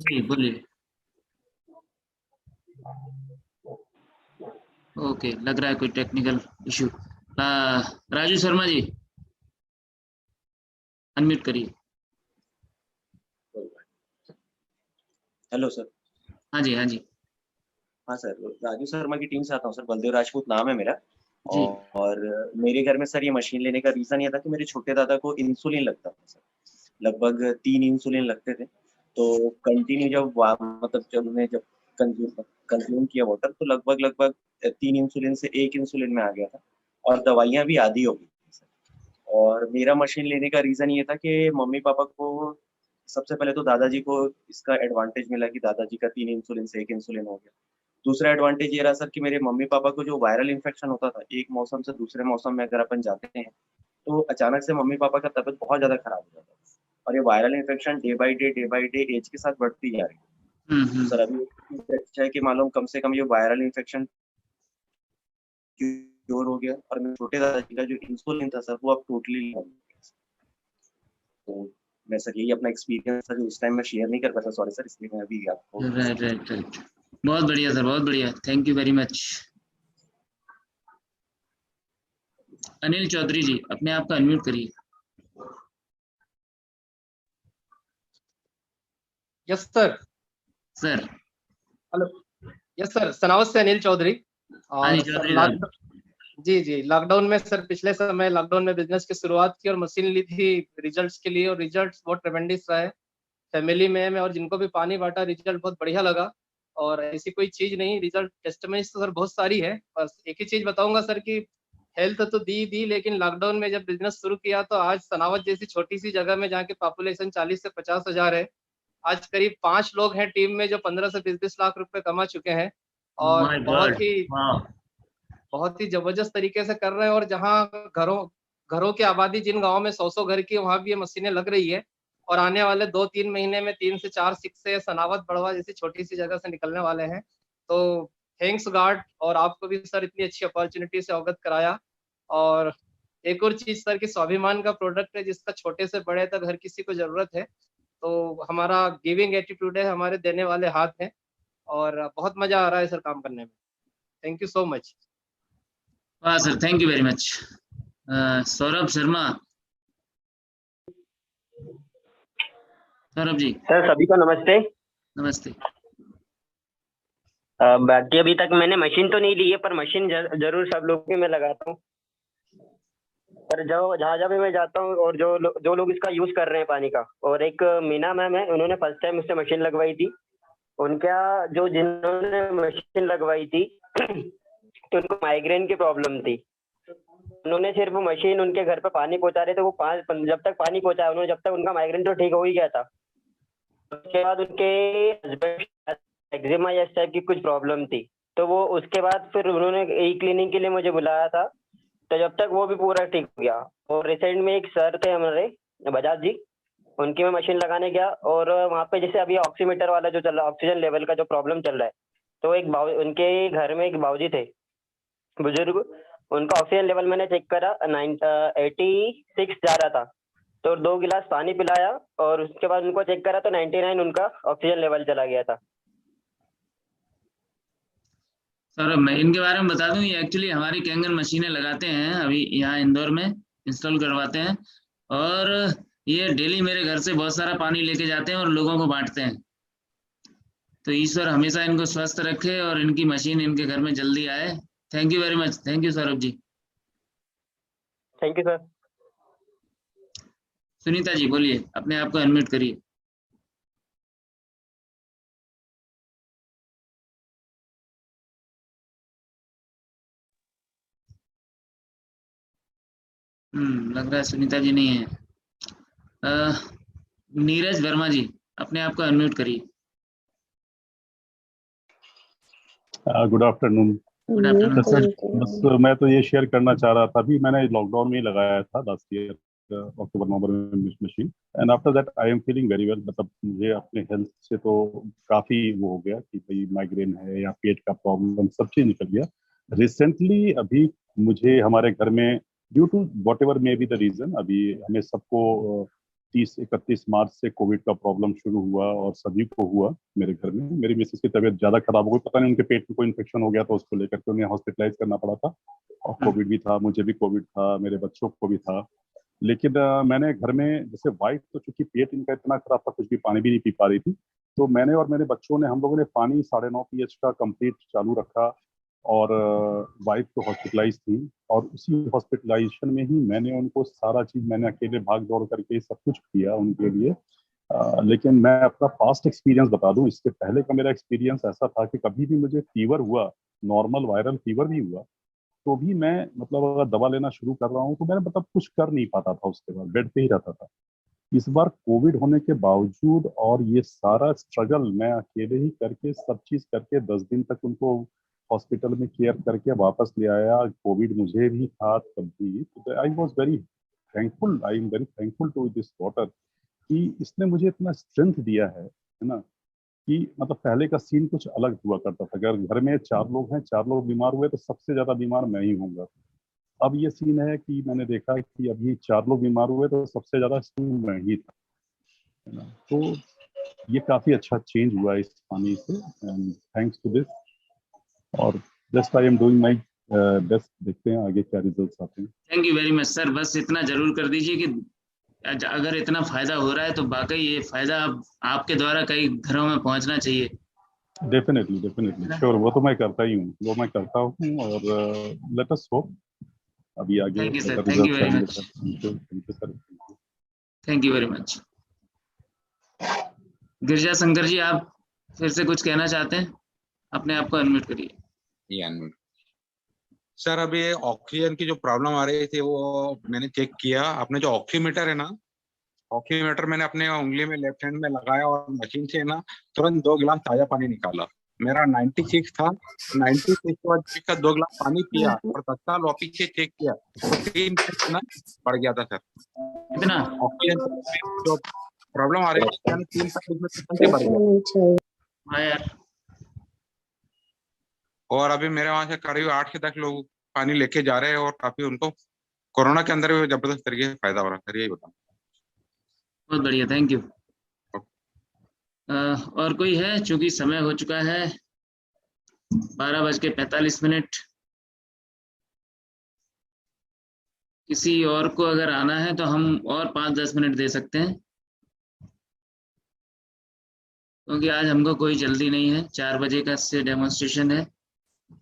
जी बोलिए। ओके, लग रहा है कोई टेक्निकल इशू। राजू शर्मा जी, अनम्यूट करिए। Hello sir. हाँ जी, हाँ जी। हाँ सर, राजू शर्मा की टीम से आता हूँ सर, बलदेव राजपूत नाम है मेरा। जी। और मेरे घर में सर ये मशीन लेने का रीजन ये था कि मेरे छोटे दादा को इंसुलिन लगता था सर, लगभग 3 इंसुलिन लगते थे। तो कंटिन्यू जब उन्हें कंज्यूम किया वाटर, तो लगभग 3 इंसुलिन से 1 इंसुलिन में आ गया था, और दवाइयाँ भी आधी हो गई थी सर। और मेरा मशीन लेने का रीजन ये था कि मम्मी पापा को, सबसे पहले तो दादाजी को इसका एडवांटेज मिला कि दादाजी का 3 इंसुलिन से 1 इंसुलिन हो गया। दूसरा एडवांटेज ये रहा सर कि मेरे मम्मी पापा को जो वायरल इन्फेक्शन होता था, एक मौसम से दूसरे मौसम में अगर अपन जाते हैं तो अचानक से मम्मी पापा का तबीयत बहुत ज्यादा खराब हो जाता है, और ये viral infection day by day age के साथ बढ़ती जा रही है। सर अभी अच्छा है कि मालूम कम से कम ये वायरल इन्फेक्शन क्योर हो गया, और मेरे छोटे दादाजी का जो इंसुलिन था सर वो अब टोटली बंद हो गया। तो मैं सर यही अपना एक्सपीरियंस था जो उस टाइम में शेयर नहीं कर पाता, सॉरी सर, इसलिए मैं अभी आपको। राइट। बहुत बढ़िया सर, बहुत बढ़िया, thank you very much. Anil Chaudhary ji, अपने आप को अनम्यूट करिए। Yes sir. Sir hello, yes sir, Sanawat से अनिल चौधरी। जी, लॉकडाउन में सर, पिछले समय लॉकडाउन में बिजनेस की शुरुआत की और मशीन ली थी रिजल्ट्स के लिए, और रिजल्ट्स बहुत ट्रेमेंडस रहा है फैमिली में और जिनको भी पानी बांटा रिजल्ट बहुत बढ़िया लगा। और ऐसी कोई चीज नहीं, रिजल्ट टेस्टमेंट्स तो सर बहुत सारी है। बस एक ही चीज बताऊंगा सर कि हेल्थ तो दी, लेकिन लॉकडाउन में जब बिजनेस शुरू किया तो आज सनावत जैसी छोटी सी जगह में, जहाँ की पॉपुलेशन 40 से 50 हजार है, आज करीब 5 लोग हैं टीम में जो 15 से 20 लाख रुपए कमा चुके हैं, और बहुत ही जबरदस्त तरीके से कर रहे हैं। और जहाँ घरों की आबादी जिन गाँव में 100 घर की, वहाँ भी ये मशीनें लग रही है, और आने वाले 2-3 महीने में 3 से 4 शिक्षे सनावत बड़वा जैसी छोटी सी जगह से निकलने वाले हैं। तो थैंक्स गॉड, और आपको भी सर इतनी अच्छी अपॉर्चुनिटी से अवगत कराया। और एक और चीज सर कि स्वाभिमान का प्रोडक्ट है जिसका छोटे से बड़े तक हर किसी को जरूरत है। तो हमारा गिविंग एटीट्यूड है, हमारे देने वाले हाथ हैं, और बहुत मजा आ रहा है सर काम करने में। Thank you so much. वाह sir, thank you very much. Saurabh Sharma. Saurabh ji. Sir सभी को नमस्ते। नमस्ते। बाकी अभी तक मैंने मशीन तो नहीं ली है, पर मशीन जरूर सब लोगों में लगाता हूँ। पर जहाँ भी मैं जाता हूँ और जो लोग इसका यूज कर रहे हैं पानी का, और एक मीना मैम है, उन्होंने फर्स्ट टाइम उससे मशीन लगवाई थी। उनका जिन्होंने मशीन लगवाई थी तो उनको माइग्रेन की प्रॉब्लम थी। उन्होंने सिर्फ मशीन उनके घर पे पानी पहुंचा रहे थे, वो जब तक पानी पहुंचाया उन्होंने, जब तक उनका माइग्रेन तो ठीक हो ही गया था। उसके बाद उनके हस्बैंड एक्जिमा या इस टाइप की कुछ प्रॉब्लम थी, तो वो उसके बाद फिर उन्होंने ई क्लीनिंग के लिए मुझे बुलाया था, तो जब तक वो भी पूरा ठीक हो गया। और रिसेंट में एक सर थे हमारे बजाज जी, उनकी मैं मशीन लगाने गया, और वहाँ पे जैसे अभी ऑक्सीमीटर वाला जो चल रहा है, ऑक्सीजन लेवल का जो प्रॉब्लम चल रहा है, तो उनके घर में एक बाबूजी थे बुजुर्ग, उनका ऑक्सीजन लेवल मैंने चेक करा 86 जा रहा था, तो 2 गिलास पानी पिलाया और उसके बाद उनको चेक करा तो 99 उनका ऑक्सीजन लेवल चला गया था। सर मैं इनके बारे में बता दूं, ये एक्चुअली हमारी कैंगन मशीनें लगाते हैं, अभी यहाँ इंदौर में इंस्टॉल करवाते हैं, और ये डेली मेरे घर से बहुत सारा पानी लेके जाते हैं और लोगों को बांटते हैं। तो ईश्वर हमेशा इनको स्वस्थ रखे और इनकी मशीन इनके घर में जल्दी आए। Thank you very much. Thank you Saurabh ji. Thank you sir. Sunita ji बोलिए, अपने आप को अनम्यूट करिए। लग रहा है सुनीता जी नहीं है। नीरज वर्मा जी, अपने आप को अनम्यूट करिए। Good afternoon. Good afternoon sir. बस मैं तो ये शेयर करना चाह रहा था, अभी मैंने लॉकडाउन में ही लगाया था लास्ट ईयर अक्टूबर नवंबर में machine, and after that I am feeling very well. मतलब मुझे अपने हेल्थ से तो काफ़ी वो हो गया कि भाई माइग्रेन है या पेट का प्रॉब्लम, सब चीज़ निकल गया। रिसेंटली अभी मुझे हमारे घर में due to whatever may be the reason, अभी हमें सबको 30-31 मार्च से कोविड का प्रॉब्लम शुरू हुआ और सभी को हुआ। मेरे घर में मेरी मिसेस की तबीयत ज़्यादा खराब हो गई, पता नहीं उनके पेट में कोई इन्फेक्शन हो गया था, उसको लेकर के उन्हें हॉस्पिटलाइज करना पड़ा था, और कोविड भी था, मुझे भी कोविड था, मेरे बच्चों को भी था। लेकिन मैंने घर में जैसे वाइफ तो चूंकि पेट इनका इतना खराब था, कुछ भी पानी भी नहीं पी पा रही थी, तो मैंने और मेरे बच्चों ने, हम लोगों ने पानी 9.5 pH का कंप्लीट चालू रखा, और वाइफ तो हॉस्पिटलाइज थी, और उसी हॉस्पिटलाइजेशन में ही मैंने उनको सारा चीज़, मैंने अकेले भाग दौड़ करके सब कुछ किया उनके लिए। लेकिन मैं अपना पास्ट एक्सपीरियंस बता दूं, इससे पहले का मेरा एक्सपीरियंस ऐसा था कि कभी भी मुझे फीवर हुआ, नॉर्मल वायरल फीवर भी हुआ, तो भी मैं मतलब अगर दवा लेना शुरू कर रहा हूँ तो मैं मतलब कुछ कर नहीं पाता था, उसके बाद बेड पे ही रहता था। इस बार कोविड होने के बावजूद और ये सारा स्ट्रगल मैं अकेले ही करके, सब चीज़ करके 10 दिन तक उनको हॉस्पिटल में केयर करके वापस ले आया। कोविड मुझे भी था तब भी, I was very thankful, I am very thankful to this daughter कि इसने मुझे इतना स्ट्रेंथ दिया है ना, कि मतलब पहले का सीन कुछ अलग हुआ करता था। अगर घर में 4 लोग हैं, 4 लोग बीमार हुए तो सबसे ज़्यादा बीमार मैं ही होऊंगा। अब ये सीन है कि मैंने देखा कि अभी 4 लोग बीमार हुए तो सबसे ज़्यादा मैं ही था, है ना। तो ये काफ़ी अच्छा चेंज हुआ इस पानी से, एंड थैंक्स टू दिस। और just I am doing my best, देखते हैं आगे क्या रिजल्ट्स आते हैं। Thank you very much sir. बस इतना जरूर कर दीजिए कि अगर इतना फायदा हो रहा है तो वाकई ये फायदा आपके द्वारा कई घरों में पहुंचना चाहिए। डेफिनेटली श्योर, वो तो मैं करता ही हूँ, वो मैं करता हूँ, और लेट अस होप अभी आगे। Thank you sir, thank you very much. Thank you very much. Girija Shankar ji, आप फिर से कुछ कहना चाहते हैं? अपने आप को अनम्यूट करिए। सर अभी ऑक्सीजन की जो प्रॉब्लम आ रही थी वो मैंने चेक किया। अपने जो ऑक्सीमीटर है ना, ऑक्सीमीटर मैंने अपने उंगली में लेफ्ट हैंड में लगाया और मशीन से ना तुरंत 2 गिलास ताजा पानी निकाला। मेरा 96 था, 96 के बाद 2 गिलास पानी पिया और तत्काल वापिस से चेक किया तो 3 ना बढ़ गया था सर। कितना ऑक्सीजन जो प्रॉब्लम आ रही थी 3 बढ़ गया। और अभी मेरे वहां से करीब 8 से 10 लोग पानी लेके जा रहे हैं और काफी उनको कोरोना के अंदर भी जबरदस्त तरीके से फायदा हो रहा है। यही बताऊं। बहुत बढ़िया, थैंक यू। और कोई है? चूंकि समय हो चुका है 12:45। किसी और को अगर आना है तो हम और 5-10 मिनट दे सकते हैं, क्योंकि आज हमको कोई जल्दी नहीं है। 4 बजे का से डेमोन्स्ट्रेशन है।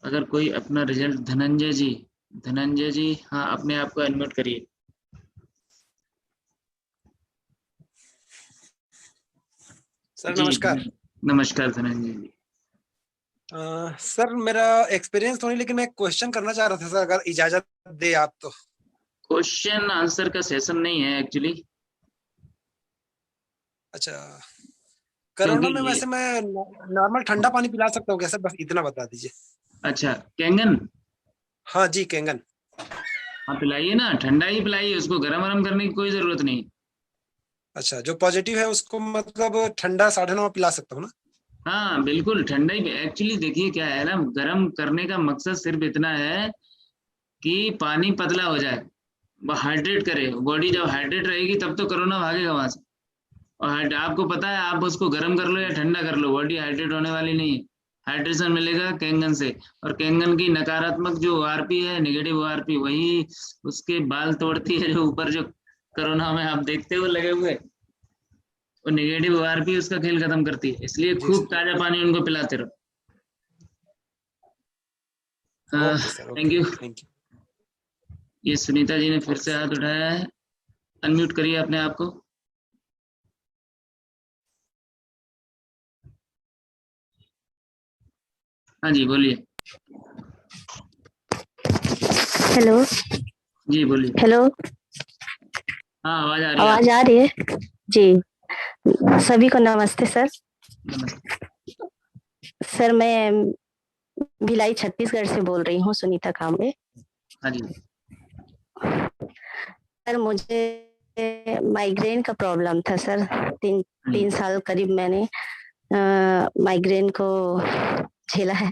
अगर कोई अपना रिजल्ट, धनंजय जी, हाँ अपने आप को अनम्यूट करिए। सर नमस्कार। नमस्कार धनंजय जी। सर मेरा एक्सपीरियंस तो नहीं, लेकिन मैं एक क्वेश्चन करना चाह रहा था सर, अगर इजाजत दे आप तो। क्वेश्चन आंसर का सेशन नहीं है एक्चुअली। अच्छा, कोरोना में वैसे मैं नॉर्मल ठंडा पानी पिला सकता हूँ क्या सर? बस इतना बता दीजिए। अच्छा, कैंगन? हाँ जी, कैंगन। हाँ पिलाइए ना, ठंडा ही पिलाइए, उसको गरम गरम करने की कोई जरूरत नहीं। अच्छा, जो पॉजिटिव है उसको मतलब ठंडा 9:30 पिला सकता हूँ ना? हाँ बिल्कुल ठंडा ही। एक्चुअली देखिए क्या है ना, गरम करने का मकसद सिर्फ इतना है कि पानी पतला हो जाए, वो हाइड्रेट करे बॉडी। जब हाइड्रेट रहेगी तब तो कोरोना भागेगा वहां से। और आपको पता है, आप उसको गर्म कर लो या ठंडा कर लो, बॉडी हाइड्रेट होने वाली नहीं है। हाइड्रेशन मिलेगा कैंगन से। और कैंगन की नकारात्मक जो ओआरपी है, नेगेटिव ओआरपी, वही उसके बाल तोड़ती है। जो ऊपर जो कोरोना में आप देखते हो लगे हुए, वो नेगेटिव ओआरपी उसका खेल खत्म करती है। इसलिए खूब ताजा पानी उनको पिलाते रहो। Thank you. ये सुनीता जी ने फिर से हाथ उठाया है, अनम्यूट करिए अपने आप को। हाँ जी बोलिए। हेलो जी बोलिए। हेलो, हाँ आवाज आ रही है। आवाज आ रही है जी। सभी को नमस्ते सर। नमस्ते सर मैं भिलाई छत्तीसगढ़ से बोल रही हूँ, सुनीता कांबे। हाँ जी। सर मुझे माइग्रेन का प्रॉब्लम था सर। तीन साल करीब मैंने माइग्रेन को झेला है।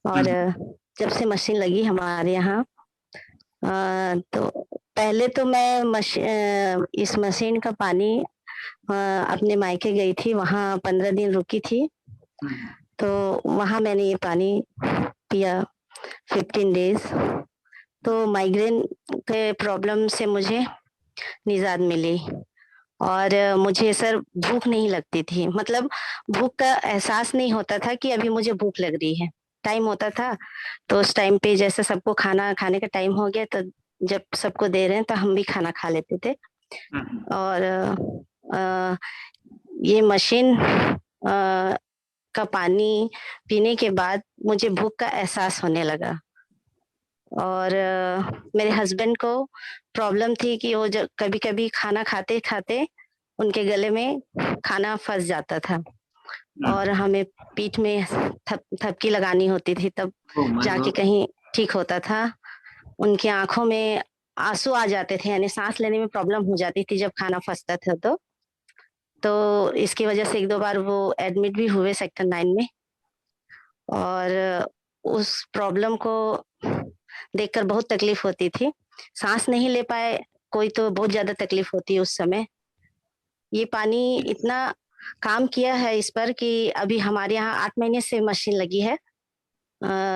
और जब से मशीन लगी हमारे यहाँ, तो पहले तो मैं इस मशीन का पानी अपने मायके गई थी, वहाँ 15 दिन रुकी थी। तो वहाँ मैंने ये पानी पिया 15 डेज। तो माइग्रेन के प्रॉब्लम से मुझे निजात मिली। और मुझे सर भूख नहीं लगती थी, मतलब भूख का एहसास नहीं होता था कि अभी मुझे भूख लग रही है। टाइम होता था तो उस टाइम पे जैसे सबको खाना खाने का टाइम हो गया, तो जब सबको दे रहे हैं तो हम भी खाना खा लेते थे। और ये मशीन का पानी पीने के बाद मुझे भूख का एहसास होने लगा। और मेरे हस्बैंड को प्रॉब्लम थी कि वो जब कभी कभी खाना खाते खाते उनके गले में खाना फंस जाता था और हमें पीठ में थपकी लगानी होती थी, तब जाके कहीं ठीक होता था। उनकी आंखों में आंसू आ जाते थे, यानी सांस लेने में प्रॉब्लम हो जाती थी जब खाना फंसता था। तो इसकी वजह से 1-2 बार वो एडमिट भी हुए सेक्टर 9 में। और उस प्रॉब्लम को देखकर बहुत तकलीफ होती थी। सांस नहीं ले पाए कोई तो बहुत ज्यादा तकलीफ होती है उस समय। ये पानी इतना काम किया है इस पर कि अभी हमारे यहाँ 8 महीने से मशीन लगी है,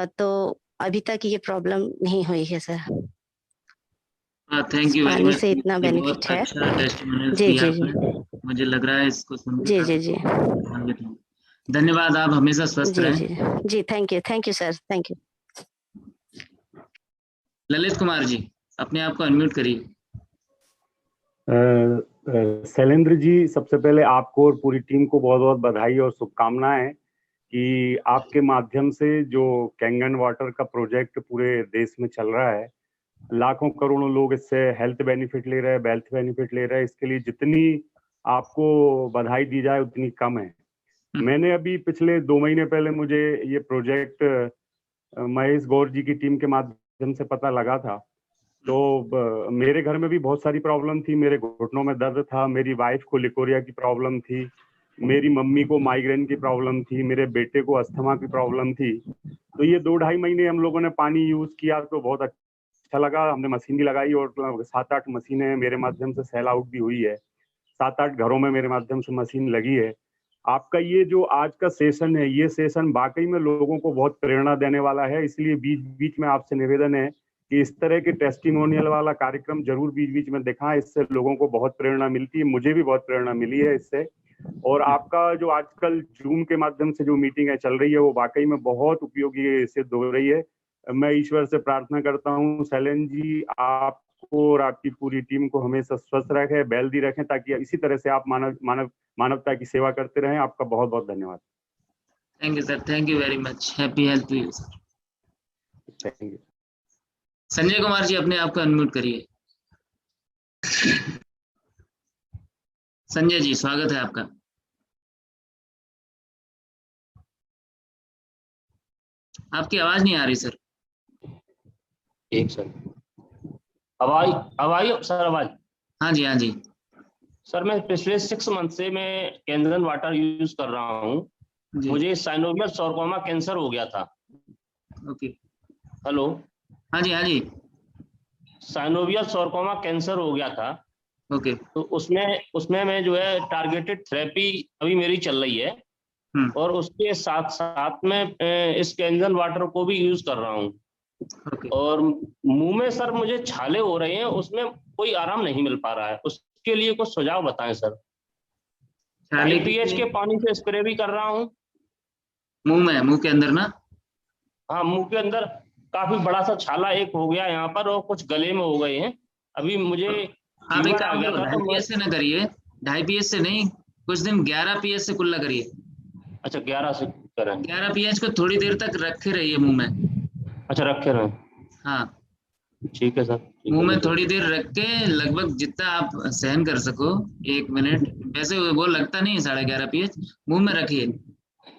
तो अभी तक ये प्रॉब्लम नहीं हुई है सर। थैंक यू वेरी पानी मच। से इतना बेनिफिट है। अच्छा टेस्टिमोनियल्स जी दिया जी जी आपने, मुझे लग रहा है इसको सुन जी जी जी धन्यवाद। आप हमेशा स्वस्थ रहें। जी जी thank you sir, thank you. Lalit Kumar ji अपने आप को अनम्यूट करिए। शैलेंद्र जी, सबसे पहले आपको और पूरी टीम को बहुत बहुत बधाई और शुभकामनाएं कि आपके माध्यम से जो कैंगन वाटर का प्रोजेक्ट पूरे देश में चल रहा है, लाखों करोड़ों लोग इससे हेल्थ बेनिफिट ले रहे हैं, वेल्थ बेनिफिट ले रहे हैं। इसके लिए जितनी आपको बधाई दी जाए उतनी कम है। मैंने अभी पिछले 2 महीने पहले मुझे ये प्रोजेक्ट महेश गौर जी की टीम के माध्यम से पता लगा था। तो मेरे घर में भी बहुत सारी प्रॉब्लम थी। मेरे घुटनों में दर्द था, मेरी वाइफ को लिकोरिया की प्रॉब्लम थी, मेरी मम्मी को माइग्रेन की प्रॉब्लम थी, मेरे बेटे को अस्थमा की प्रॉब्लम थी। तो ये 2-2.5 महीने हम लोगों ने पानी यूज किया तो बहुत अच्छा लगा। हमने मशीन भी लगाई और 7-8 मशीनें मेरे माध्यम से सेल आउट भी हुई है। 7-8 घरों में मेरे माध्यम से मशीन लगी है। आपका ये जो आज का सेशन है, ये सेशन वाकई में लोगों को बहुत प्रेरणा देने वाला है। इसलिए बीच बीच में आपसे निवेदन है कि इस तरह के टेस्टिमोनियल वाला कार्यक्रम जरूर बीच बीच में दिखाएं। इससे लोगों को बहुत प्रेरणा मिलती है, मुझे भी बहुत प्रेरणा मिली है इससे। और आपका जो आजकल जूम के माध्यम से जो मीटिंग चल रही है वो वाकई में बहुत उपयोगी सिद्ध हो रही है। मैं ईश्वर से प्रार्थना करता हूँ शैलेंद्र जी, आप आपको और आपकी पूरी टीम को हमेशा स्वस्थ रखें, हेल्दी रखें, ताकि इसी तरह से आप मानवता की सेवा करते रहें। आपका बहुत बहुत धन्यवाद। Thank you sir, thank you very much. Happy health to you sir. Thank you. Sanjay Kumar ji अपने आप को अनम्यूट करिए। संजय जी स्वागत है आपका। आपकी आवाज नहीं आ रही सर। एक सर, अब आई सर आवाज? हाँ जी, हाँ जी सर। मैं पिछले 6 मंथ से मैं कैंजन वाटर यूज कर रहा हूँ। मुझे साइनोवियल सार्कोमा कैंसर हो गया था। ओके। हेलो। हाँ जी, हाँ जी। साइनोवियल सार्कोमा कैंसर हो गया था। ओके। तो उसमें मैं जो है टारगेटेड थेरेपी अभी मेरी चल रही है, और उसके साथ साथ में इस कैंजन वाटर को भी यूज कर रहा हूँ। और मुंह में सर मुझे छाले हो रहे हैं, उसमें कोई आराम नहीं मिल पा रहा है। उसके लिए कुछ सुझाव बताएं सर। pH के पानी से स्प्रे भी कर रहा हूँ मुंह के अंदर ना। हाँ, मुंह के अंदर काफी बड़ा सा छाला एक हो गया यहाँ पर, और कुछ गले में हो गए हैं। अभी मुझे आप एक काम करो, 2.5 pH से ना करिए, 2.5 pH से नहीं, कुछ दिन 11 pH से कुल्ला करिए। अच्छा, 11 से करें। 11 pH को थोड़ी देर तक रखे रहिए मुंह में। अच्छा, रखे रहे। हाँ ठीक है सर। मुंह में थोड़ी देर रख के, लगभग जितना आप सहन कर सको, 1 मिनट। वैसे वो लगता नहीं है 11.5 pH। मुंह में रखिए।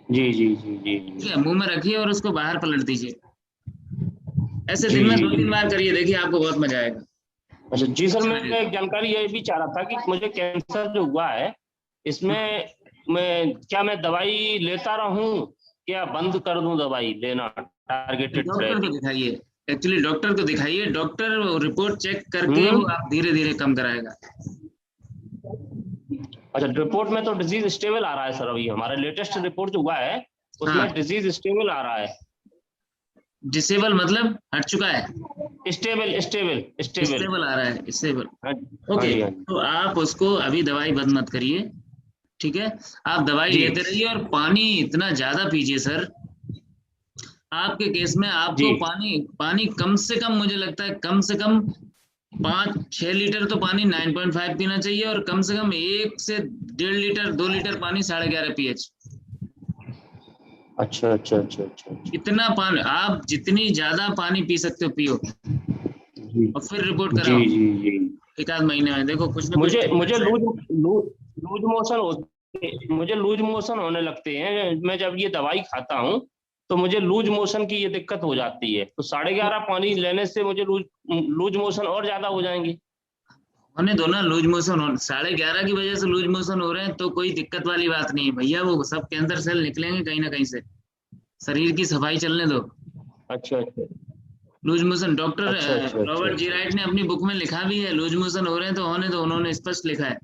जी जी जी जी। ठीक है, मुंह में रखिए और उसको बाहर पलट दीजिए। ऐसे दिन में 2-3 बार करिए, देखिए आपको बहुत मजा आएगा। अच्छा जी सर, मैं एक जानकारी ये भी चाह रहा था कि मुझे कैंसर जो हुआ है, इसमें मैं दवाई लेता रहूं या बंद कर दूं दवाई लेना? टारगेटेड डॉक्टर को दिखाइए, एक्चुअली डॉक्टर को दिखाइए। डॉक्टर रिपोर्ट चेक करके वो आप धीरे धीरे कम कराएगा। अच्छा, रिपोर्ट में तो डिजीज स्टेबल आ रहा है सर। अभी हमारा लेटेस्ट रिपोर्ट जो हुआ है उसमें डिजीज स्टेबल आ रहा है। डिसेबल मतलब हट चुका है? स्टेबल आ रहा है, स्टेबल। ओके, तो आप उसको अभी दवाई बंद मत करिए, ठीक है? आप दवाई लेते रहिए और पानी इतना ज्यादा पीजिए सर। आपके केस में आपको पानी कम से कम, मुझे लगता है कम से कम 5-6 लीटर तो पानी 9.5 पीना चाहिए, और कम से कम 1 से 1.5 लीटर 2 लीटर पानी 11.5 pH। अच्छा। इतना पानी, आप जितनी ज्यादा पानी पी सकते हो पियो, और फिर रिपोर्ट कराओ। जी। 1-आध महीने में देखो कुछ ना मुझे लूज मोशन होने लगते हैं। मैं जब ये दवाई खाता हूँ तो मुझे लूज मोशन की ये दिक्कत हो जाती है। तो 11.5 पानी लेने से मुझे लूज मोशन और ज्यादा हो जाएंगे। होने दो ना लूज मोशन। 11.5 की वजह से लूज मोशन हो रहे हैं तो कोई दिक्कत वाली बात नहीं है भैया। वो सब कैंसर सेल निकलेंगे कहीं ना कहीं से, शरीर की सफाई चलने दो। अच्छा। लूज मोशन, डॉक्टर रॉबर्ट जी राइट ने अपनी बुक में लिखा भी है, लूज मोशन हो रहे हैं तो होने दो। उन्होंने स्पष्ट लिखा है।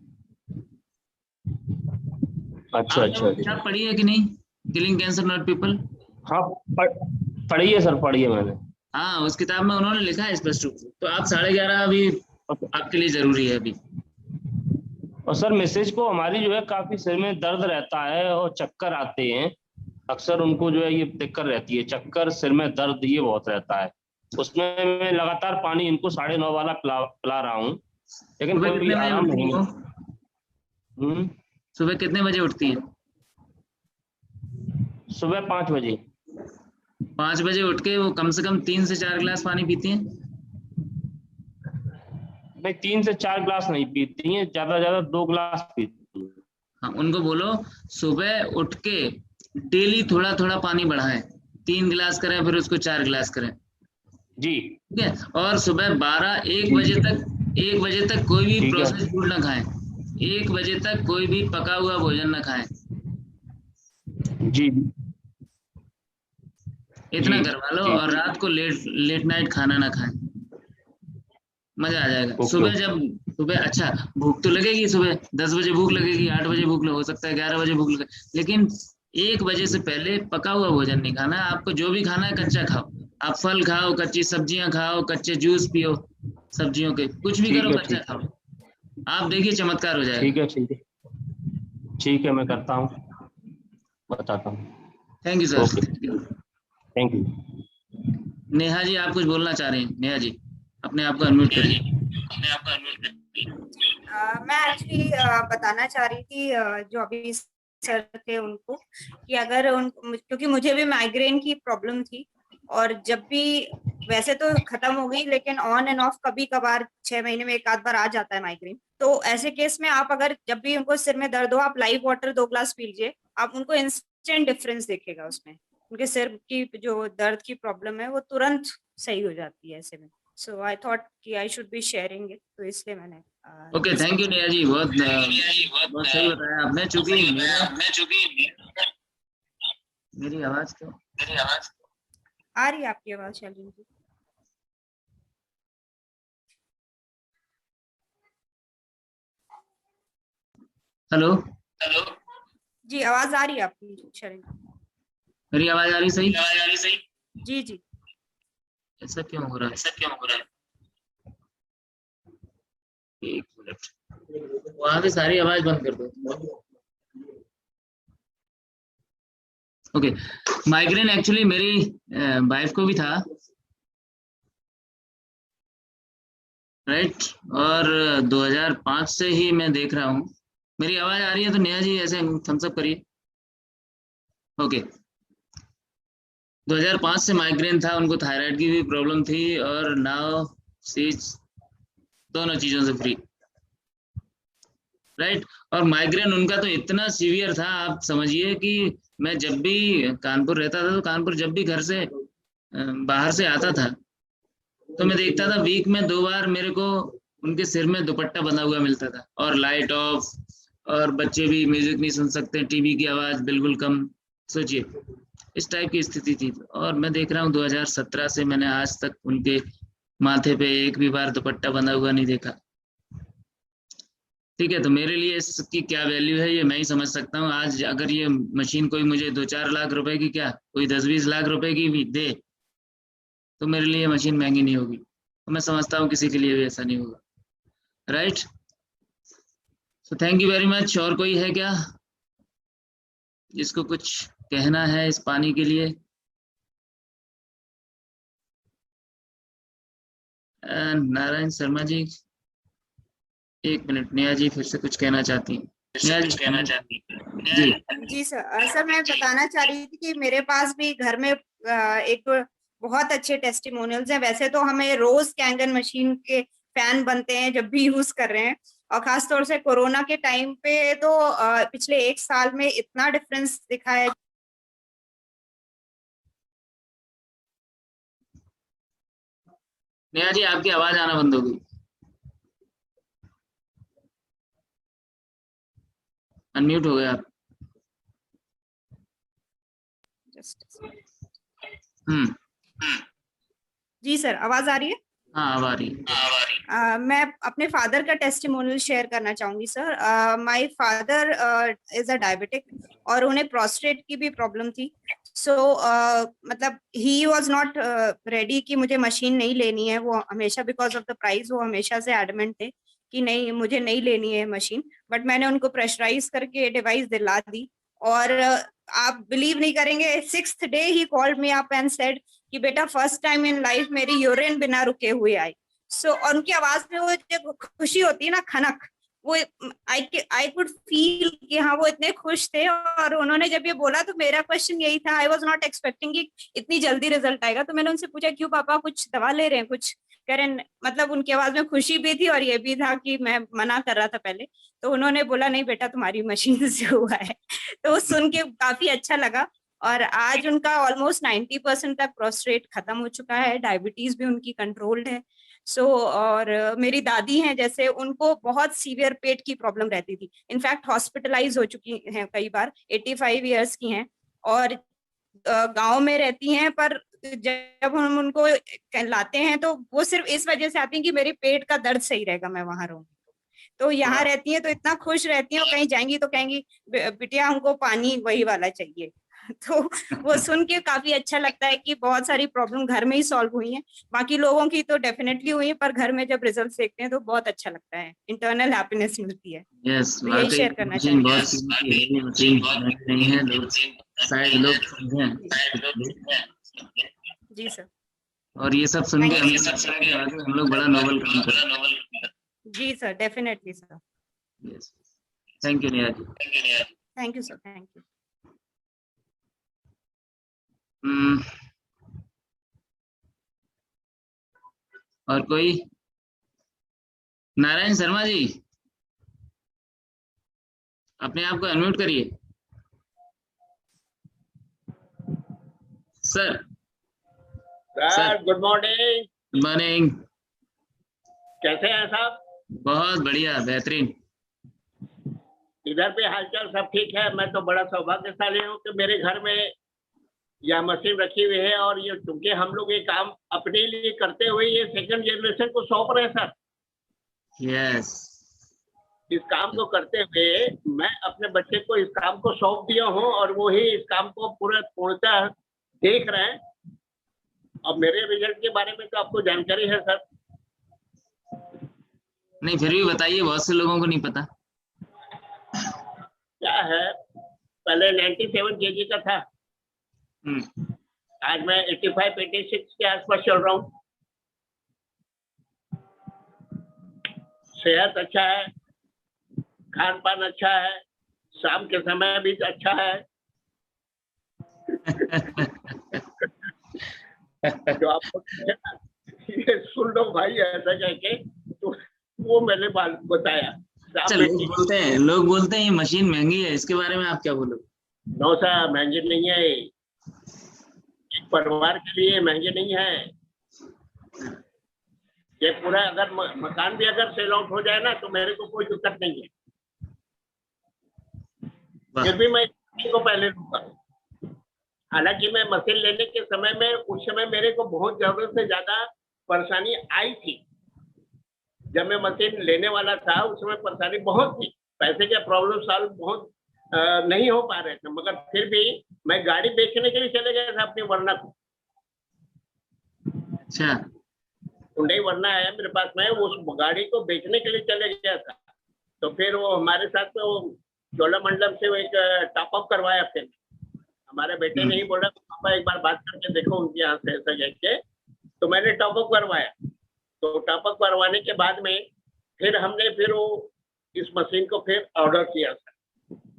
अच्छा। पढ़ी है कि नहीं, किलिंग कैंसर नॉट पीपल? हाँ पढ़ी है सर, पढ़ी है मैंने। हाँ, उस किताब में उन्होंने लिखा है स्पष्ट रूप से। तो आप 11.5 अभी आपके लिए जरूरी है अभी। और सर मैसेज को हमारी जो है काफी सिर में दर्द रहता है और चक्कर आते हैं अक्सर। उनको जो है ये दिक्कत रहती है, चक्कर, सिर में दर्द, ये बहुत रहता है। उसमें मैं लगातार पानी इनको 9.5 वाला पिला रहा हूँ, लेकिन कोई आराम नहीं। सुबह कितने बजे उठती है? सुबह 5 बजे। 5 बजे उठ के वो कम से कम 3 से 4 गिलास पानी पीती हैं? नहीं, 3 से 4 गिलास नहीं पीती हैं, ज्यादा ज्यादा 2 गिलास पीती हैं। हाँ, उनको बोलो सुबह उठ के डेली थोड़ा थोड़ा पानी बढ़ाएं। 3 गिलास करें, फिर उसको 4 गिलास करें जी। ठीक है? और सुबह 12-1 बजे तक कोई भी प्रोसेस्ड फूड ना खाएं। 1 बजे तक कोई भी पका हुआ भोजन ना खाएं जी। इतना करवा लो। और रात को लेट नाइट खाना ना खाएं, मजा आ जाएगा। सुबह अच्छा भूख तो लगेगी, सुबह 10 बजे भूख लगेगी, 8 बजे भूख हो सकता है 11 बजे भूख लगे, लेकिन 1 बजे से पहले पका हुआ भोजन नहीं खाना। आपको जो भी खाना है कच्चा खाओ। आप फल खाओ, कच्ची सब्जियां खाओ, कच्चे जूस पियो सब्जियों के, कुछ भी करो, कच्चा खाओ। आप देखिए चमत्कार हो जाएगा। ठीक है, मैं करता हूँ, बताता हूँ। Thank you sir. Thank you. Neha ji आप कुछ बोलना चाह रहे हैं? नेहा जी अपने आप को अनम्यूट करिए। मैं एक्चुअली बताना चाह रही थी जो अभी सर थे उनको कि अगर क्योंकि मुझे भी माइग्रेन की प्रॉब्लम थी और जब भी वैसे तो खत्म हो गई लेकिन ऑन एंड ऑफ कभी कभार 6 महीने में एक आध बार आ जाता है माइग्रेन। तो ऐसे केस में आप अगर जब भी उनको सिर में दर्द हो आप लाइव वाटर 2 ग्लास पी लीजिए, आप उनको इंस्टेंट डिफरेंस देखेगा उसमें, उनके सिर की जो दर्द की प्रॉब्लम है वो तुरंत सही हो जाती है ऐसे में। सो आई थॉट कि I should be sharing it, तो इसलिए मैंने ओके थैंक यू नेहा जी, बहुत सही बताया आपने। चूंकि मेरी आवाज आ रही है आपकी आवाज शालिनी जी? हेलो जी आवाज आ रही है आपकी शालिनी? मेरी आवाज आ रही सही? जी जी। ऐसा क्यों हो रहा है? एक मिनट, वहां से सारी आवाज बंद कर दो। ओके, माइग्रेन एक्चुअली मेरी वाइफ को भी था, राइट, और 2005 से ही मैं देख रहा हूँ। मेरी आवाज आ रही है तो नेहा जी ऐसे थम्स अप करिए। ओके, 2005 से माइग्रेन था, उनको थायराइड की भी प्रॉब्लम थी और नाउ शी दोनों चीजों से फ्री, राइट। और माइग्रेन उनका तो इतना सीवियर था, आप समझिए कि मैं जब भी कानपुर रहता था तो कानपुर जब भी घर से बाहर से आता था तो मैं देखता था वीक में 2 बार मेरे को उनके सिर में दुपट्टा बंधा हुआ मिलता था और लाइट ऑफ, और बच्चे भी म्यूजिक नहीं सुन सकते, टीवी की आवाज बिल्कुल कम। सोचिए इस टाइप की स्थिति थी। और मैं देख रहा हूँ 2017 से मैंने आज तक उनके माथे पे एक भी बार दुपट्टा बंधा हुआ नहीं देखा। ठीक है, तो मेरे लिए इसकी क्या वैल्यू है ये मैं ही समझ सकता हूँ। आज अगर ये मशीन कोई मुझे 2-4 लाख रुपए की, क्या कोई 10-20 लाख रुपए की भी दे तो मेरे लिए मशीन महंगी नहीं होगी, तो मैं समझता हूँ किसी के लिए भी ऐसा नहीं होगा, right. So thank you very much. और कोई है क्या जिसको कुछ कहना है इस पानी के लिए? नारायण शर्मा जी, एक मिनट, नेहा जी फिर से कुछ कहना चाहती हैं? जी सर मैं बताना चाह रही थी कि मेरे पास भी घर में एक बहुत अच्छे टेस्टिमोनियल्स हैं। वैसे तो हमें रोज कैंगन मशीन के फैन बनते हैं जब भी यूज कर रहे हैं, और खास तौर से कोरोना के टाइम पे तो पिछले 1 साल में इतना डिफरेंस दिखा है। नेहा जी आपकी आवाज आना बंद हो गई, अनम्यूट हो गए आप। जी सर आवाज आ रही है? हाँ अब आ रही है। मैं अपने फादर का टेस्टिमोनियल शेयर करना चाहूंगी sir. My father is a diabetic और उन्हें प्रोस्टेट की भी प्रॉब्लम थी। सो मतलब ही वाज नॉट रेडी कि मुझे मशीन नहीं लेनी है। वो हमेशा बिकॉज ऑफ द प्राइस वो हमेशा से एडमेंट थे कि नहीं मुझे नहीं लेनी है मशीन, बट मैंने उनको प्रेशराइज करके डिवाइस दिला दी। और आप बिलीव नहीं करेंगे, 6th day he called me up and said कि बेटा फर्स्ट टाइम इन लाइफ मेरी यूरिन बिना रुके हुए आई। सो उनकी आवाज में वो जो खुशी होती है ना, खनक, वो आई कुड फील कि हाँ वो इतने खुश थे। और उन्होंने जब ये बोला तो मेरा क्वेश्चन यही था, आई वाज नॉट एक्सपेक्टिंग कि इतनी जल्दी रिजल्ट आएगा। तो मैंने उनसे पूछा क्यों पापा, कुछ दवा ले रहे हैं कुछ? कह रहे मतलब उनकी आवाज में खुशी भी थी और ये भी था कि मैं मना कर रहा था पहले। तो उन्होंने बोला नहीं बेटा तुम्हारी मशीन से हुआ है। तो सुन के काफी अच्छा लगा। और आज उनका ऑलमोस्ट 90% तक प्रोस्टेट खत्म हो चुका है, डायबिटीज भी उनकी कंट्रोल्ड है। और मेरी दादी हैं जैसे, उनको बहुत सीवियर पेट की प्रॉब्लम रहती थी, इनफैक्ट हॉस्पिटलाइज हो चुकी हैं कई बार, 85 ईयर्स की हैं और गांव में रहती हैं। पर जब हम उनको लाते हैं तो वो सिर्फ इस वजह से आती हैं कि मेरे पेट का दर्द सही रहेगा, मैं वहां रहूंगी। तो यहाँ रहती हैं तो इतना खुश रहती हैं, और कहीं जाएंगी तो कहेंगी बिटिया हमको पानी वही वाला चाहिए। तो वो सुन के काफी अच्छा लगता है कि बहुत सारी प्रॉब्लम घर में ही सॉल्व हुई हैं। बाकी लोगों की तो डेफिनेटली हुई है, पर घर में जब रिजल्ट देखते हैं तो बहुत अच्छा लगता है, इंटरनल हैप्पीनेस मिलती है। यस, तो यही शेयर करना चाहिए। जी सर। और ये सब सुन के हम लोग बड़ा नोबल काम कर रहे हैं। जी sir, definitely sir. Yes, thank you Neha ji. Thank you sir, thank you. और कोई? नारायण शर्मा जी, अपने आप को अनम्यूट करिए। Sir. Sir good morning. Good morning. कैसे हैं साहब? बहुत बढ़िया, बेहतरीन। इधर पे हालचाल सब ठीक है। मैं तो बड़ा सौभाग्यशाली हूँ कि मेरे घर में यह मशीन रखी हुई है, और ये चूंकि हम लोग ये काम अपने लिए करते हुए ये सेकंड जनरेशन को सौंप रहे हैं सर। यस। इस काम को करते हुए मैं अपने बच्चे को इस काम को सौंप दिया हूँ, और वो ही इस काम को पूर्णतः देख रहे हैं। और मेरे रिजल्ट के बारे में तो आपको जानकारी है सर। नहीं, फिर भी बताइए, बहुत से लोगों को नहीं पता। क्या है, पहले 97 kg का था, आज मैं 85-86 के आसपास चल रहा हूँ। सेहत अच्छा है, खान पान अच्छा है, शाम के समय भी अच्छा है। जो आपको ये सुन लो भाई, ऐसा कह के तो वो मैंने बताया। लोग बोलते हैं ये मशीन महंगी है, इसके बारे में आप क्या बोलोगे? नो सर, महंगी नहीं है। एक परिवार के लिए महंगे नहीं है ये। पूरा अगर मकान भी अगर सेल आउट हो जाए ना तो मेरे को कोई दिक्कत नहीं है। फिर भी मैं को पहले लूंगा। हालांकि मैं मशीन लेने के समय में उस समय मेरे को बहुत जरूरत से ज्यादा परेशानी आई थी। जब मैं मशीन लेने वाला था उस समय परेशानी बहुत थी, पैसे के प्रॉब्लम सॉल्व बहुत नहीं हो पा रहे थे। मगर फिर भी मैं गाड़ी बेचने के लिए चले गया था अपनी वर्ना को। अच्छा। हुंडई वर्ना है मेरे पास में, उस गाड़ी को बेचने के लिए चले गया था। तो फिर वो हमारे साथ में वो चोलामंडलम से एक टॉप अप करवाया। फिर हमारे बेटे ने ही बोला पापा एक बार बात करके देखो उनके यहाँ से, ऐसा कह के तो मैंने टॉप अप करवाया। तो टॉप अप करवाने के बाद में फिर हमने फिर वो इस मशीन को फिर ऑर्डर किया था।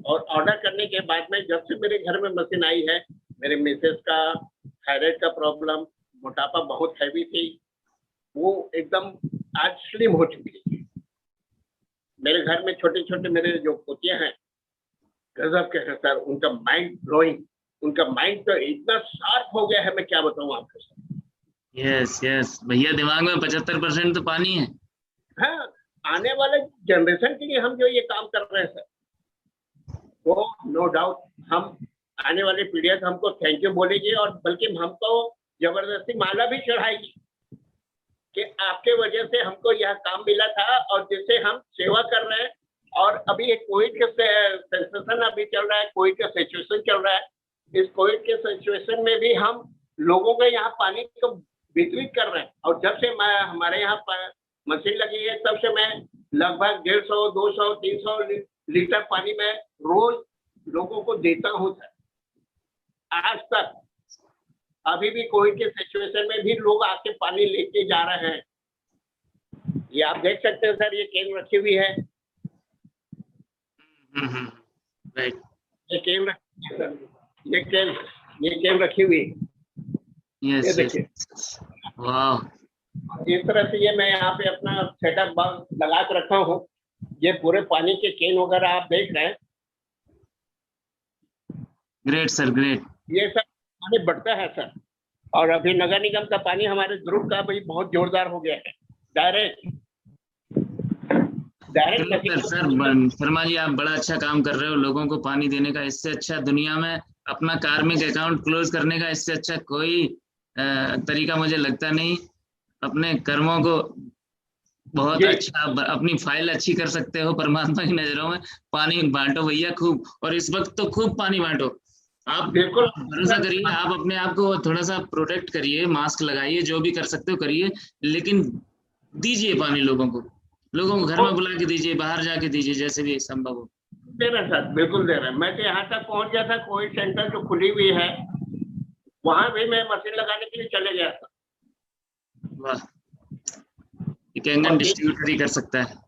और ऑर्डर करने के बाद में जब से मेरे घर में मशीन आई है, मेरे मिसेस का थायराइड का प्रॉब्लम, मोटापा बहुत हैवी थी, वो एकदम आज स्लिम हो चुकी है। मेरे घर में छोटे छोटे मेरे जो पोतियां हैं, गजब के हैं सर, उनका माइंड ब्लोइंग, उनका माइंड तो इतना शार्प हो गया है, मैं क्या बताऊं आपको सर। यस यस भैया, दिमाग में 75% तो पानी है। हाँ, आने वाले जनरेशन के लिए हम जो ये काम कर रहे हैं सर, वो नो डाउट हम आने वाली पीढ़ियां तो हमको थैंक यू बोलेगी, और बल्कि हमको जबरदस्ती माला भी चढ़ाएगी कि आपके वजह से हमको यह काम मिला था और जिससे हम सेवा कर रहे हैं। और अभी एक कोविड का सिचुएशन अभी चल रहा है, कोविड का सिचुएशन चल रहा है। इस कोविड के सिचुएशन में भी हम लोगों के यहाँ पानी को वितरित कर रहे हैं। और जब से मैं हमारे यहाँ मशीन लगी है तब से मैं लगभग 150, 200, 300 लीटर पानी में रोज लोगों को देता हूँ सर। आज तक अभी भी कोविड के सिचुएशन में भी लोग आके पानी लेके जा रहे हैं। ये आप देख सकते हैं सर, ये केन रखी हुई है। राइट, ये केन रखी है सर, ये केन रखी हुई है। यस, ये देखिए, वाह। इस तरह से ये मैं यहाँ पे अपना सेटअप लगा के रखा हूँ। ये पूरे पानी के केन वगैरह आप देख रहे हैं। Great sir, great. ये सब पानी बढ़ता है सर। और अभी नगर निगम का पानी हमारे ग्रुप का भी बहुत जोरदार हो गया है। डायरेक्ट सर शर्मा जी, आप बड़ा अच्छा काम कर रहे हो लोगों को पानी देने का। इससे अच्छा दुनिया में अपना कार्मिक अकाउंट क्लोज करने का इससे अच्छा कोई तरीका मुझे लगता नहीं। अपने कर्मों को बहुत अच्छा, अपनी फाइल अच्छी कर सकते हो परमात्मा की नजरों में। पानी बांटो भैया खूब, और इस वक्त तो खूब पानी बांटो। आप बिल्कुल भरोसा करिए, आप अपने आप को थोड़ा सा प्रोटेक्ट करिए, मास्क लगाइए, जो भी कर सकते हो करिए, लेकिन दीजिए पानी लोगों को घर में बुला के दीजिए, बाहर जाके दीजिए, जैसे भी संभव हो। दे रहे सर, बिल्कुल दे रहे। मैं तो यहाँ तक पहुँच गया था, कोविड सेंटर जो खुली हुई है वहां भी मैं मशीन लगाने के लिए चले गया था। वाह, ये कैंगन डिस्ट्रीब्यूटर ही कर सकता है।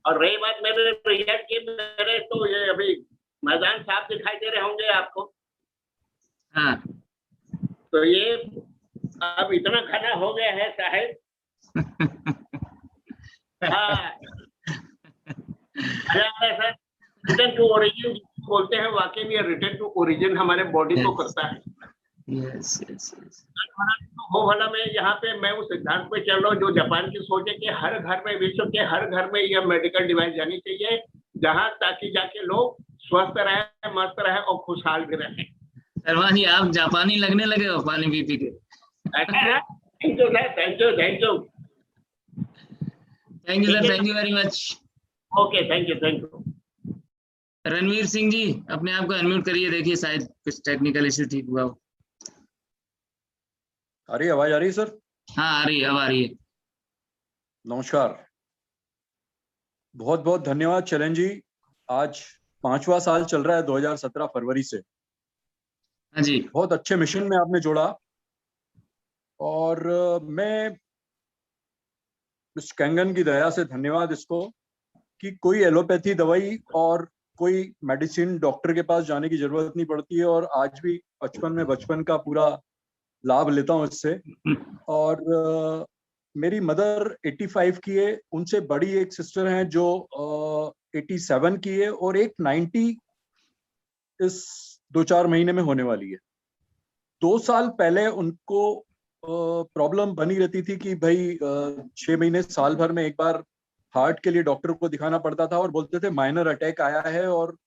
और रही बात मेरे रिजल्ट की, मेरे तो ये अभी मैदान साफ दिखाई दे रहे होंगे आपको। हाँ। तो ये अब इतना घना हो गया है साहेब। हाँ, सर रिटर्न टू ओरिजिन बोलते हैं, वाकई में रिटर्न टू ओरिजिन हमारे बॉडी को करता है। Yes yes yes. वो वाला में यहाँ पे मैं उस सिद्धांत पे चल रहा हूँ जो जापान की सोच है कि हर घर में, विश्व के हर घर में यह मेडिकल डिवाइस जानी चाहिए, जहाँ ताकि जाके लोग स्वस्थ रहे, मस्त रहे और खुशहाल भी रहे। सरवान जी, आप जापानी लगने लगे हो पानी पी पी के। Thank you sir, thank you thank you thank you sir, thank you very much. Okay, thank you thank you. Ranveer Singh ji, अपने आप को अनम्यूट करिए, देखिए शायद कुछ टेक्निकल इश्यू ठीक हुआ हो। आ रही आवाज आ रही है सर? हाँ आ रही है, अब आ रही है। नमस्कार, बहुत बहुत धन्यवाद चरण जी। आज 5वां साल चल रहा है 2017 फरवरी से। हाँ जी, बहुत अच्छे मिशन में आपने जोड़ा। और मैं इस कैंगन की दया से धन्यवाद इसको कि कोई एलोपैथी दवाई और कोई मेडिसिन डॉक्टर के पास जाने की जरूरत नहीं पड़ती है। और आज भी बचपन का पूरा लाभ लेता हूँ इससे। और मेरी मदर 85 की है, उनसे बड़ी एक सिस्टर हैं जो 87 की है, और एक 90 इस 2-4 महीने में होने वाली है। 2 साल पहले उनको प्रॉब्लम बनी रहती थी कि भाई 6 महीने साल भर में एक बार हार्ट के लिए डॉक्टर को दिखाना पड़ता था, और बोलते थे माइनर अटैक आया है, और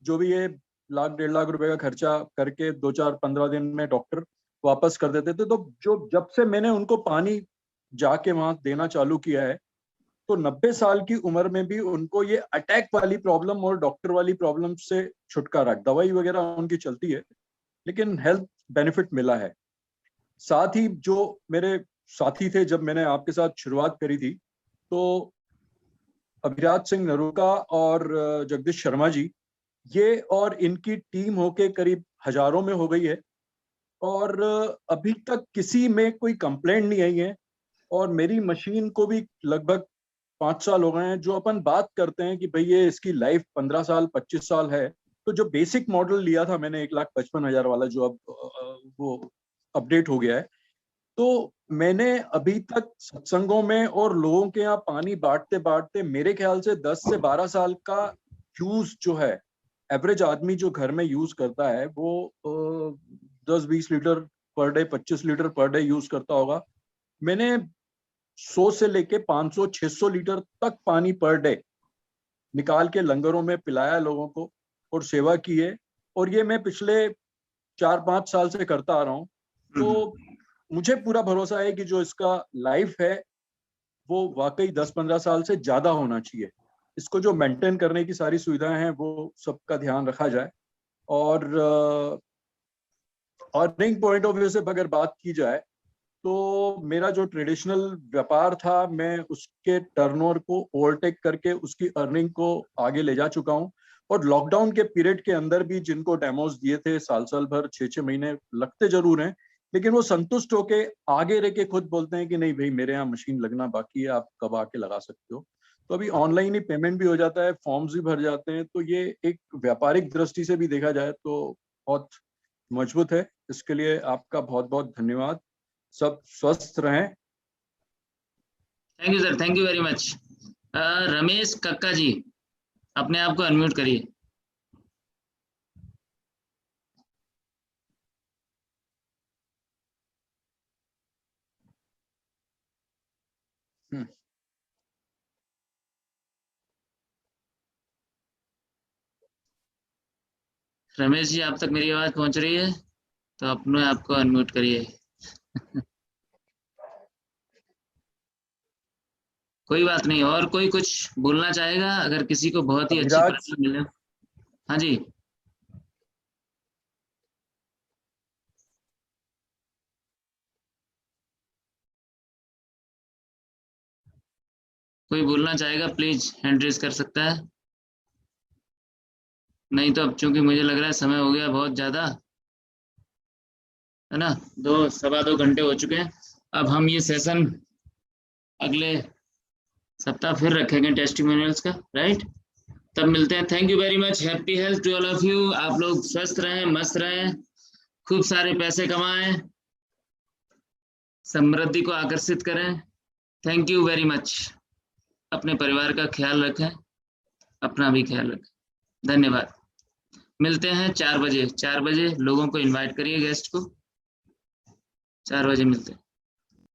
जो भी ये 1-1.5 लाख रुपए का खर्चा करके 2-4-15 दिन में डॉक्टर वापस कर देते थे। तो जब से मैंने उनको पानी जाके वहां देना चालू किया है, तो 90 साल की उम्र में भी उनको ये अटैक वाली प्रॉब्लम और डॉक्टर वाली प्रॉब्लम से छुटकारा, दवाई वगैरह उनकी चलती है लेकिन हेल्थ बेनिफिट मिला है। साथ ही जो मेरे साथी थे, जब मैंने आपके साथ शुरुआत करी थी, तो अभिराज सिंह नरूका और जगदीश शर्मा जी, ये और इनकी टीम होके करीब हजारों में हो गई है, और अभी तक किसी में कोई कंप्लेंट नहीं आई है। और मेरी मशीन को भी लगभग 5 साल हो गए हैं। जो अपन बात करते हैं कि भाई ये इसकी लाइफ 15 साल 25 साल है, तो जो बेसिक मॉडल लिया था मैंने 1,55,000 वाला, जो अब वो अपडेट हो गया है, तो मैंने अभी तक सत्संगों में और लोगों के यहाँ पानी बांटते बांटते मेरे ख्याल से 10 से 12 साल का यूज जो है, एवरेज आदमी जो घर में यूज करता है वो 10-20 litre per day, 25 litre per day use करता होगा। मैंने 100 से लेके 500-600 लीटर तक पानी पर डे निकाल के लंगरों में पिलाया लोगों को और सेवा की है। और ये मैं पिछले 4-5 साल से करता आ रहा हूँ। तो मुझे पूरा भरोसा है कि जो इसका लाइफ है वो वाकई 10-15 साल से ज्यादा होना चाहिए। इसको जो मेंटेन करने की सारी सुविधाएं हैं वो सबका ध्यान रखा जाए। और अर्निंग पॉइंट ऑफ व्यू से अगर बात की जाए, तो मेरा जो ट्रेडिशनल व्यापार था, मैं उसके टर्नओवर को ओवरटेक करके उसकी अर्निंग को आगे ले जा चुका हूँ। और लॉकडाउन के पीरियड के अंदर भी जिनको डेमोज दिए थे, साल भर 6-6 महीने लगते जरूर हैं, लेकिन वो संतुष्ट होके आगे रह के खुद बोलते हैं कि नहीं भाई मेरे यहाँ मशीन लगना बाकी है, आप कब आके लगा सकते हो। तो अभी ऑनलाइन ही पेमेंट भी हो जाता है, फॉर्म्स भी भर जाते हैं। तो ये एक व्यापारिक दृष्टि से भी देखा जाए तो बहुत मजबूत है। इसके लिए आपका बहुत बहुत धन्यवाद। सब स्वस्थ रहें। Thank you sir, thank you very much. Ramesh कक्का जी, अपने आप को अनम्यूट करिए। रमेश जी, आप तक मेरी आवाज पहुंच रही है तो अपने आप को अनम्यूट करिए। कोई बात नहीं। और कोई कुछ बोलना चाहेगा? अगर किसी को बहुत ही अच्छी प्रश्न मिले। हाँ जी, कोई बोलना चाहेगा प्लीज हैंड रेज कर सकता है। नहीं तो अब चूंकि मुझे लग रहा है समय हो गया बहुत ज्यादा, है ना, 2-2.25 घंटे हो चुके हैं। अब हम ये सेशन अगले सप्ताह फिर रखेंगे टेस्टिमोनियल्स का, राइट? तब मिलते हैं। Thank you very much. Happy health to all of you. आप लोग स्वस्थ रहें, मस्त रहें, खूब सारे पैसे कमाएं, समृद्धि को आकर्षित करें। Thank you very much. अपने परिवार का ख्याल रखें, अपना भी ख्याल रखें। धन्यवाद। मिलते हैं 4 बजे। 4 बजे लोगों को इनवाइट करिए, गेस्ट को। 4 बजे मिलते हैं।